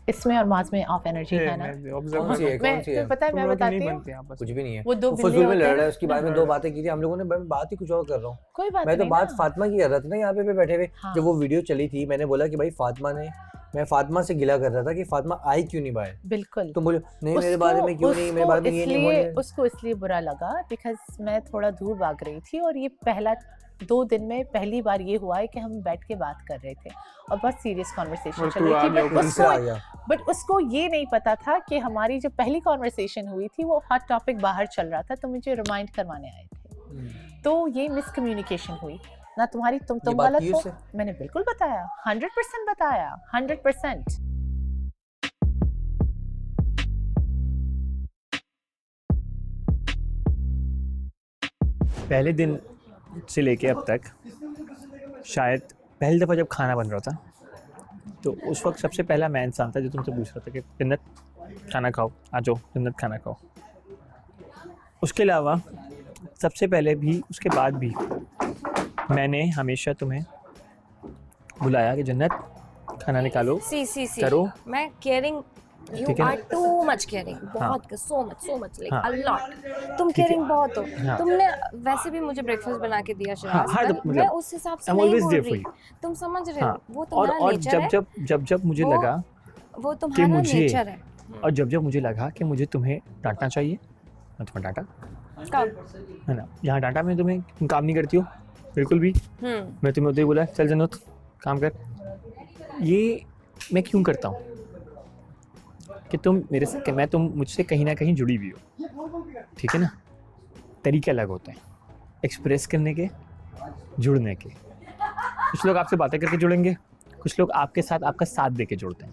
इसमें और माज में ऑफ एनर्जी है ना। कौन सी है? पता है, मैं बताती हूँ, कुछ भी नहीं है। वो दो फजूल में लड़ रहा है, उसकी बात में दो बातें की थी हम लोगों ने, मैं बात ही कुछ और कर रहा हूँ। कोई बात मैं तो नहीं बात ना। फातिमा की कर रहा था ना, यहाँ पे बैठे हुए। जब वो वीडियो चली थी, मैंने बोला कि भाई फातिमा ने, मैं फातिमा से गिला कर रहा था कि फातिमा आई क्यों नहीं बाहर। बिल्कुल। तुम बोलो नहीं मेरे बारे में क्यों नहीं, मेरे बारे में ये नहीं बोले। उसको इसलिए बुरा लगा बिकॉज मैं थोड़ा दूर भाग रही थी, और ये पहला 2 दिन में पहली बार ये हुआ है कि हम बैठ के बात कर रहे थे और बहुत सीरियस कॉन्वर्सेशन चल रही थी, बट उसको ये नहीं पता था कि हमारी जो पहली कॉन्वर्सेशन हुई थी वो हॉट टॉपिक बाहर चल रहा था, तो मुझे रिमाइंड करवाने आए थे। तो ये मिसकम्युनिकेशन हुई ना तुम्हारी, तुम गलत हो। मैंने बिल्कुल बताया, 100% बताया, 100%। पहले दिन से लेके अब तक शायद पहली दफ़ा जब खाना बन रहा था, तो उस वक्त सबसे पहला मैं इंसान था जो तुमसे पूछ रहा था कि जन्नत खाना खाओ, आ जाओ जन्नत खाना खाओ। उसके अलावा सबसे पहले भी, उसके बाद भी मैंने हमेशा तुम्हें बुलाया कि जन्नत खाना निकालो, करो। मैं caring, You are too much caring, बहुत, so much, like a lot. तुम caring बहुत हो। तुमने वैसे भी मुझे ब्रेकफास्ट बना के दिया शराब, मैं उस हिसाब से नहीं बोल रही, तुम समझ रहे हो, वो तुम्हारा नेचर है। जब मुझे लगा वो तुम्हारा नेचर है, और जब मुझे लगा कि मुझे तुम्हें डांटना चाहिए, मैं तुम्हें डांटा, कब है ना। यहाँ डांटा मैं तुम्हें, तुम काम नहीं करती हो बिल्कुल भी। मैं तुम्हें उधर बोला चल जन्नत काम कर। ये मैं क्यों करता हूँ कि तुम मेरे से, मैं तुम मुझसे कहीं ना कहीं जुड़ी हुई हो, ठीक है ना। तरीके अलग होते हैं एक्सप्रेस करने के, जुड़ने के। कुछ लोग आपसे बातें करके जुड़ेंगे, कुछ लोग आपके साथ आपका साथ दे के जुड़ते हैं,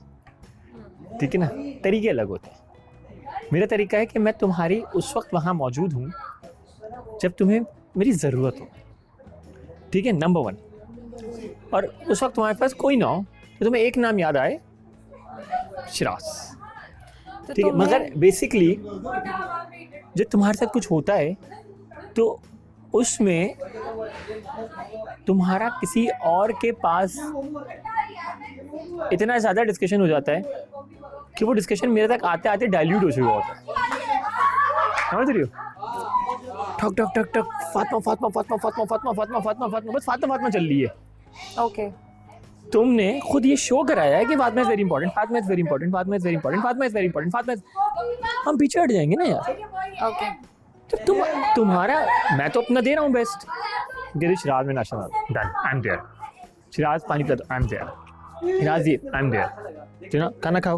ठीक है ना। तरीके अलग होते हैं। मेरा तरीका है कि मैं तुम्हारी उस वक्त वहाँ मौजूद हूँ जब तुम्हें मेरी ज़रूरत हो, ठीक है, नंबर 1। और उस वक्त तुम्हारे पास कोई ना हो तो तुम्हें एक नाम याद आए, शिराज, ठीक है। मगर बेसिकली जब तुम्हारे साथ कुछ होता है तो उसमें तुम्हारा किसी और के पास इतना ज़्यादा डिस्कशन हो जाता है कि वो डिस्कशन मेरे तक आते आते डाइल्यूट हो चुका होता है। समझ रही हो? ठक ठक ठक ठक, फातिमा फातिमा फातिमा फातिमा फातिमा फातिमा फातिमा फातिमा, बस फातिमा फातिमा चल रही है। ओके, तुमने खुद ये शो कराया है कि Fatima is very important, Fatima is very important, Fatima is very important, Fatima is very important, Fatima. हम पीछे हट जाएंगे ना यार। ओके, तो तुम्हारा, मैं तो अपना दे रहा हूँ बेस्ट। दे शिराज में नाश्ता done, I am there. Shiraz पानी पिला दो, I am there. Shiraz ji I am there. तो ना खाना खाओ,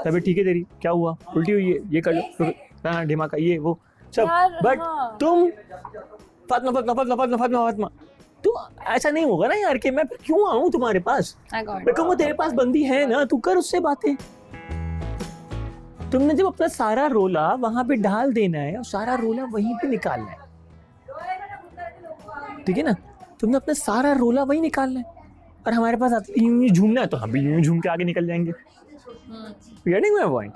तभी ठीक है तेरी, क्या हुआ, उल्टी हुई है, ये कर लो, खाना ढिमाका, ये वो सब। बट तुम फातिमा फातिमा फातिमा फातिमा फातिमा फातिमा, तो ऐसा नहीं होगा ना यार कि मैं क्यों आऊँ तुम्हारे पास। मैं कहूँ तेरे पास बंदी है ना, तू कर उससे बातें। तुमने जब अपना सारा रोला वहां पे डाल देना है और सारा रोला वहीं पे निकालना है, ठीक है ना। तुमने अपना सारा रोला वहीं निकालना है और हमारे पास आते यूं ही झूमना है तो हम भी यूं झूम के आगे निकल जाएंगे। Getting my point?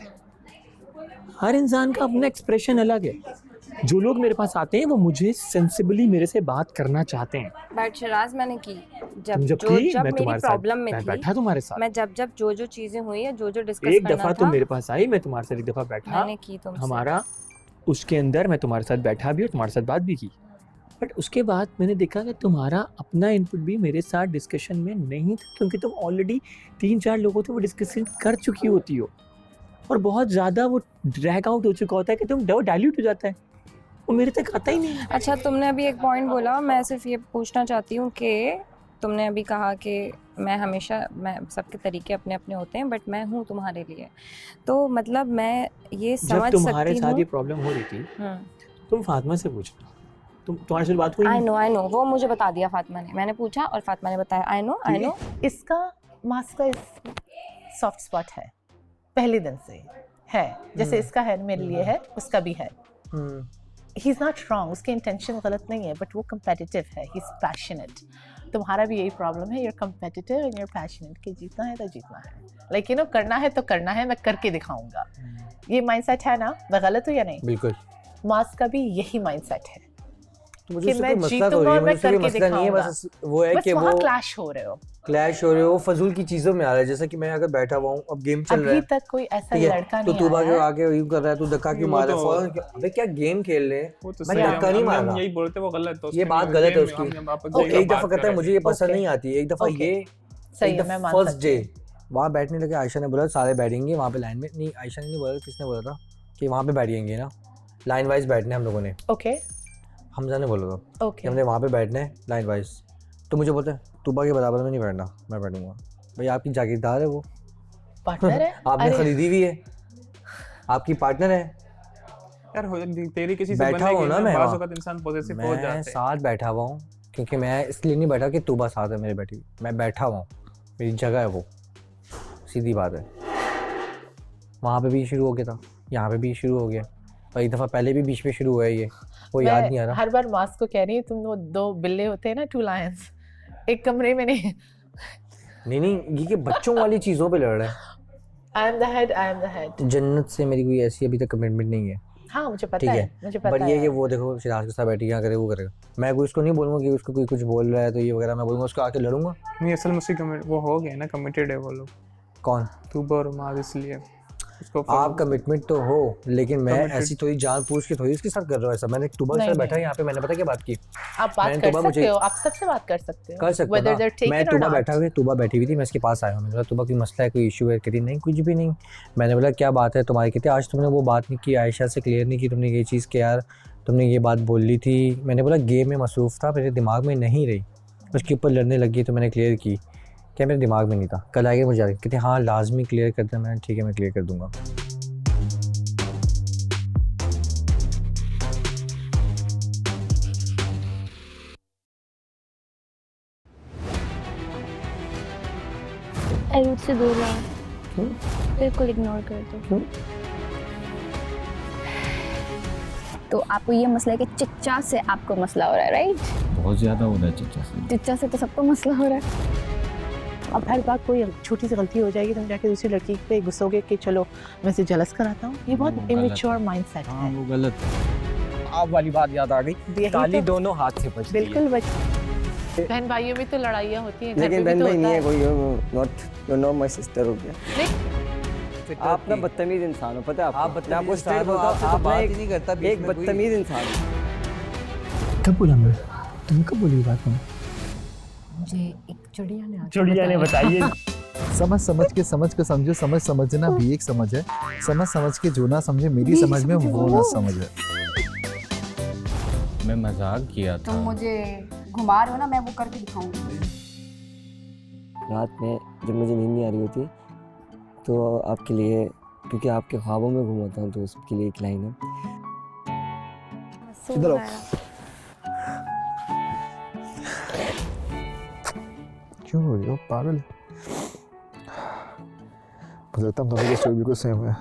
हर इंसान का अपना एक्सप्रेशन अलग है। जो लोग मेरे पास आते हैं वो मुझे सेंसिबली मेरे से बात करना चाहते हैं। बट शिराज मैंने की, जब मेरी प्रॉब्लम में थी, बैठा तुम्हारे साथ। मैं जब जो चीजें हुई है, जो डिस्कस करना था, एक दफा तुम मेरे पास आई, मैं तुम्हारे साथ एक दफा बैठा, मैंने की तुमसे। हमारा उसके अंदर मैं तुम्हारे साथ बैठा भी और तुम्हारे साथ बात भी की। बट उसके बाद मैंने देखा कि तुम्हारा अपना इनपुट भी मेरे साथ डिस्कशन में नहीं था, क्योंकि तुम ऑलरेडी 3-4 लोगों से वो डिस्कशन कर चुकी होती हो और बहुत ज़्यादा वो ड्रैग आउट हो चुका होता है कि तुम डाइल्यूट हो जाता है, वो मेरे तक आता ही नहीं। अच्छा, तुमने अभी एक पॉइंट बोला, मैं सिर्फ ये पूछना चाहती हूँ कि तुमने अभी कहा कि मैं सबके तरीके अपने अपने होते हैं, बट मैं हूँ तुम्हारे लिए, तो मतलब मैं ये समझ सकती हूँ। जब तुम्हारे साथ ये प्रॉब्लम हो रही थी तुम फातिमा से पूछना, तुम्हारे साथ बात हुई? आई नो, वो मुझे बता दिया फातिमा ने, मैंने पूछा और फातिमा ने बताया। I know. इसका मास्क का सॉफ्ट स्पॉट है पहले दिन से, है, जैसे इसका है मेरे लिए है, उसका भी है। ही इज नॉट रॉन्ग, उसके इंटेंशन गलत नहीं है, बट वो कम्पेटिटिव है, ही इज पैशनेट। तुम्हारा भी यही प्रॉब्लम है, your competitive and your passionate कि जीतना है तो जीतना है, लाइक यू नो करना है तो करना है, मैं करके दिखाऊंगा। ये माइंडसेट है ना, मैं गलत हूँ या नहीं? बिल्कुल। मास का भी यही माइंडसेट है तो मुझे कि उससे मैं कोई मसला जीतूंगा तो नहीं है, और मैं मुझे उससे कोई करके मसला नहीं है, दिखाऊंगा। बस वो है कि वहाँ वो क्लैश हो रहे हो, क्लैश हो रहे हो, फजूल की चीजों में आ रहा है। जैसे कि मैं अगर बैठा हुआ हूँ, अब गेम चल रहा अभी है, तक कोई ऐसा ठीक है, लड़का तो नहीं तू आया है। आके यूं कर रहा है, तू धक्का क्यों वो मार रहा है तो- फौरन? अबे क्या गेम खेल रहे हैं, वो तो मैं सही है, धक्का नहीं मार हम रहा। यही बोलते वो गलत है, ये बात गलत है उसकी। एक दफा कहता है मुझे ये पसंद Okay. नहीं आती, एक दफा Okay. ये सही एक है, मैं मान फर्स्ट सकती डे हूँ। वहाँ बैठने लगे, आयशा ने बोला सारे बैठेंगे वहाँ पे लाइन में, नहीं आयशा ने नहीं बोला, किसने बोला था कि वहाँ पे बैठेंगे ना, लाइन वाइज बैठने हम लोगों ने, ओके हमजा ने बोला था ओके कि हमने वहाँ पे बैठना है लाइन वाइज। तो मुझे बोलते हैं तुबा के बराबर में नहीं बैठना, मैं बैठूंगा। भाई आपकी जागीरदार है वो, पार्टनर है, आपने अरे खरीदी हुई है, आपकी पार्टनर है, यार तेरी किसी से बैठा हूँ ना मैं बाज़ वहाँ। वक़्त इंसान पॉसेसिव हो मैं जाते हैं। साथ बैठा हुआ हूँ, क्योंकि मैं इसलिए नहीं बैठा कि तुबा साथ है मेरे बैठी, मैं बैठा हुआ हूँ, मेरी जगह है वो, सीधी बात है। वहाँ पे भी शुरू हो गया था, यहाँ पे भी शुरू हो गया, और एक दफ़ा पहले भी बीच में शुरू हुआ है ये, वो मैं याद नहीं आ रहा। हर बार मास्क को कह रही हूँ, तुम वो दो बिल्ले होते हैं ना, 2 लायंस, एक कमरे में नहीं। नहीं ये कि बच्चों वाली चीज़ों पे लड़ रहे हैं। I am the head, I am the head. जन्नत से मेरी कोई ऐसी अभी तक कमिटमेंट नहीं है, हाँ मुझे ठीक पता है, है, मुझे पता बट ये है। कि वो देखो शिराज के साथ बैठी क्या करे वो करेगा, मैं कोई उसको नहीं बोलूँगा कि उसको कोई कुछ बोल रहा है तो ये वगैरह, मैं बोलूँगा उसको आके लड़ूंगा। नहीं असल में उसकी वो हो गए ना, कमिटेड है वो लोग, कौन? तुबा और माज, इसलिए उसको आप कमिटमेंट तो हो, लेकिन मैं Committed। ऐसी थोड़ी जान पूछ के थोड़ी उसके साथ कर रहा हूँ ऐसा। मैंने तुबा के नहीं, साथ बैठा नहीं। यहाँ पे, मैंने पता क्या बात की, आप बात मैंने कर तुबा सकते मुझे हो, आप सबसे बात कर सकते हो, कर सकता whether था। they're taken मैं or तुबा not। बैठा हुआ, तुबा बैठी हुई थी, मैं इसके पास आया हूँ, मैंने बोला तुबा कोई मसला है, कोई इशू है? कहती नहीं कुछ भी नहीं। मैंने बोला क्या बात है तुम्हारी? कहती आज तुमने वो बात नहीं की, आयशा से क्लियर नहीं की तुमने ये चीज़ कि यार तुमने ये बात बोल ली थी। मैंने बोला गेम में मसरूफ़ था, मेरे दिमाग में नहीं रही, उसके ऊपर लड़ने लगी तो मैंने क्लियर की, क्या मेरे दिमाग में नहीं था। कल आएगा मुझे कहते हाँ लाजमी क्लियर कर दें। मैंने ठीक है मैं क्लियर कर दूँगा। रूट से दूर रहो, बिल्कुल इग्नोर कर दो। तो आपको ये मसला है कि चिच्चा से आपको मसला हो रहा है, राइट? बहुत ज़्यादा हो रहा है चिच्चा से। चिच्चा से तो सबको मसला हो रहा है। अब हर बात कोई छोटी सी गलती हो जाएगी, तुम जाके दूसरी लड़की पे गुस्सोगे कि चलो मैं इसे जलस कराता हूँ, ये बहुत इमेच्योर माइंडसेट हाँ है। वो गलत है। आप वाली बात याद आ गई, ताली दोनों हाथ से बजती है। बिल्कुल बहन भाइयों में तो लड़ाइयाँ होती हैं, घर लेकिन पे भी बहन तो भाई होता नहीं है है। कोई, यू नो माय सिस्टर हो गया। आप ना बदतमीज इंसान हो, पता है आपको? आप मैं आपको बदतमीज स्ट्रेट इंसान हो, बोलता हूँ, आप आप बात एक- ही नहीं करता बीच एक में कोई। बदतमीज इंसान हो। कब बोला मैं? तुमने कब बोली ये बात? मुझे एक चिड़िया ने चिड़िया ने बताइए। समझ के समझो, समझना भी एक समझ है, समझ के जो ना समझे मेरी समझ में वो ना समझ है। मैं मजाक किया था। तुम मुझे घुमा रहे हो ना, मैं वो करके दिखाऊंगी। रात में जब मुझे नींद नहीं आ रही होती तो आपके लिए, क्योंकि आपके ख्वाबों में घूमता हूँ, तो उसके लिए एक लाइन है। इधर आओ। क्यों हो रही हो पागल? मुझे लगता है हम दोनों की स्टोरी बिल्कुल सेम है।